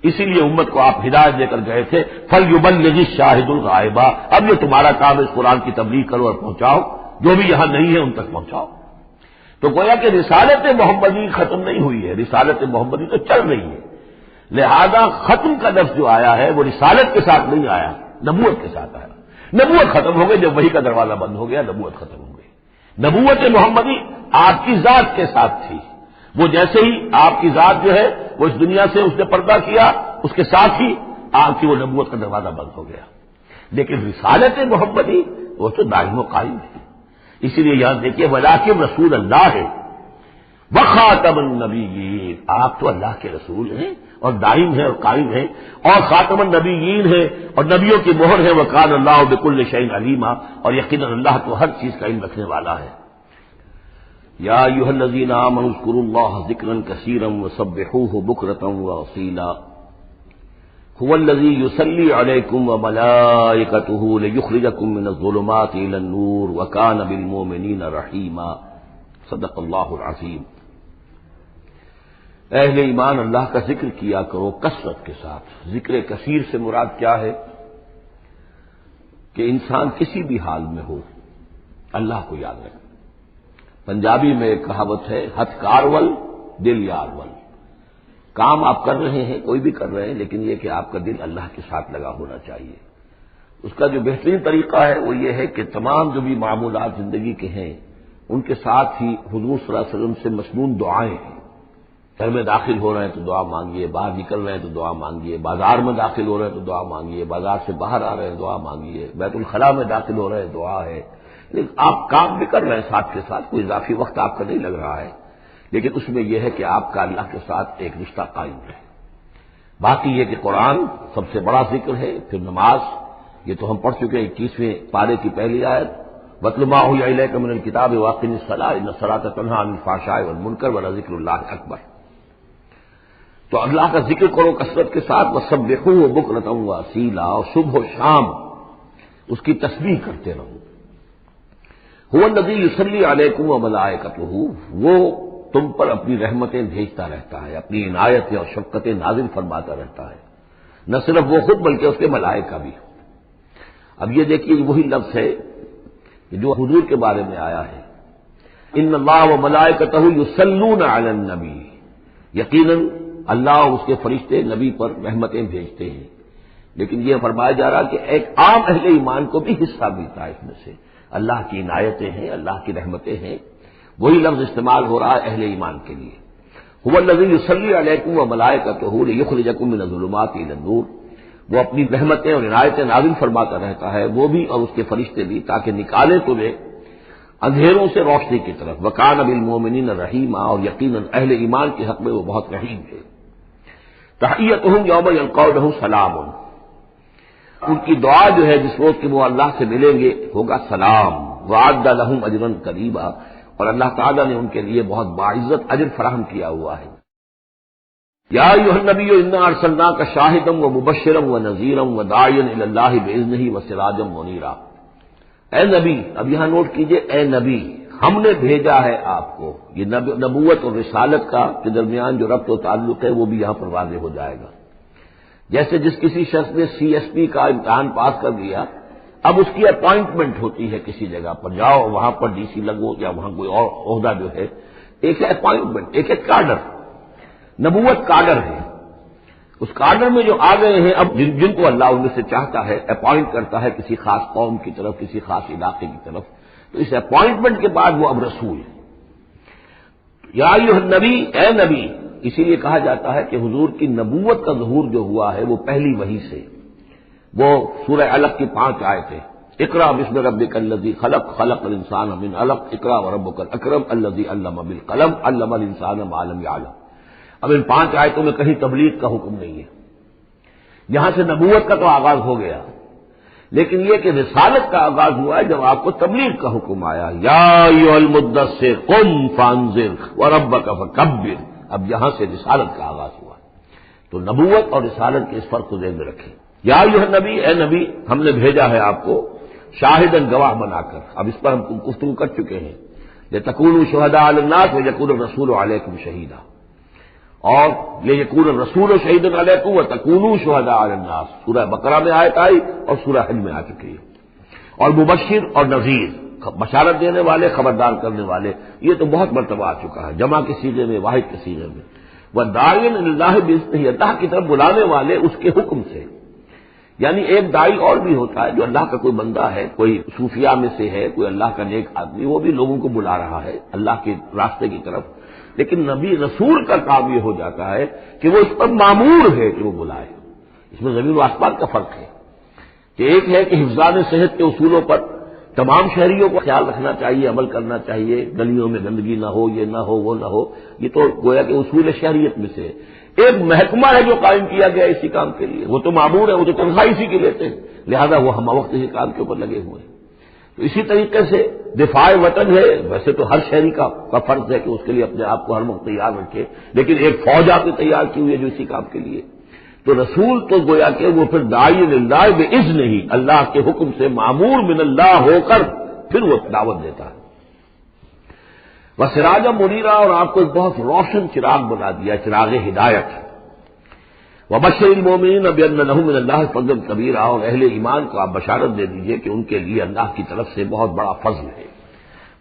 اسی لیے امت کو آپ ہدایت دے کر گئے تھے فَلْيُبَلِّغِ الشَّاهِدُ الْغَائِبَ. اب یہ تمہارا کام ہے اس قرآن کی تبلیغ کرو اور پہنچاؤ، جو بھی یہاں نہیں ہے ان تک پہنچاؤ. تو گویا کہ رسالت محمدی ختم نہیں ہوئی ہے، رسالت محمدی تو چل رہی ہے. لہذا ختم کا لفظ جو آیا ہے وہ رسالت کے ساتھ نہیں آیا، نبوت کے ساتھ آیا. نبوت ختم ہو گئی جب وحی کا دروازہ بند ہو گیا، نبوت ختم ہو گئی. نبوت محمدی آپ کی ذات کے ساتھ تھی، وہ جیسے ہی آپ کی ذات جو ہے وہ اس دنیا سے اس نے پردہ کیا، اس کے ساتھ ہی آپ کی وہ نبوت کا دروازہ بند ہو گیا. لیکن رسالت محمدی وہ تو دائم و قائم ہے. اسی لیے یہاں دیکھیے ولیکن رسول اللہ ہے وخاتم النبیین. آپ تو اللہ کے رسول ہیں اور دائم ہیں اور قائم ہیں اور خاتم النبیین ہیں اور نبیوں کی مہر ہے. وکان اللہ بکل شیء علیما. اور یقیناً اللہ تو ہر چیز کا علم رکھنے والا ہے. یا ایھا الذین آمنوا اذکروا اللہ ذکرا کثیرا وسبحوہ بکرۃ واصیلا. هو الذی یصلی علیکم وملائکتہ لیخرجکم من الظلمات الی النور وکان بالمؤمنین رحیما. صدق اللہ العظیم. اہل ایمان اللہ کا ذکر کیا کرو کثرت کے ساتھ. ذکر کثیر سے مراد کیا ہے کہ انسان کسی بھی حال میں ہو اللہ کو یاد رکھے. پنجابی میں ایک کہاوت ہے ہتھ کارول دل یارول. کام آپ کر رہے ہیں، کوئی بھی کر رہے ہیں، لیکن یہ کہ آپ کا دل اللہ کے ساتھ لگا ہونا چاہیے. اس کا جو بہترین طریقہ ہے وہ یہ ہے کہ تمام جو بھی معمولات زندگی کے ہیں ان کے ساتھ ہی حضور صلی اللہ علیہ وسلم سے مسنون دعائیں ہیں. گھر میں داخل ہو رہے ہیں تو دعا مانگیے، باہر نکل رہے ہیں تو دعا مانگیے، بازار میں داخل ہو رہے ہیں تو دعا مانگیے، بازار سے باہر آ رہے ہیں دعا مانگیے، بیت الخلاء میں داخل ہو رہے ہیں دعا ہے. لیکن آپ کام بھی کر رہے ہیں ساتھ کے ساتھ، کوئی اضافی وقت آپ کا نہیں لگ رہا ہے، لیکن اس میں یہ ہے کہ آپ کا اللہ کے ساتھ ایک رشتہ قائم ہے. باقی یہ کہ قرآن سب سے بڑا ذکر ہے. پھر نماز، یہ تو ہم پڑھ چکے ہیں 21ویں پارے کی پہلی آیت وَاتْلُ مَا أُوحِيَ إِلَيْكَ مِنَ الْكِتَابِ وَأَقِمِ الصَّلَاةَ إِنَّ الصَّلَاةَ تَنْهَىٰ عَنِ الْفَحْشَاءِ وَالْمُنكَرِ وَلَذِكْرُ اللَّهِ أَكْبَرُ. تو اللہ کا ذکر کرو کثرت کے ساتھ. وَسَبِّحُوهُ بُكْرَةً وَأَصِيلًا. اور صبح و شام اس کی تسبیح کرتے رہو. هُوَ الَّذِي يُصَلِّي عَلَيْكُمْ وَمَلَائِكَتُهُ. وہ تم پر اپنی رحمتیں بھیجتا رہتا ہے، اپنی عنایتیں اور شفقتیں نازل فرماتا رہتا ہے. نہ صرف وہ خود بلکہ اس کے ملائکہ بھی. اب یہ دیکھیے وہی لفظ ہے جو حضور کے بارے میں آیا ہے ان اللہ وملائکتہ یصلون علی النبی. یقیناً اللہ اور اس کے فرشتے نبی پر رحمتیں بھیجتے ہیں. لیکن یہ فرمایا جا رہا کہ ایک عام اہل ایمان کو بھی حصہ ملتا ہے اس میں سے. اللہ کی عنایتیں ہیں، اللہ کی رحمتیں ہیں. وہی لفظ استعمال ہو رہا ہے اہل ایمان کے لیے. هو الذی یصلی علیکم وملائکتہ لیخرجکم من الظلمات الی النور. وہ اپنی رحمتیں اور عنایتیں نازل فرماتا رہتا ہے، وہ بھی اور اس کے فرشتے بھی، تاکہ نکالے تمہیں اندھیروں سے روشنی کی طرف. وکان بالمؤمنین رحیما. اور یقیناً اہل ایمان کے حق میں وہ بہت رحیم ہے. تحیتہم یوم یلقونہ سلام. ان کی دعا جو ہے جس روز کہ وہ اللہ سے ملیں گے ہوگا سلام. وعد لہم اجرا کریما. اور اللہ تعالیٰ نے ان کے لیے بہت باعزت اجر فراہم کیا ہوا ہے. یا ایھا النبی انا ارسلناک شاہدا ومبشرا ونذیرا وداعیا الی اللہ باذنہ وسراجا منیرا. اے نبی، اب یہاں نوٹ کیجئے، اے نبی ہم نے بھیجا ہے آپ کو. یہ نبوت اور رسالت کا کے درمیان جو ربط و تعلق ہے وہ بھی یہاں پر واضح ہو جائے گا. جیسے جس کسی شخص نے CSP کا امتحان پاس کر لیا، اب اس کی اپوائنٹمنٹ ہوتی ہے کسی جگہ پر، جاؤ وہاں پر DC لگو یا وہاں کوئی اور عہدہ جو ہے. ایک ہے اپوائنٹمنٹ، ایک ہے کارڈر. نبوت کارڈر ہے. اس کارڈر میں جو آ گئے ہیں اب جن کو اللہ ان میں سے چاہتا ہے اپوائنٹ کرتا ہے کسی خاص قوم کی طرف، کسی خاص علاقے کی طرف. تو اس اپوائنٹمنٹ کے بعد وہ اب رسول ہے. یا ایھا النبی، اے نبی. اسی لیے کہا جاتا ہے کہ حضور کی نبوت کا ظہور جو ہوا ہے وہ پہلی وحی سے. وہ سورہ علق کی 5 آیتیں. اقرأ بسم ربک الذی خلق، خلق الانسان من علق، اقرأ وربک الاکرم الذی علم بالقلم، علم الانسان ما لم یعلم. اب ان 5 آیتوں میں کہیں تبلیغ کا حکم نہیں ہے. یہاں سے نبوت کا تو آغاز ہو گیا، لیکن یہ کہ رسالت کا آغاز ہوا ہے جب آپ کو تبلیغ کا حکم آیا. یا ایھا المدثر قم فانذر وربک فکبر. اب یہاں سے رسالت کا آغاز ہوا. تو نبوت اور رسالت کے اس فرق کو ذہن میں رکھیں. یا ایھا النبی، اے نبی ہم نے بھیجا ہے آپ کو شاہدن گواہ بنا کر. اب اس پر ہم گفتگو کر چکے ہیں. لتکونوا شہداء علی الناس ویکون الرسول علیکم شہیدا، اور لیکون الرسول شہیدا علیکم وتکونوا شہداء علی الناس سورہ بقرہ میں آیت آئی اور سورہ حج میں آ چکی ہے. اور مبشر اور نذیر، بشارت دینے والے، خبردار کرنے والے، یہ تو بہت مرتبہ آ چکا ہے، جمع کے صیغے میں، واحد کے صیغے میں. وَدَاعِيًا إِلَى اللَّهِ بِإِذْنِهِ، اللہ کی طرف بلانے والے اس کے حکم سے. یعنی ایک داعی اور بھی ہوتا ہے جو اللہ کا کوئی بندہ ہے، کوئی صوفیاء میں سے ہے، کوئی اللہ کا نیک آدمی، وہ بھی لوگوں کو بلا رہا ہے اللہ کے راستے کی طرف. لیکن نبی رسول کا کام یہ ہو جاتا ہے کہ وہ اس پر مامور ہے کہ وہ بلائے. اس میں زمین و آسمان کا فرق ہے کہ ایک ہے کہ حفظان صحت کے اصولوں پر تمام شہریوں کو خیال رکھنا چاہیے، عمل کرنا چاہیے، گلیوں میں گندگی نہ ہو، یہ نہ ہو، وہ نہ ہو، یہ تو گویا کہ اصول شہریت میں سے. ایک محکمہ ہے جو قائم کیا گیا اسی کام کے لیے، وہ تو مامور ہے، وہ تو تنخواہ اسی کی لیتے ہیں، لہذا وہ ہم وقت اسی کام کے اوپر لگے ہوئے ہیں. تو اسی طریقے سے دفاع وطن ہے، ویسے تو ہر شہری کا فرض ہے کہ اس کے لیے اپنے آپ کو ہر وقت تیار رکھے، لیکن ایک فوج آپ نے تیار کی ہوئی ہے جو اسی کام کے لیے. تو رسول تو گویا کہ وہ پھر داعی اللہ باذنہ ہی، اللہ کے حکم سے مامور من اللہ ہو کر پھر وہ دعوت دیتا ہے. وسراجا منیرا، اور آپ کو ایک بہت روشن چراغ بنا دیا، چراغ ہدایت. وبشر المؤمنین بان لهم من اللہ فضلا کبیرا، اور اہل ایمان کو آپ بشارت دے دیجئے کہ ان کے لیے اللہ کی طرف سے بہت بڑا فضل ہے.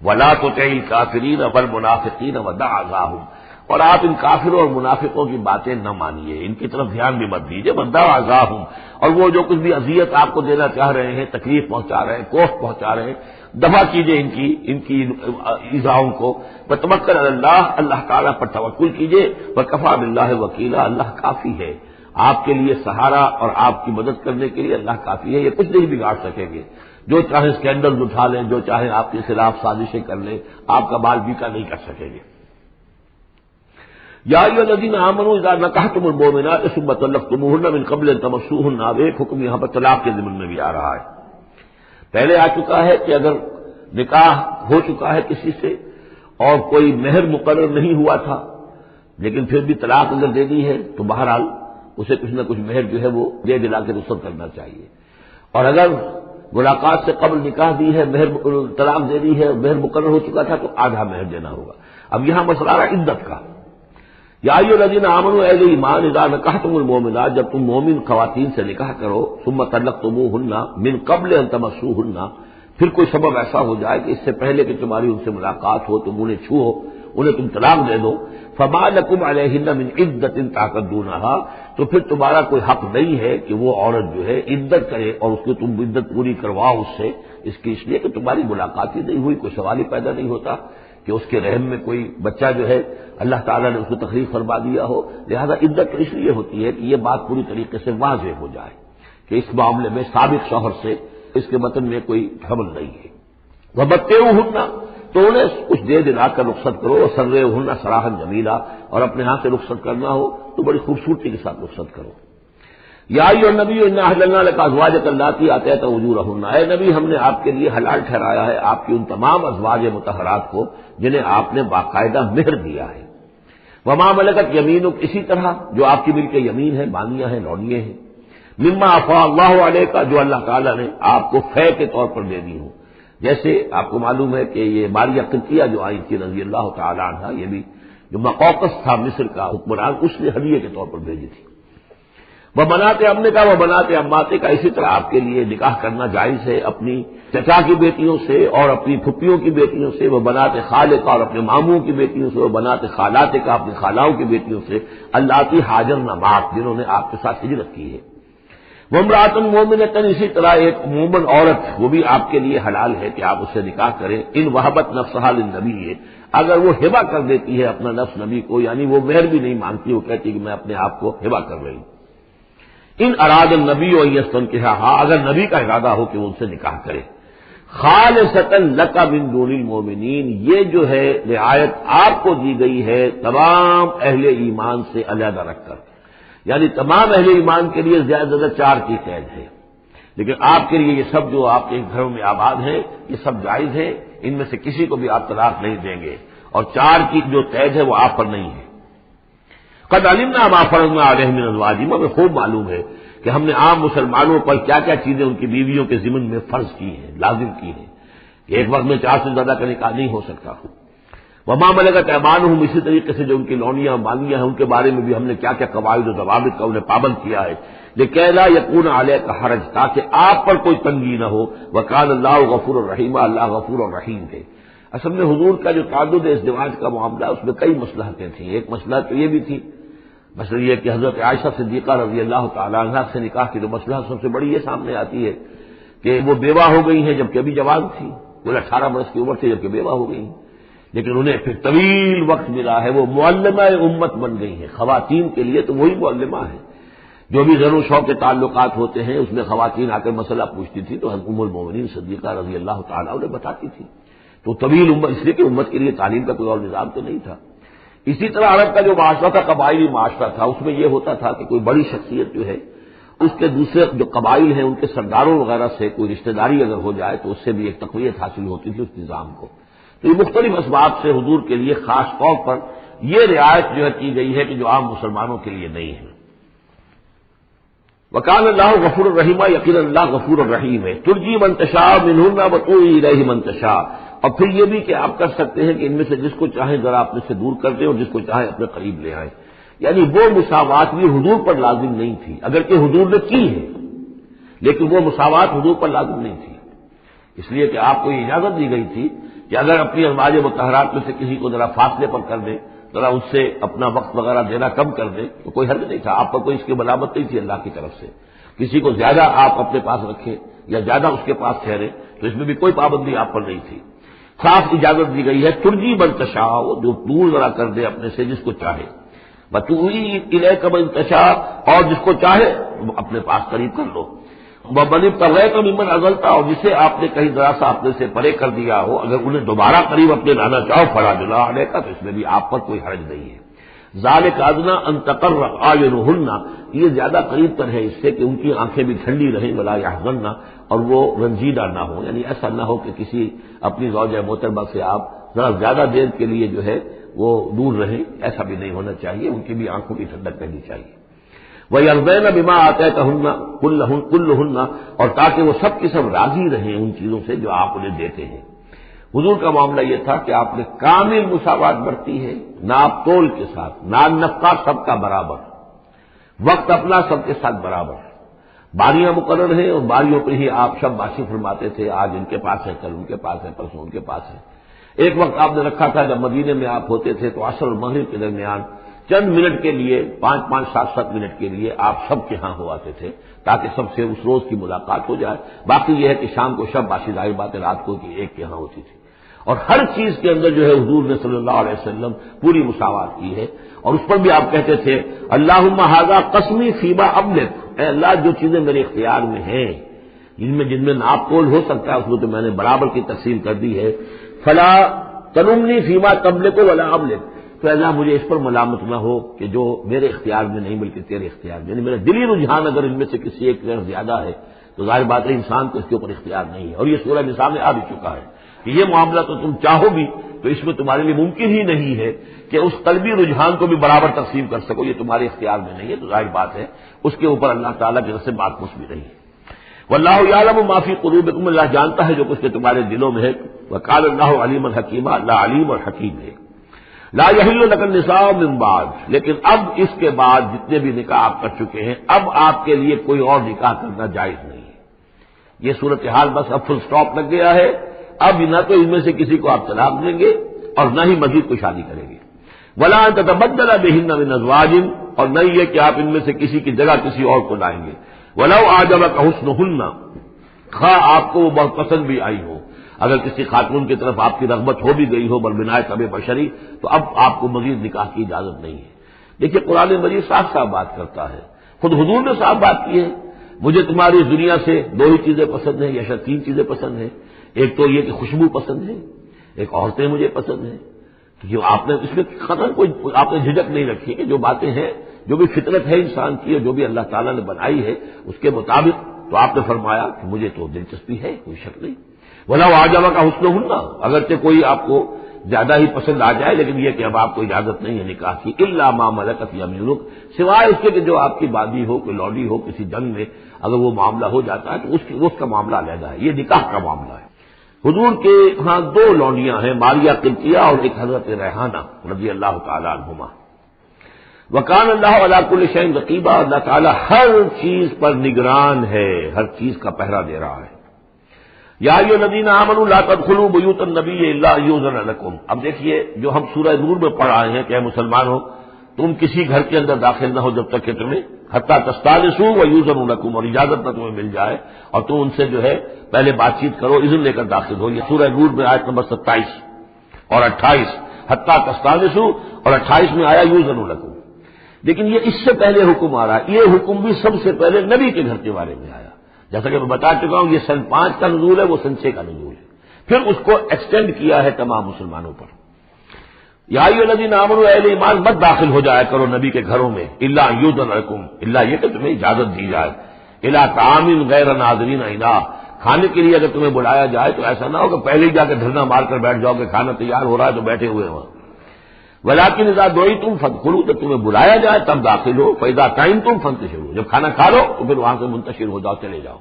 ولا تطع الکافرین والمنافقین ودع اذاهم، اور آپ ان کافروں اور منافقوں کی باتیں نہ مانیے، ان کی طرف دھیان بھی مت دیجیے. ودع اذاهم، اور وہ جو کچھ بھی اذیت آپ کو دینا چاہ رہے ہیں، تکلیف پہنچا رہے ہیں، کوفت پہنچا رہے ہیں، دفع کیجیے ان کی ایذاؤں کو. وتوکل علی اللہ، اللہ تعالیٰ پر توکل کیجیے. وکفی باللہ وکیلا، اللہ کافی ہے آپ کے لیے سہارا، اور آپ کی مدد کرنے کے لیے اللہ کافی ہے. یہ کچھ نہیں بگاڑ سکیں گے. جو چاہے اسکینڈل اٹھا لیں، جو چاہے آپ کے خلاف سازشیں کر لیں، آپ کا بال بیکا نہیں کر سکیں گے. یا ایھا الذین آمنوا اذا نکحتم المؤمنات ثم طلقتموهن من قبل ان تمسوهن، اب ایک حکم یہاں پر طلاق کے ضمن میں بھی آ رہا ہے. پہلے آ چکا ہے کہ اگر نکاح ہو چکا ہے کسی سے اور کوئی مہر مقرر نہیں ہوا تھا، لیکن پھر بھی طلاق اگر دے دی ہے تو بہرحال اسے کچھ نہ کچھ مہر جو ہے وہ دے دلا کے رخصت کرنا چاہیے. اور اگر ملاقات سے قبل نکاح دی ہے، مہر طلاق دے دی ہے، مہر مقرر ہو چکا تھا تو آدھا مہر دینا ہوگا. اب یہاں مسئلہ رہا عدت کا. یا ایھا الذین آمنوا، اہل ایمان، اذا نکحتم المؤمنات، جب تم مومن خواتین سے نکاح کرو، ثم طلقتموهن من قبل ان تمسوهن، پھر کوئی سبب ایسا ہو جائے کہ اس سے پہلے کہ تمہاری ان سے ملاقات ہو، تم انہیں چھو، انہیں تم طلاق دے دو، فما لکم علیہن من عدۃ تعتدونها، تو پھر تمہارا کوئی حق نہیں ہے کہ وہ عورت جو ہے عدت کرے اور اس کو تم عدت پوری کرواؤ اس سے، اس لیے کہ تمہاری ملاقات ہی نہیں ہوئی، کوئی سوال ہی پیدا نہیں ہوتا کہ اس کے رحم میں کوئی بچہ جو ہے اللہ تعالیٰ نے اس کو تخلیق فرما دیا ہو. لہذا عدت تو اس لیے ہوتی ہے کہ یہ بات پوری طریقے سے واضح ہو جائے کہ اس معاملے میں سابق شوہر سے اس کے وطن میں کوئی حمل نہیں ہے. ومتعوہن، تو انہیں کچھ دے دلا کر رخصت کرو. وسرحوہن سراحا جمیلا، اور اپنے ہاتھ سے رخصت کرنا ہو تو بڑی خوبصورتی کے ساتھ رخصت کرو. یا ایھا النبی انا احللنا لک ازواجک اللاتی آتیت اجورہن، اے نبی ہم نے آپ کے لیے حلال ٹھہرایا ہے آپ کی ان تمام ازواج مطہرات کو جنہیں آپ نے باقاعدہ مہر دیا ہے. وما ملکت یمینک، اسی طرح جو آپ کی ملک یمین ہے، بانیاں ہیں، لونیاں ہیں. مما افاء اللہ علیک، جو اللہ تعالیٰ نے آپ کو فے کے طور پر دے دی ہوں. جیسے آپ کو معلوم ہے کہ یہ ماریہ قبطیہ جو آئی تھی رضی اللہ تعالیٰ عنہ، یہ بھی جو مقوقس تھا مصر کا حکمران، اس نے ہدیے کے طور پر بھیجی تھی. وہ بناتے امنے کا، وہ بناتے اماتے کا، اسی طرح آپ کے لیے نکاح کرنا جائز ہے اپنی چچا کی بیٹیوں سے اور اپنی پھپھیوں کی بیٹیوں سے. وہ بناتے خالے کا، اور اپنے ماموں کی بیٹیوں سے. وہ بناتے خالاتے کا، اپنی خالاؤں کی بیٹیوں سے. اللاتی ہاجرن معک، جنہوں نے آپ کے ساتھ ہجرت کی ہے. وامرأۃ مومنۃ، اسی طرح ایک مومن عورت وہ بھی آپ کے لیے حلال ہے کہ آپ اس سے نکاح کریں. ان وہبت نفسہا للنبی، اگر وہ ہبہ کر دیتی ہے اپنا نفس نبی کو، یعنی وہ مہر بھی نہیں مانگتی، وہ کہتی کہ میں اپنے آپ کو ہبہ کر رہی ہوں. ان اراد النبی ان یستنکحھا، اگر نبی کا ارادہ ہو کہ وہ ان سے نکاح کرے. خالصۃ لک من دون المؤمنین، یہ جو ہے رعایت آپ کو دی گئی ہے تمام اہل ایمان سے علیحدہ رکھ کر، یعنی تمام اہل ایمان کے لیے زیادہ زیادہ 4 کی قید ہے، لیکن آپ کے لیے یہ سب جو آپ کے گھروں میں آباد ہے یہ سب جائز ہے. ان میں سے کسی کو بھی آپ طلاق نہیں دیں گے، اور 4 کی جو قید ہے وہ آپ پر نہیں ہے. قد علمنا ما فرضنا علیہم من ازواجہم، ہمیں خوب معلوم ہے کہ ہم نے عام مسلمانوں پر کیا کیا چیزیں ان کی بیویوں کے ضمن میں فرض کی ہیں، لازم کی ہیں، کہ ایک وقت میں 4 سے زیادہ کا نکاح نہیں ہو سکتا ہوں۔ وما ملکت ایمانہم، اسی طریقے سے جو ان کی لونیاں مانیاں ہیں ان کے بارے میں بھی ہم نے کیا کیا قواعد و ضوابط کا انہیں پابند کیا ہے، لکہ لا یکون علیک حرج، تاکہ آپ پر کوئی تنگی نہ ہو، وکان اللہ غفور الرحیم، اللہ غفور الرحیم ہے۔ اصل میں حضور کا جو تعدد ازدواج کا معاملہ اس میں کئی مصلحتیں تھیں۔ ایک مسئلہ تو یہ بھی تھی، مثلا یہ کہ حضرت عائشہ صدیقہ رضی اللہ تعالی عنہا سے نکاح کی جو مسئلہ سب سے بڑی یہ سامنے آتی ہے کہ وہ بیوہ ہو گئی ہیں جبکہ ابھی جوان تھی، وہ 18 برس کی عمر تھی جبکہ بیوہ ہو گئی ہیں، لیکن انہیں پھر طویل وقت ملا ہے، وہ معلمہ امت بن گئی ہیں۔ خواتین کے لیے تو وہی معلمہ ہے، جو بھی زر و شوق کے تعلقات ہوتے ہیں اس میں خواتین آ کر مسئلہ پوچھتی تھی تو ام المومنین صدیقہ رضی اللہ تعالیٰ انہیں بتاتی تھی۔ تو طویل امت اس لیے کہ امت کے لیے تعلیم کا کوئی اور نظام تو نہیں تھا۔ اسی طرح عرب کا جو معاشرہ تھا، قبائلی معاشرہ تھا، اس میں یہ ہوتا تھا کہ کوئی بڑی شخصیت جو ہے اس کے دوسرے جو قبائل ہیں ان کے سرداروں وغیرہ سے کوئی رشتہ داری اگر ہو جائے تو اس سے بھی ایک تقویت حاصل ہوتی تھی اس نظام کو۔ تو یہ مختلف اسباب سے حضور کے لیے خاص طور پر یہ رعایت جو ہے کی گئی ہے کہ جو عام مسلمانوں کے لیے نہیں ہے۔ وکان اللہ غفور الرحیم، یقین اللہ غفور الرحیم ہے۔ ترجی من تشاء منہن وتؤوی الیہ من تشاء، اور پھر یہ بھی کہ آپ کر سکتے ہیں کہ ان میں سے جس کو چاہیں ذرا اپنے سے دور کر دیں اور جس کو چاہیں اپنے قریب لے آئیں، یعنی وہ مساوات بھی حضور پر لازم نہیں تھی، اگرچہ حضور نے کی ہے لیکن وہ مساوات حضور پر لازم نہیں تھی، اس لیے کہ آپ کو یہ اجازت دی گئی تھی کہ اگر اپنی ازواج مطہرات میں سے کسی کو ذرا فاصلے پر کر دیں، ذرا اس سے اپنا وقت وغیرہ دینا کم کر دیں تو کوئی حرج نہیں تھا، آپ پر کوئی اس کی ملامت نہیں تھی اللہ کی طرف سے۔ کسی کو زیادہ آپ اپنے پاس رکھیں یا زیادہ اس کے پاس ٹھہرے تو اس میں بھی کوئی پابندی آپ پر نہیں تھی، صاف اجازت دی گئی ہے۔ ترجی من تشاء، جو دور ذرا کر دے اپنے سے جس کو چاہے، وتؤوی الیک من تشاء، اور جس کو چاہے اپنے پاس قریب کر لو، ومن ابتغیت ممن عزلت، اور جسے آپ نے کہیں ذرا سا اپنے سے پرے کر دیا ہو اگر انہیں دوبارہ قریب اپنے لانا چاہو فلا جناح علیک، تو اس میں بھی آپ پر کوئی حرج نہیں ہے۔ ذالک ادنیٰ ان تقر اعینہن، یہ زیادہ قریب تر ہے اس سے کہ ان کی آنکھیں بھی ٹھنڈی رہیں، ولا یحزن، اور وہ رنجیدہ نہ ہو، یعنی ایسا نہ ہو کہ کسی اپنی زوجہ محترمہ سے آپ ذرا زیادہ دیر کے لیے جو ہے وہ دور رہیں، ایسا بھی نہیں ہونا چاہیے، ان کی بھی آنکھوں کی ٹھنڈک رہنی چاہیے۔ وَيَرْضَيْنَ بِمَا آتَيْتَهُنَّ كُلُّهُنَّ، اور تاکہ وہ سب کی سب راضی رہیں ان چیزوں سے جو آپ انہیں دیتے ہیں۔ حضور کا معاملہ یہ تھا کہ آپ نے کامل مساوات برتی ہے، ناپ تول کے ساتھ، نان نفقہ سب کا برابر، وقت اپنا سب کے ساتھ برابر، باریاں مقرر ہیں اور باریوں پہ ہی آپ شب باشی فرماتے تھے، آج ان کے پاس ہے، کل ان کے پاس ہے، پرسوں ان کے پاس ہے۔ ایک وقت آپ نے رکھا تھا جب مدینے میں آپ ہوتے تھے تو عصر اور مغرب کے درمیان چند منٹ کے لیے 5-5 7-7 منٹ کے لیے آپ سب کے ہاں ہو آتے تھے تاکہ سب سے اس روز کی ملاقات ہو جائے۔ باقی یہ ہے کہ شام کو شب باشی، ظاہر بات ہے رات کو کہ ایک کے ہاں ہوتی تھی، اور ہر چیز کے اندر جو ہے حضور نے صلی اللہ علیہ وسلم پوری مساوات کی ہے، اور اس پر بھی آپ کہتے تھے اللہم ھذا قسمی فیما املک، اے اللہ جو چیزیں میرے اختیار میں ہیں جن میں ناپ تول ہو سکتا ہے اس میں تو میں نے برابر کی تقسیم کر دی ہے، فلا تلمنی فیما تملک ولا املک، تو اللہ مجھے اس پر ملامت نہ ہو کہ جو میرے اختیار میں نہیں بلکہ تیرے اختیار میں، یعنی میرا دلی رجحان اگر ان میں سے کسی ایک طرف زیادہ ہے تو ظاہر بات ہے انسان کو اس کے اوپر اختیار نہیں ہے، اور یہ سورہ نساء میں آ بھی چکا ہے کہ یہ معاملہ تو تم چاہو بھی تو اس میں تمہارے لیے ممکن ہی نہیں ہے کہ اس قلبی رجحان کو بھی برابر تقسیم کر سکو، یہ تمہارے اختیار میں نہیں ہے، تو ظاہر بات ہے اس کے اوپر اللہ تعالیٰ کی طرف سے بات کچھ بھی نہیں ہے۔ واللہ یعلم ما فی قلوبکم، اللہ جانتا ہے جو کچھ کہ تمہارے دلوں میں ہے، وقال اللہ علیما حکیما، اللہ علیم اور حکیم ہے۔ لا یحل لک النساء من بعد، لیکن اب اس کے بعد جتنے بھی نکاح آپ کر چکے ہیں اب آپ کے لیے کوئی اور نکاح کرنا جائز نہیں ہے۔ یہ صورتحال بس اب فل سٹاپ لگ گیا ہے، اب نہ تو ان میں سے کسی کو آپ طلاق دیں گے اور نہ ہی مزید کوئی شادی کریں گے، ولا ان تتبدل بہن من ازواج، اور نہ یہ کہ آپ ان میں سے کسی کی جگہ کسی اور کو لائیں گے، ولو اعجبک حسنہن، خواہ آپ کو وہ بہت پسند بھی آئی ہو، اگر کسی خاتون کی طرف آپ کی رغبت ہو بھی گئی ہو بالبناء طب بشری، تو اب آپ کو مزید نکاح کی اجازت نہیں ہے۔ دیکھیے قرآن مجید صاف صاف بات کرتا ہے، خود حضور نے صاف بات کی ہے، مجھے تمہاری دنیا سے 2 ہی چیزیں پسند ہیں یا شاید 3 چیزیں پسند ہیں، ایک تو یہ کہ خوشبو پسند ہے، ایک عورتیں مجھے پسند ہیں، تو جو آپ نے اس میں قطعاً کوئی آپ نے جھجک نہیں رکھی کہ جو باتیں ہیں، جو بھی فطرت ہے انسان کی اور جو بھی اللہ تعالیٰ نے بنائی ہے اس کے مطابق، تو آپ نے فرمایا کہ مجھے تو دلچسپی ہے، کوئی شک نہیں۔ ولا اعجبک حسنہن، اگرچہ کوئی آپ کو زیادہ ہی پسند آ جائے، لیکن یہ کہ اب آپ کو اجازت نہیں ہے نکاح کی، الا ما ملکت یمینک، سوائے اس کے کہ جو آپ کی بادی ہو، کوئی لوڈی ہو، کسی جنگ میں اگر وہ معاملہ ہو جاتا ہے تو اس کا معاملہ علیحدہ ہے، یہ نکاح کا معاملہ ہے۔ حضور کے ہاں دو لونڈیاں ہیں، ماریہ قبطیہ اور ایک حضرت ریحانہ رضی اللہ تعالی عنہما۔ وکان اللہ علی کل شیء رقیبا، اللہ تعالیٰ ہر چیز پر نگران ہے، ہر چیز کا پہرا دے رہا ہے۔ یا ایھا الذین آمنوا لا تدخلوا بیوت النبی الا یؤذن لکم، اب دیکھیے جو ہم سورہ نور میں پڑھ آئے ہیں کہ اے مسلمانوں تم کسی گھر کے اندر داخل نہ ہو جب تک کہ تمہیں حتی تستأنسوا ویؤذن لکم، اور اجازت نہ تمہیں مل جائے اور تم ان سے جو ہے پہلے بات چیت کرو، اذن لے کر داخل ہو۔ یہ سورہ نور میں آیت نمبر 27 اور 28، حتی تستأنسوا اور 28 میں آیا یؤذن لکم۔ لیکن یہ اس سے پہلے حکم آ رہا ہے، یہ حکم بھی سب سے پہلے نبی کے گھر کے بارے میں آیا، جیسا کہ میں بتا چکا ہوں یہ سن 5 کا نزول ہے، وہ سن 6 کا نزول ہے، پھر اس کو ایکسٹینڈ کیا ہے تمام مسلمانوں پر۔ یا ایھا الذین آمنوا، اہل ایمان مت داخل ہو جایا کرو نبی کے گھروں میں، الا یؤذن لکم، الا یہ کہ تمہیں اجازت دی جائے، الی طعام غیر ناظرین اناہ، کھانے کے لیے اگر تمہیں بلایا جائے تو ایسا نہ ہو کہ پہلے ہی جا کے دھرنا مار کر بیٹھ جاؤ کہ کھانا تیار ہو رہا ہے تو بیٹھے ہوئے وہاں۔ ولیکن اذا دعیتم فادخلوا، جب تمہیں بلایا جائے تب داخل ہو، فاذا طعمتم فانتشروا، جب کھانا کھا لو تو پھر وہاں سے منتشر ہو جاؤ، چلے جاؤ۔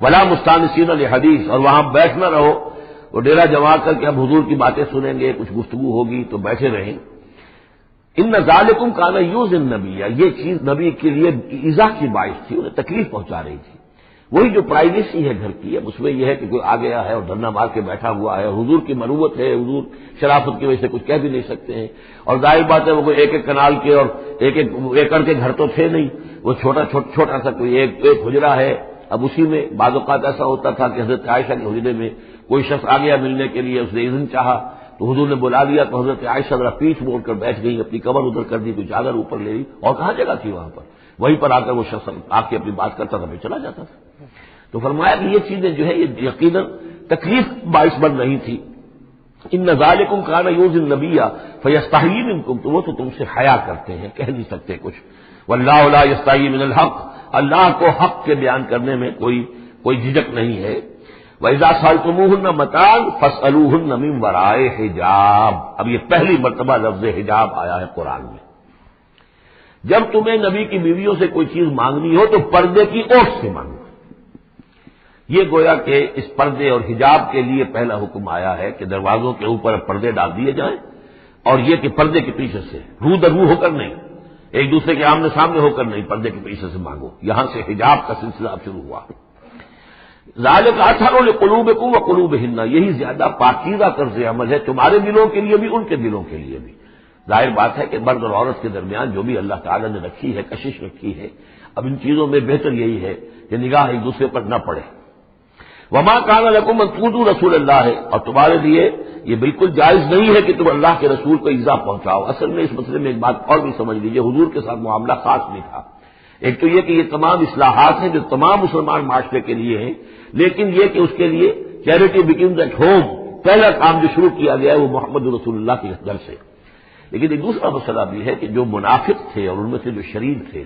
ولا مستانسین لحدیث، اور وہاں بیٹھ نہ رہو، وہ ڈیرا جما کر کے اب حضور کی باتیں سنیں گے، کچھ گفتگو ہوگی تو بیٹھے رہیں۔ ان ذالکم کان یؤذی النبی، یہ چیز نبی کے لیے ایذا کی باعث تھی، انہیں تکلیف پہنچا رہی تھی۔ وہی جو پرائیویسی ہے گھر کی، اب اس میں یہ ہے کہ کوئی آ گیا ہے اور دھرنا مار کے بیٹھا ہوا ہے، حضور کی مروت ہے، حضور شرافت کی وجہ سے کچھ کہہ بھی نہیں سکتے ہیں، اور ظاہر بات ہے وہ کوئی ایک ایک کنال کے اور ایک ایک ایکڑ کے گھر تو تھے نہیں، وہ چھوٹا سا کوئی ایک حجرہ ہے۔ اب اسی میں بعض اوقات ایسا ہوتا تھا کہ حضرت عائشہ کے حجرے میں کوئی شخص آ گیا ملنے کے لیے، اس نے اذن چاہا تو حضور نے بلا لیا تو حضرت عائشہ ذرا پیٹھ موڑ کر بیٹھ گئی، اپنی کمر ادھر کر دی، کوئی چادر اوپر لے لی، اور کہاں جگہ تھی وہاں پر، وہیں پر آ کر وہ شخص آ کے اپنی بات کرتا تھا، پھر چلا جاتا تھا۔ تو فرمایا کہ یہ چیزیں جو ہے یہ یقیناً تکلیف باعث بن رہی تھی۔ ان ذالکم کان یؤذی النبی فیستحیی منکم، تو وہ تو تم سے حیا کرتے ہیں، کہہ نہیں سکتے کچھ۔ واللہ لا یستحیی من الحق، اللہ کو حق کے بیان کرنے میں کوئی جھجک نہیں ہے۔ وَإِذَا سَأَلْتُمُوهُنَّ مَتَاعًا فَاسْأَلُوهُنَّ مِنْ وَرَاءِ حِجَابٍ، اب یہ پہلی مرتبہ لفظ حجاب آیا ہے قرآن میں۔ جب تمہیں نبی کی بیویوں سے کوئی چیز مانگنی ہو تو پردے کی اوٹ سے مانگو۔ یہ گویا کہ اس پردے اور حجاب کے لیے پہلا حکم آیا ہے کہ دروازوں کے اوپر پردے ڈال دیے جائیں، اور یہ کہ پردے کے پیچھے سے رو در رو ہو کر نہیں، ایک دوسرے کے آمنے سامنے ہو کر نہیں، پردے کے پیچھے سے مانگو۔ یہاں سے حجاب کا سلسلہ اب شروع ہوا۔ ذالک اطہر لقلوبکم وقلوبہن، یہی زیادہ پاکیزہ طرز عمل ہے تمہارے دلوں کے لیے بھی، ان کے دلوں کے لیے بھی۔ ظاہر بات ہے کہ مرد اور عورت کے درمیان جو بھی اللہ تعالیٰ نے رکھی ہے، کشش رکھی ہے، اب ان چیزوں میں بہتر یہی ہے کہ نگاہ ایک دوسرے پر نہ پڑے۔ وما کان لکم ان تؤذوا رسول اللہ، اور تمہارے لیے یہ بالکل جائز نہیں ہے کہ تم اللہ کے رسول کو ایذا پہنچاؤ۔ اصل میں اس مسئلے میں ایک بات اور بھی سمجھ لیجیے، حضور کے ساتھ معاملہ خاص نہیں تھا۔ ایک تو یہ کہ یہ تمام اصلاحات ہیں جو تمام مسلمان معاشرے کے لیے ہیں، لیکن یہ کہ اس کے لیے چیریٹی بگنز ایٹ ہوم، پہلا کام جو شروع کیا گیا ہے وہ محمد رسول اللہ کے گھر سے۔ لیکن ایک دوسرا مسئلہ بھی ہے کہ جو منافق تھے اور ان میں سے جو شریر تھے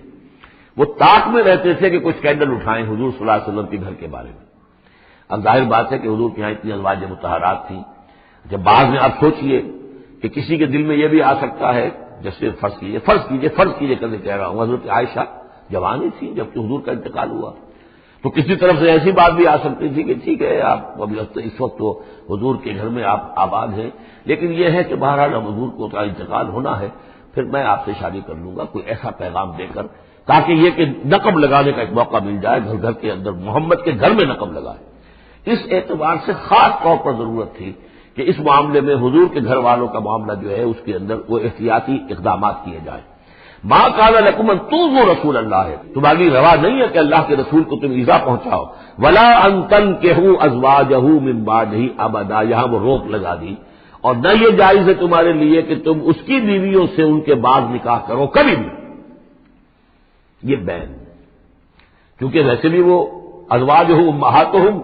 وہ طاق میں رہتے تھے کہ کچھ اسکینڈل اٹھائیں حضور صلی اللہ علیہ وسلم کے گھر کے بارے میں۔ اب ظاہر بات ہے کہ حضور کے یہاں اتنی ازواج مطہرات تھیں، جب بعد میں آپ سوچئے کہ کسی کے دل میں یہ بھی آ سکتا ہے، جیسے فرض کیجئے کر کے کہہ رہا ہوں، حضرت عائشہ جوانی تھی جب کہ حضور کا انتقال ہوا، تو کسی طرف سے ایسی بات بھی آ سکتی تھی کہ ٹھیک ہے آپ ابھی اس وقت تو حضور کے گھر میں آپ آباد ہیں، لیکن یہ ہے کہ بہرحال اب حضور کو کا انتقال ہونا ہے، پھر میں آپ سے شادی کر لوں گا، کوئی ایسا پیغام دے کر، تاکہ یہ کہ نقب لگانے کا ایک موقع مل جائے، گھر گھر کے اندر محمد کے گھر میں نقب لگائے۔ اس اعتبار سے خاص طور پر ضرورت تھی کہ اس معاملے میں حضور کے گھر والوں کا معاملہ جو ہے اس کے اندر وہ احتیاطی اقدامات کیے جائیں۔ ما کان لکم ان تؤذوا رسول اللہ، تمہاری روا نہیں ہے کہ اللہ کے رسول کو تم ایذا پہنچاؤ، ولا ان تنکحوا ازواجہ من بعدہ ابدا، یہاں وہ روک لگا دی، اور نہ یہ جائز ہے تمہارے لیے کہ تم اس کی بیویوں سے ان کے بعد نکاح کرو کبھی بھی، یہ بین، کیونکہ ویسے بھی وہ ازواجہ امہاتہم،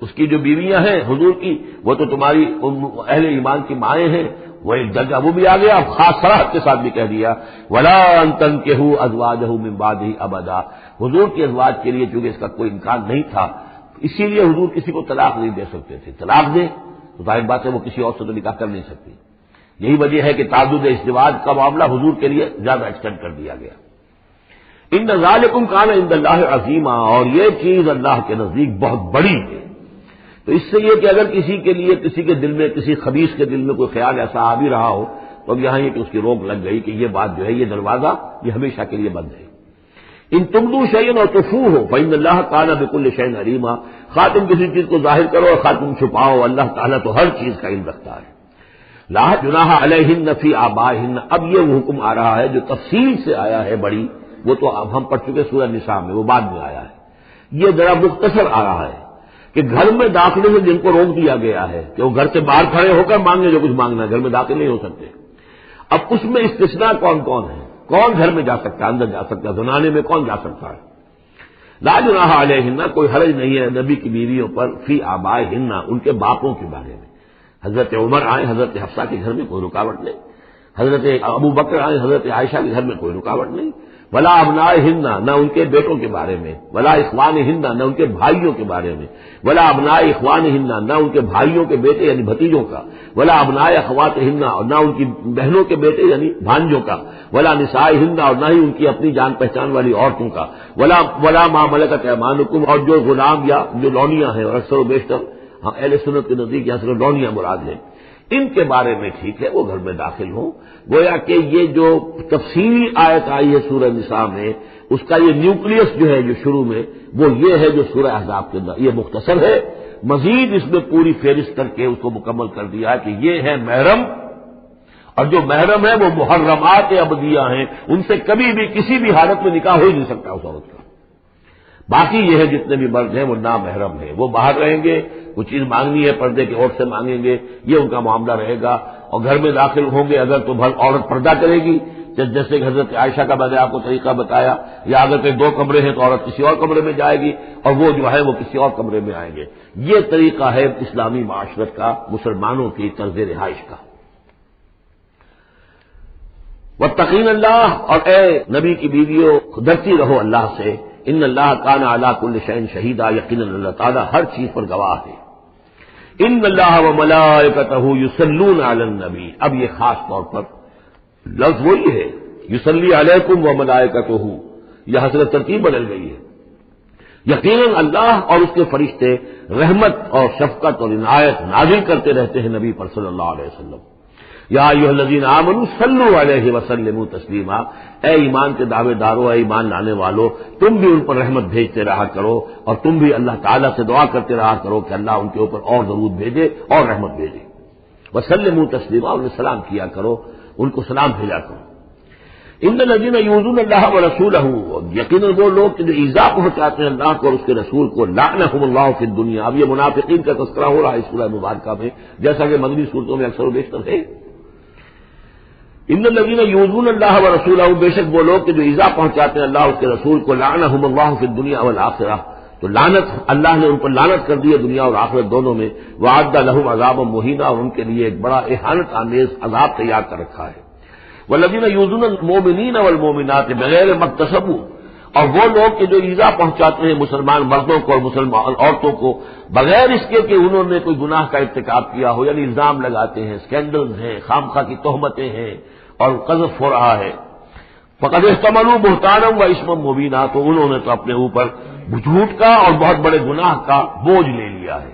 اس کی جو بیویاں ہیں حضور کی وہ تو تمہاری اہل ایمان کی مائیں ہیں، وہ ایک درجہ وہ بھی آ گیا، اب خاص صراحت کے ساتھ بھی کہہ دیا ولا ان تنکحوا ازواجہ من بعدہ ابدا، حضور کی ازواج کے لیے چونکہ اس کا کوئی امکان نہیں تھا، اسی لیے حضور کسی کو طلاق نہیں دے سکتے تھے، طلاق دے تو ظاہر بات ہے وہ کسی اور سے تو نکاح کر نہیں سکتی، یہی وجہ ہے کہ تعدد ازدواج کا معاملہ حضور کے لیے زیادہ ایکسٹینڈ کر دیا گیا. ان ذالکم کان عند اللہ عظیما، اور یہ چیز اللہ کے نزدیک بہت بڑی ہے. تو اس سے یہ کہ اگر کسی کے لیے کسی کے دل میں کسی خبیث کے دل میں کوئی خیال ایسا آ بھی رہا ہو تو اب یہاں یہ کہ اس کی روک لگ گئی کہ یہ بات جو ہے یہ دروازہ یہ ہمیشہ کے لیے بند ہے. ان تبدوا شیئا اور تخفوہ فإن اللہ کان بکل شیء علیما، خواہ تم کسی چیز کو ظاہر کرو اور خواہ تم چھپاؤ، اللہ تعالیٰ تو ہر چیز کا علم رکھتا ہے. لا جناح علیہن فی آبائہن، اب یہ وہ حکم آ رہا ہے جو تفصیل سے آیا ہے بڑی، وہ تو اب ہم پڑھ چکے سورہ نساء میں، وہ بعد میں آیا ہے. یہ ذرا مختصر آ رہا ہے کہ گھر میں داخلے سے جن کو روک دیا گیا ہے کہ وہ گھر سے باہر کھڑے ہو کر مانگے جو کچھ مانگنا ہے، گھر میں داخل نہیں ہو سکتے. اب اس میں استثناء کون کون ہے؟ کون گھر میں جا سکتا ہے، اندر جا سکتا ہے، زنانے میں کون جا سکتا ہے؟ لا جناح علیہن، کوئی حرج نہیں ہے نبی کی بیویوں پر، فی آبائہن، ان کے باپوں کے بارے میں. حضرت عمر آئے حضرت حفصہ کے گھر میں کوئی رکاوٹ نہیں، حضرت ابو بکر آئے حضرت عائشہ کے گھر میں کوئی رکاوٹ نہیں. ولا ابنائہن، نہ ان کے بیٹوں کے بارے میں. ولا اخوانہن، نہ ان کے بھائیوں کے بارے میں. ولا ابناء اخوانہن، نہ ان کے بھائیوں کے بیٹے یعنی بھتیجوں کا. ولا ابناء اخواتہن، اور نہ ان کی بہنوں کے بیٹے یعنی بھانجوں کا. ولا نسائہن، اور نہ ہی ان کی اپنی جان پہچان والی عورتوں کا. ولا ما ملکت ایمانکم، اور جو غلام یا جو لونیاں ہیں، اور اکثر و بیشتر اہل سنت کے نزدیک یہاں سے لونیاں مراد ہیں، ان کے بارے میں ٹھیک ہے وہ گھر میں داخل ہوں. گویا کہ یہ جو تفصیلی آیت آئی ہے سورہ نساء میں، اس کا یہ نیوکلیس جو ہے جو شروع میں وہ یہ ہے جو سورہ احزاب کے اندر یہ مختصر ہے. مزید اس میں پوری فہرست کر کے اس کو مکمل کر دیا ہے کہ یہ ہے محرم، اور جو محرم ہے وہ محرمات ابدیہ ہیں، ان سے کبھی بھی کسی بھی حالت میں نکاح ہو ہی نہیں سکتا اس عورت کا. باقی یہ ہے جتنے بھی مرد ہیں وہ نامحرم ہیں، وہ باہر رہیں گے، کوئی چیز مانگنی ہے پردے کی عورت سے مانگیں گے، یہ ان کا معاملہ رہے گا. اور گھر میں داخل ہوں گے اگر تو عورت پردہ کرے گی، جیسے کہ حضرت عائشہ کا میں نے آپ کو طریقہ بتایا، یا اگر کہ 2 کمرے ہیں تو عورت کسی اور کمرے میں جائے گی اور وہ جو ہے وہ کسی اور کمرے میں آئیں گے. یہ طریقہ ہے اسلامی معاشرت کا، مسلمانوں کی طرز رہائش کا. واتقین اللہ، اور اے نبی کی بیویوں ڈرتی رہو اللہ سے. ان اللہ کان علی کل شیء شہیدا، یقینا اللہ تعالیٰ ہر چیز پر گواہ ہے. ان اللہ وملائکتہ یصلون علی النبی، اب یہ خاص طور پر لفظ وہی ہے یصلی علیکم وملائکتہ، یہ حضرت ترتیب بدل گئی ہے. یقیناً اللہ اور اس کے فرشتے رحمت اور شفقت اور عنایت نازل کرتے رہتے ہیں نبی پر صلی اللہ علیہ وسلم. یا ایھا الذین آمنوا صلوا علیہ وسلموا تسلیما، اے ایمان کے دعوے دارو، اے ایمان لانے والو، تم بھی ان پر رحمت بھیجتے رہا کرو اور تم بھی اللہ تعالیٰ سے دعا کرتے رہا کرو کہ اللہ ان کے اوپر اور درود بھیجے اور رحمت بھیجے. وسلموا تسلیما، انہیں سلام کیا کرو، ان کو سلام بھیجا کرو. ان الذین یؤذون اللہ ورسولہ، یقیناً وہ لوگ جو ایذا پہنچاتے ہیں اللہ کو اور اس کے رسول کو، لعنہم اللہ فی الدنیا. اب یہ منافقین کا تذکرہ ہو رہا ہے اس سورہ مبارکہ میں، جیسا کہ مدنی صورتوں میں اکثر و بیشتر ہے. ان الذین یؤذون اللہ ورسولہ، بے شک وہ لوگ جو ایذا پہنچاتے ہیں اللہ اور اس کے رسول کو، لعنہم اللہ فی الدنیا والآخرہ، تو لعنت اللہ نے ان پر لعنت کر دی ہے دنیا اور آخرت دونوں میں. وأعد لهم عذابا مہینا، اور ان کے لیے ایک بڑا اہانت آمیز عذاب تیار کر رکھا ہے. والذین یؤذون المؤمنین والمؤمنات بغیر ما اکتسبوا، اور وہ لوگ جو ایذا پہنچاتے ہیں مسلمان مردوں کو اور مسلمان عورتوں کو بغیر اس کے کہ انہوں نے کوئی گناہ کا ارتکاب کیا ہو، یعنی الزام لگاتے ہیں، اسکینڈلز ہیں، خامخواہ کی تہمتیں ہیں اور قذف ہو رہا ہے. فقد احتملوا بہتانا و اثما مبینا، تو انہوں نے تو اپنے اوپر جھوٹ کا اور بہت بڑے گناہ کا بوجھ لے لیا ہے.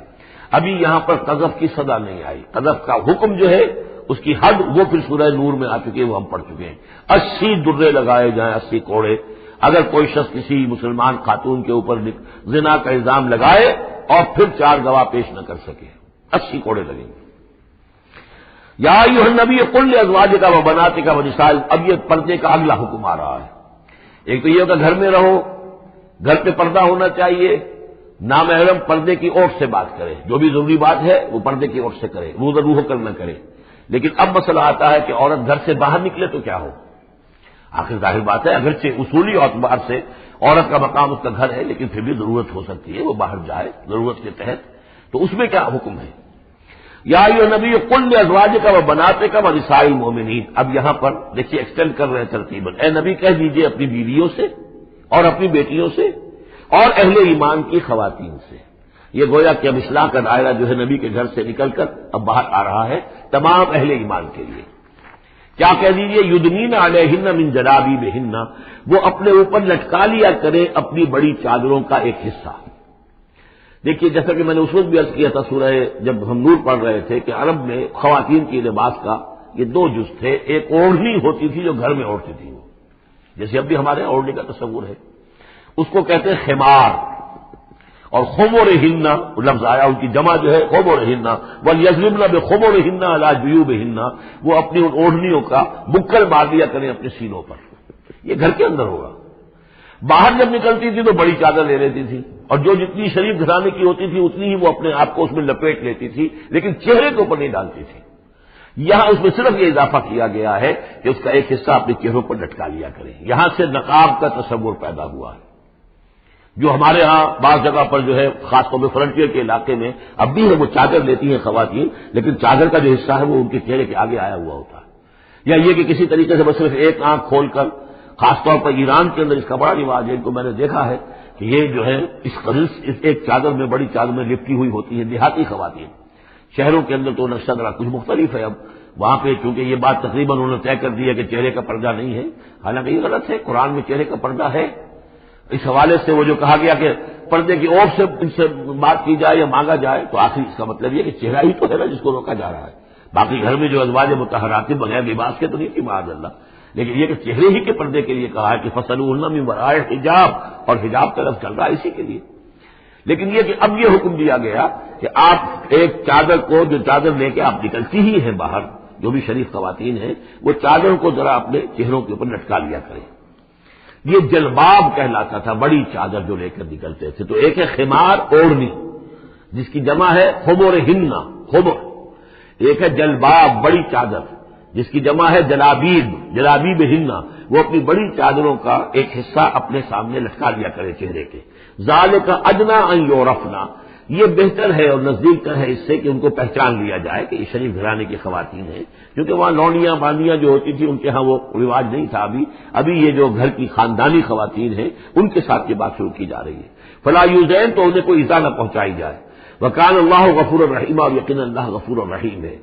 ابھی یہاں پر قذف کی سزا نہیں آئی، قذف کا حکم جو ہے اس کی حد وہ پھر سورہ نور میں آ چکے، وہ ہم پڑھ چکے ہیں. 80 درے لگائے جائیں، 80 کوڑے. اگر کوئی شخص کسی مسلمان خاتون کے اوپر زنا کا الزام لگائے اور پھر 4 گواہ پیش نہ کر سکے، 80 کوڑے لگیں گے. یا ایھا النبی قل لازواجک وبناتک ونساء، اب یہ پردے کا اگلا حکم آ رہا ہے. ایک تو یہ کہ گھر میں رہو، گھر پہ پردہ ہونا چاہیے، نامحرم پردے کی اوٹ سے بات کرے، جو بھی ضروری بات ہے وہ پردے کی اوٹ سے کرے، روح کر نہ کرے. لیکن اب مسئلہ آتا ہے کہ عورت گھر سے باہر نکلے تو کیا ہو؟ آخر ظاہر بات ہے اگرچہ اصولی اعتبار سے عورت کا مقام اس کا گھر ہے، لیکن پھر بھی ضرورت ہو سکتی ہے وہ باہر جائے ضرورت کے تحت، تو اس میں کیا حکم ہے؟ یا ایھا نبی قل لازواجک وبناتک ونساء المؤمنین. اب یہاں پر دیکھیے ایکسٹینڈ کر رہے ہیں ترتیباً. اے نبی کہہ دیجیے اپنی بیویوں سے اور اپنی بیٹیوں سے اور اہل ایمان کی خواتین سے. یہ گویا کہ اب اصلاح کا دائرہ جو ہے نبی کے گھر سے نکل کر اب باہر آ رہا ہے تمام اہل ایمان کے لیے. کیا کہہ دیجیے یدنین علیہن من جلابیبہن، وہ اپنے اوپر لٹکا لیا کریں اپنی بڑی چادروں کا ایک حصہ۔ دیکھیے جیسا کہ میں نے اس وقت بھی عرض کیا تھا سورہ جب ہم نور پڑھ رہے تھے کہ عرب میں خواتین کی لباس کا یہ دو جز تھے، ایک اوڑھنی ہوتی تھی جو گھر میں اوڑھتی تھی، وہ جیسے اب بھی ہمارے یہاں اوڑھنے کا تصور ہے، اس کو کہتے ہیں خمار، اور خمورہن لفظ آیا ان کی جمع جو ہے خمورہن، ولیضربن بخمورہن علی جیوبہن، وہ اپنی ان اوڑھنیوں کا بکل مار دیا کریں اپنے سینوں پر۔ یہ گھر کے اندر ہوگا، باہر جب نکلتی تھی تو بڑی چادر لے لیتی تھی، اور جو جتنی شریف گھرانے کی ہوتی تھی اتنی ہی وہ اپنے آپ کو اس میں لپیٹ لیتی تھی، لیکن چہرے کے اوپر نہیں ڈالتی تھی۔ یہاں اس میں صرف یہ اضافہ کیا گیا ہے کہ اس کا ایک حصہ اپنے چہروں پر لٹکا لیا کریں، یہاں سے نقاب کا تصور پیدا ہوا ہے، جو ہمارے ہاں بعض جگہ پر جو ہے خاص طور پہ فرنٹیئر کے علاقے میں اب بھی ہے، وہ چادر لیتی ہیں خواتین، لیکن چادر کا جو حصہ ہے وہ ان کے چہرے کے آگے آیا ہوا ہوتا ہے، یا یہ کہ کسی طریقے سے بس صرف ایک آنکھ کھول کر، خاص طور پر ایران کے اندر اس کا بڑا رواج ہے، ان کو میں نے دیکھا ہے کہ یہ جو ہے اس قدر اس ایک چادر میں بڑی چادر میں لپٹی ہوئی ہوتی ہے دیہاتی خواتین۔ شہروں کے اندر تو نقشہ ذرا کچھ مختلف ہے، اب وہاں پہ چونکہ یہ بات تقریباً انہوں نے طے کر دی ہے کہ چہرے کا پردہ نہیں ہے، حالانکہ یہ غلط ہے، قرآن میں چہرے کا پردہ ہے۔ اس حوالے سے وہ جو کہا گیا کہ پردے کی اوٹ سے ان سے بات کی جائے یا مانگا جائے، تو آخر اس کا مطلب یہ کہ چہرہ ہی تو ہے نا جس کو روکا جا رہا ہے، باقی گھر میں جو ازواج مطہرات بغیر لباس کے تو نہیں تھی معاذ اللہ، لیکن یہ کہ چہرے ہی کے پردے کے لیے کہا ہے کہ فصلوہن من وراء حجاب، اور حجاب کا لفظ چل رہا ہے اسی کے لیے۔ لیکن یہ کہ اب یہ حکم دیا گیا کہ آپ ایک چادر کو، جو چادر لے کے آپ نکلتی ہی ہیں باہر، جو بھی شریف خواتین ہیں، وہ چادر کو ذرا اپنے چہروں کے اوپر لٹکا لیا کریں۔ یہ جلباب کہلاتا تھا، بڑی چادر جو لے کر نکلتے تھے۔ تو ایک ہے خمار اوڑھنی جس کی جمع ہے خمورہن، خمر، ایک ہے جلباب بڑی چادر جس کی جمع ہے جلابیب، جلابیبہن، وہ اپنی بڑی چادروں کا ایک حصہ اپنے سامنے لٹکا لیا کرے چہرے کے۔ ذالک ادنیٰ ان یعرفن، یہ بہتر ہے اور نزدیک تر ہے اس سے کہ ان کو پہچان لیا جائے کہ یہ شریف گھرانے کی خواتین ہیں، کیونکہ وہاں لونیاں باندیاں جو ہوتی تھی ان کے ہاں وہ رواج نہیں تھا، ابھی یہ جو گھر کی خاندانی خواتین ہیں ان کے ساتھ یہ بات شروع کی جا رہی ہے۔ فلا یؤذین، تو انہیں کوئی ایذا نہ پہنچائی جائے۔ وکان اللہ غفور الرحیم، اور یقینا اللہ غفور الرحیم ہے۔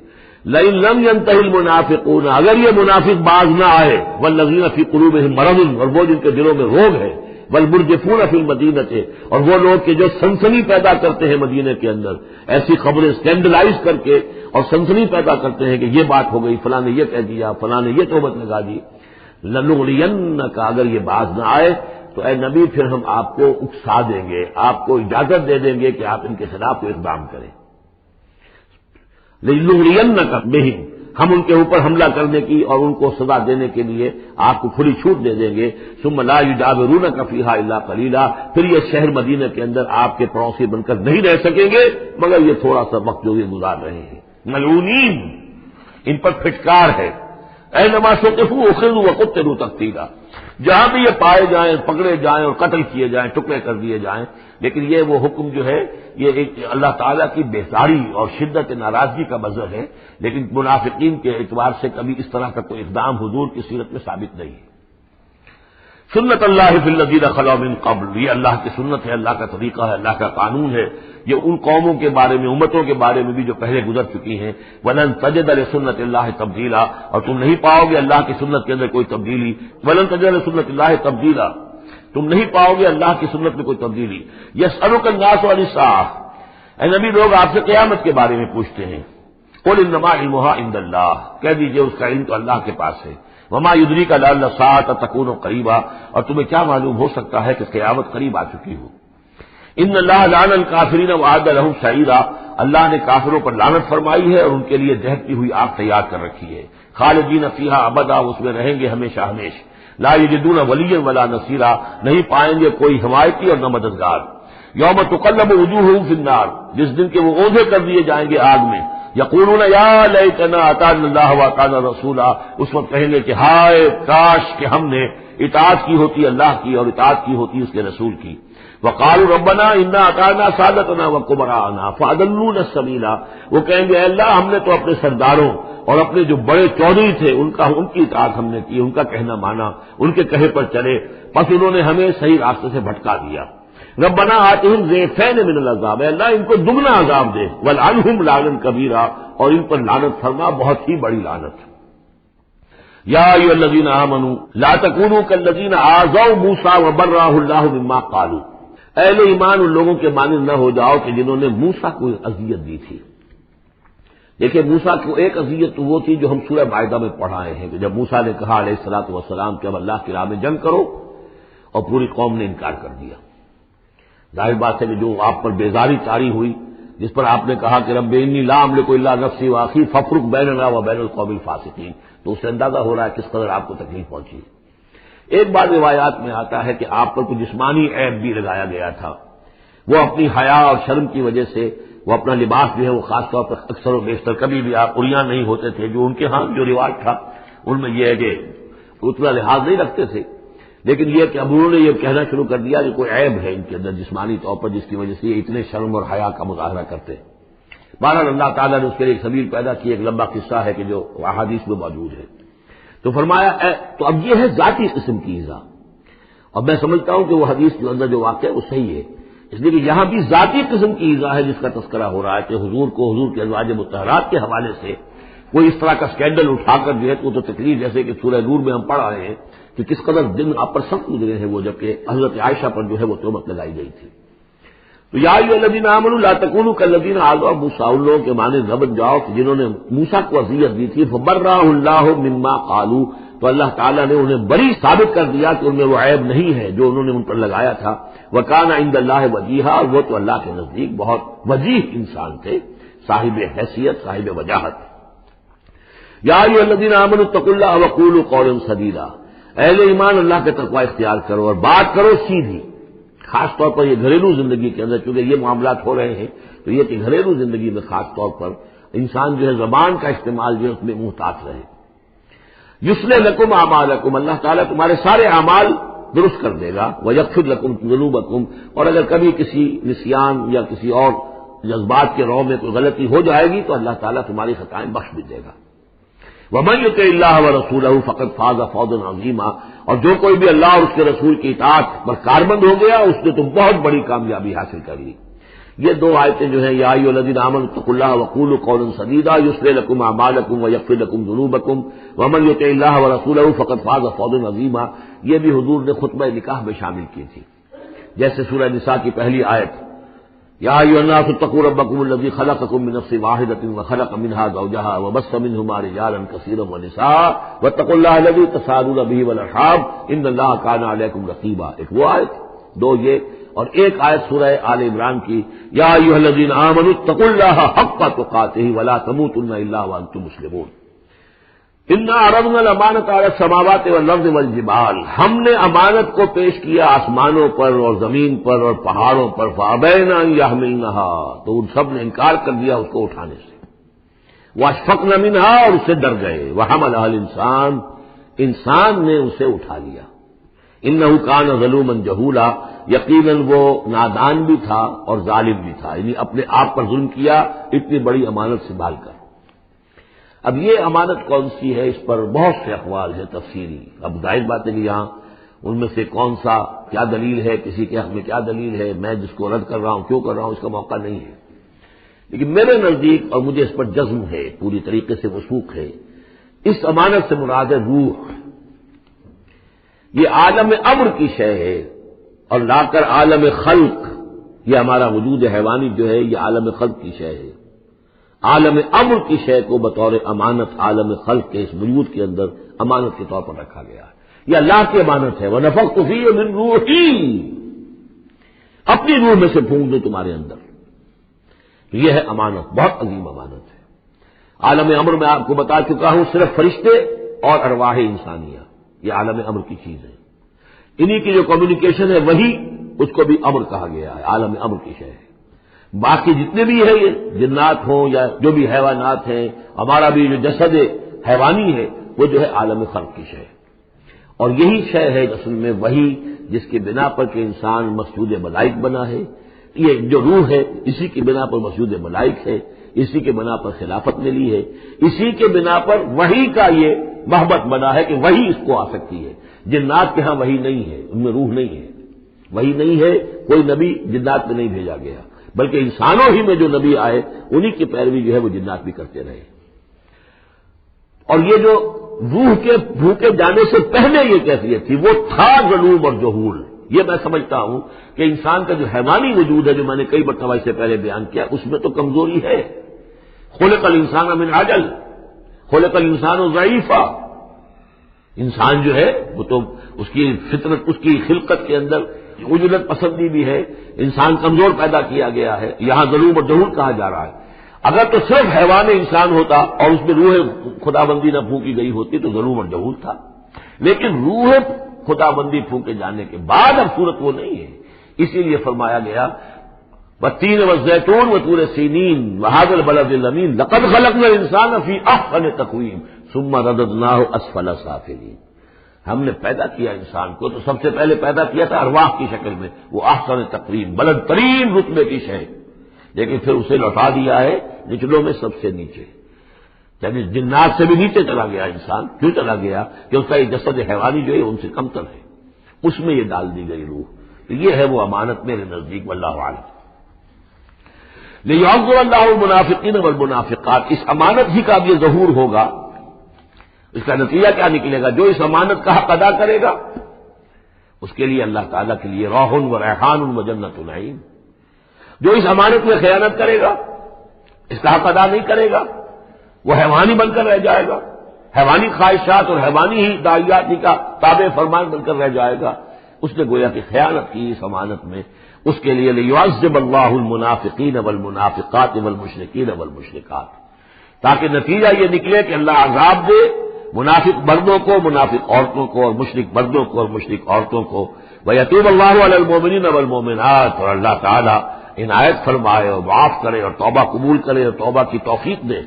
لئن لم ينتهِ المنافقون، اگر یہ منافق باز نہ آئے، والذین فی قلوبہم مرض، اور وہ جن کے دلوں میں روگ ہے، والمرجفون فی المدینہ، اور وہ لوگ کہ جو سنسنی پیدا کرتے ہیں مدینے کے اندر، ایسی خبریں اسکینڈلائز کر کے اور سنسنی پیدا کرتے ہیں کہ یہ بات ہو گئی، فلاں نے یہ کہہ دیا، فلاں نے یہ تہمت لگا دی، لنغرینک، اگر یہ باز نہ آئے تو اے نبی پھر ہم آپ کو اکسا دیں گے، آپ کو اجازت دے دیں گے کہ آپ ان کے خلاف کوئی اقدام کریں۔ لنغرینک بہم، ہم ان کے اوپر حملہ کرنے کی اور ان کو سزا دینے کے لیے آپ کو کھلی چھوٹ دے دیں گے۔ ثم لا یجاورونک فیہا الا قلیلا، پھر یہ شہر مدینہ کے اندر آپ کے پڑوسی بن کر نہیں رہ سکیں گے مگر یہ تھوڑا سا وقت جو یہ گزار رہے ہیں۔ ملعونین، ان پر پھٹکار ہے۔ اینما ثقفوا اخذوا وقتلوا تقتیلا، جہاں بھی یہ پائے جائیں، پکڑے جائیں اور قتل کیے جائیں، ٹکڑے کر دیے جائیں۔ لیکن یہ وہ حکم جو ہے یہ ایک اللہ تعالیٰ کی بیزاری اور شدت ناراضگی کا مظہر ہے، لیکن منافقین کے اعتبار سے کبھی اس طرح کا کوئی اقدام حضور کی سیرت میں ثابت نہیں ہے۔ سنت اللہ فی الذین خلوا من قبل، یہ اللہ کی سنت ہے، اللہ کا طریقہ ہے، اللہ کا قانون ہے، یہ ان قوموں کے بارے میں، امتوں کے بارے میں بھی جو پہلے گزر چکی ہیں۔ ولن تجد لسنت اللہ تبدیلا، اور تم نہیں پاؤ گے اللہ کی سنت کے اندر کوئی تبدیلی۔ ولن تجد لسنت اللہ تبدیلا، تم نہیں پاؤ گے اللہ کی سنت میں کوئی تبدیلی۔ یسألک الناس عن الساعۃ، اے نبی لوگ آپ سے قیامت کے بارے میں پوچھتے ہیں۔ قل انما علمها عند اللہ، کہہ دیجئے اس کا علم تو اللہ کے پاس ہے۔ وما یدریک لعل الساعۃ تکون قریبا، اور تمہیں کیا معلوم ہو سکتا ہے کہ قیامت قریب آ چکی ہو۔ ان اللہ لعن الکافرین وأعد لهم سعیرا، اللہ نے کافروں پر لعنت فرمائی ہے اور ان کے لیے دہتی ہوئی آگ تیار کر رکھی ہے۔ خالدین فیہا ابدا، اس میں رہیں گے ہمیشہ ہمیش۔ لا یجدون ولیا ولا نصیرا، نہیں پائیں گے کوئی حمایتی اور نہ مددگار۔ یوم تقلب وجوہہم فی النار، جس دن کے وہ اوندھے کر دیے جائیں گے آگ میں۔ یقولون یا لیتنا اطعنا اللہ واطعنا الرسولا، اس وقت کہیں گے کہ ہائے کاش کہ ہم نے اطاعت کی ہوتی اللہ کی اور اطاعت کی ہوتی اس کے رسول کی۔ وقالوا ربنا انا اطعنا سادتنا وكبراءنا فاضلونا السبیل، وہ کہیں گے اے اللہ ہم نے تو اپنے سرداروں اور اپنے جو بڑے چودھری تھے ان کی اطاعت ہم نے کی، ان کا کہنا مانا، ان کے کہے پر چلے، بس انہوں نے ہمیں صحیح راستے سے بھٹکا دیا۔ ربنا آتہم ضعفین من العذاب، اے اللہ ان کو دگنا عذاب دے، والعنہم لعنا کبیرا، اور ان پر لعنت فرما بہت ہی بڑی لعنت۔ یا ایھا الذین آمنوا لا تکونوا کالذین آذوا موسیٰ وبرأہ اللہ مما قالوا، اہل ایمان ان لوگوں کے مانند نہ ہو جاؤ کہ جنہوں نے موسیٰ کو اذیت دی تھی۔ دیکھیں موسیٰ کو ایک اذیت تو وہ تھی جو ہم سورہ مائدہ میں پڑھائے ہیں کہ جب موسیٰ نے کہا علیہ الصلوۃ والسلام کہ اب اللہ کی راہ میں جنگ کرو، اور پوری قوم نے انکار کر دیا۔ ظاہر بات ہے کہ جو آپ پر بیزاری طاری ہوئی، جس پر آپ نے کہا کہ رب انی لا املک الا نفسی واخی فافرق بیننا وبین القوم الفاسقین، تو اس سے اندازہ ہو رہا ہے کس قدر آپ کو تکلیف پہنچی۔ ایک بات روایات میں آتا ہے کہ آپ پر کوئی جسمانی عیب بھی لگایا گیا تھا، وہ اپنی حیا اور شرم کی وجہ سے وہ اپنا لباس جو ہے وہ خاص طور پر اکثر و بیشتر کبھی بھی آپ عریاں نہیں ہوتے تھے، جو ان کے ہاں جو رواج تھا ان میں یہ ہے کہ اتنا لحاظ نہیں رکھتے تھے، لیکن یہ کہ اب انہوں نے یہ کہنا شروع کر دیا کہ کوئی عیب ہے ان کے اندر جسمانی طور پر جس کی وجہ سے یہ اتنے شرم اور حیا کا مظاہرہ کرتے۔ بہرحال اللہ تعالیٰ نے اس کے لیے ایک سبیل پیدا کی، ایک لمبا قصہ ہے کہ جو احادیث میں موجود ہے۔ تو فرمایا تو اب یہ ہے ذاتی قسم کی ایذا، اور میں سمجھتا ہوں کہ وہ حدیث کے اندر جو واقع ہے وہ صحیح ہے، اس لیے کہ یہاں بھی ذاتی قسم کی ایذا ہے جس کا تذکرہ ہو رہا ہے کہ حضور کو حضور کے ازواج مطہرات کے حوالے سے کوئی اس طرح کا اسکینڈل اٹھا کر جو ہے تو تکلیف، جیسے کہ سورہ نور میں ہم پڑھ رہے ہیں کہ کس قدر دن آپ پر سخت گزرے ہیں وہ، جبکہ حضرت عائشہ پر جو ہے وہ تہمت لگائی گئی تھی۔ تو یا ایھا الذین آمنوا لا تکونوا کالذین آذوا موسیٰ، ان لوگوں کے مانند نہ بن جاؤ کہ جنہوں نے موسیٰ کو اذیت دی تھی، فبرأہ اللہ مما قالوا، تو اللہ تعالیٰ نے انہیں بری ثابت کر دیا کہ ان میں وہ عیب نہیں ہے جو انہوں نے ان پر لگایا تھا۔ وکان عند اللہ وجیہا، اور وہ تو اللہ کے نزدیک بہت وجیح انسان تھے، صاحب حیثیت، صاحب وجاہت۔ یا ایھا الذین آمنوا اتقوا اللہ وقولوا قولا سدیدا، اہل ایمان اللہ کے تقوی اختیار کرو اور بات کرو سیدھی، خاص طور پر یہ گھریلو زندگی کے اندر چونکہ یہ معاملات ہو رہے ہیں تو یہ کہ گھریلو زندگی میں خاص طور پر انسان جو ہے زبان کا استعمال جو ہے اس میں محتاط رہے۔ یصلح لکم اعمالکم، اللہ تعالیٰ تمہارے سارے اعمال درست کر دے گا، ویغفر لکم ذنوبکم، اور اگر کبھی کسی نسیان یا کسی اور جذبات کے رو میں کوئی غلطی ہو جائے گی تو اللہ تعالیٰ تمہاری خطائیں بخش بھی دے گا۔ ومن یطع اللہ ورسولہ فقد فاز فوزا عظیما، اور جو کوئی بھی اللہ اور اس کے رسول کی اطاعت پر کاربند ہو گیا اس نے تو بہت بڑی کامیابی حاصل کر لی۔ یہ دو آیتیں جو ہیں یا ایھا الذین آمنوا اتقوا اللہ وقولوا قولا سدیدا یصلح لکم اعمالکم ویغفر لکم ذنوبکم ومن یطع اللہ ورسولہ فقد فاز فوزا عظیما، یہ بھی حضور نے خطبہ نکاح میں شامل کی تھی، جیسے سورہ نساء کی پہلی آیت یا ایھا الناس اتقوا ربکم الذی خلقکم من نفس واحدۃ وخلق منها زوجها وبث منهما رجالا كثيرا ونساء واتقوا الله الذی تساءلون به والارحام ان اللہ کان علیکم رقیبا، ایک وہ آیت، دو یہ، اور ایک آیت سورہ آل عمران کی یا ایھا الذین آمنوا اتقوا اللہ حق تقاتہ ولا تموتن الا وانتم مسلمون۔ انا عرضنا الامانۃ علی السماوات والارض والجبال، ہم نے امانت کو پیش کیا آسمانوں پر اور زمین پر اور پہاڑوں پر، فابین ان یحملنھا، تو ان سب نے انکار کر دیا اس کو اٹھانے سے، واشفقن منھا، اور اس سے ڈر گئے، وحملھا الانسان، انسان نے اسے اٹھا لیا، انہ کان ظلوما جہولا، یقیناً وہ نادان بھی تھا اور ظالم بھی تھا، یعنی اپنے آپ پر ظلم کیا اتنی بڑی امانت سنبھال کر۔ اب یہ امانت کون سی ہے اس پر بہت سے اقوال ہیں تفصیلی، اب ظاہر بات ہے کہ یہاں ان میں سے کون سا کیا دلیل ہے، کسی کے حق میں کیا دلیل ہے، میں جس کو رد کر رہا ہوں کیوں کر رہا ہوں اس کا موقع نہیں ہے، لیکن میرے نزدیک اور مجھے اس پر جزم ہے، پوری طریقے سے وثوق ہے، اس امانت سے مراد ہے روح، یہ عالم امر کی شے ہے، اور لا کر عالم خلق، یہ ہمارا وجود حیوانی جو ہے یہ عالم خلق کی شے ہے، عالم امر کی شے کو بطور امانت عالم خلق کے اس وجود کے اندر امانت کے طور پر رکھا گیا ہے، یہ اللہ کی امانت ہے، وَنَفَخْتُ فِيهِ مِن رُوحِي، اپنی روح میں سے پھونک دوں تمہارے اندر، یہ ہے امانت، بہت عظیم امانت ہے۔ عالم امر میں آپ کو بتا چکا ہوں صرف فرشتے اور ارواح انسانیہ، یہ عالم امر کی چیز ہے، انہی کی جو کمیونیکیشن ہے وہی اس کو بھی امر کہا گیا ہے، عالم امر کی شے ہے۔ باقی جتنے بھی ہیں یہ جنات ہوں یا جو بھی حیوانات ہیں، ہمارا بھی جو جسد حیوانی ہے وہ جو ہے عالم خلق کی شے ہے، اور یہی شے ہے اصل میں وہی جس کی بنا پر کہ انسان مسجود ملائک بنا ہے، یہ جو روح ہے اسی کی بنا پر مسجود ملائک ہے، اسی کے بنا پر خلافت ملی ہے، اسی کے بنا پر وحی کا یہ محبت بنا ہے کہ وہی اس کو آ سکتی ہے، جنات کے ہاں وحی نہیں ہے، ان میں روح نہیں ہے، وحی نہیں ہے، کوئی نبی جنات میں نہیں بھیجا گیا، بلکہ انسانوں ہی میں جو نبی آئے انہی کی پیروی جو ہے وہ جنات بھی کرتے رہے۔ اور یہ جو روح کے بھوکے جانے سے پہلے یہ کیفیت تھی، وہ تھا ظلوم اور جہول۔ یہ میں سمجھتا ہوں کہ انسان کا جو حیوانی وجود ہے، جو میں نے کئی مرتبہ اس سے پہلے بیان کیا، اس میں تو کمزوری ہے۔ خلق الانسان من عجل، خلق الانسان ضعیفا۔ انسان جو ہے وہ تو اس کی فطرت، اس کی خلقت کے اندر عجلت پسندی بھی ہے، انسان کمزور پیدا کیا گیا ہے، یہاں ظلوم اور جہول کہا جا رہا ہے۔ اگر تو صرف حیوان انسان ہوتا اور اس میں روح خدا بندی نہ پھونکی گئی ہوتی تو ظلم اور جہول تھا، لیکن روح خدا بندی پھونکے جانے کے بعد اب صورت وہ نہیں ہے۔ اسی لیے فرمایا گیا والتین والزیتون وطور سینین وہذا البلد الامین لقد خلقنا الانسان فی احسن تقویم ثم رددناہ اسفل سافلین۔ ہم نے پیدا کیا انسان کو تو سب سے پہلے پیدا کیا تھا ارواح کی شکل میں، وہ احسن تقویم، بلند ترین رتبے کی شے، لیکن پھر اسے لوٹا دیا ہے نچلوں میں سب سے نیچے، یعنی جنات سے بھی نیچے چلا گیا انسان۔ کیوں چلا گیا؟ کہ اس کا یہ جسد حیوانی جو ہے ان سے کمتر ہے، اس میں یہ ڈال دی گئی روح۔ تو یہ ہے وہ امانت میرے نزدیک، واللہ عالم۔ لیعذب اللہ المنافقین والمنافقات، اس امانت ہی کا اب یہ ظہور ہوگا۔ اس کا نتیجہ کیا نکلے گا؟ جو اس امانت کا حق ادا کرے گا اس کے لیے اللہ تعالیٰ کے لیے روح و ریحان و جنت نعیم۔ جو اس امانت میں خیانت کرے گا، اس کا حق ادا نہیں کرے گا، وہ حیوانی بن کر رہ جائے گا، حیوانی خواہشات اور حیوانی ہی داعیات کا تابع فرمان بن کر رہ جائے گا۔ اس نے گویا کہ خیانت کی اس امانت میں۔ اس کے لیے لیعذب اللہ المنافقین والمنافقات والمشرکین والمشرکات، تاکہ نتیجہ یہ نکلے کہ اللہ عذاب دے منافق مردوں کو، منافق عورتوں کو، اور مشرک مردوں کو اور مشرک عورتوں کو۔ وَيَتُوبَ اللَّهُ عَلَى الْمُؤْمِنِينَ وَالْمُؤْمِنَاتِ، اور اللہ تعالیٰ عنایت فرمائے اور معاف کرے اور توبہ قبول کرے اور توبہ کی توفیق دے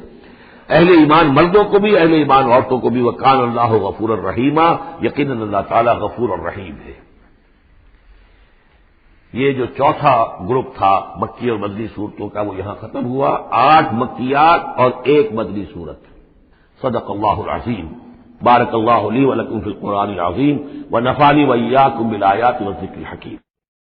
اہل ایمان مردوں کو بھی، اہل ایمان عورتوں کو بھی۔ وَكَانَ اللَّهُ غَفُورًا رَحِيمًا، یقیناً اللہ تعالیٰ غفور اور رحیم ہے۔ یہ جو چوتھا گروپ تھا مکی اور مدنی صورتوں کا وہ یہاں ختم ہوا۔ 8 مکیات اور 1 مدنی صورت۔ صدق اللہ العظیم۔ بارک اللہ لی ولکم فی القرآن العظیم ونفعنی وإیاکم بالآیات والذکر الحکیم۔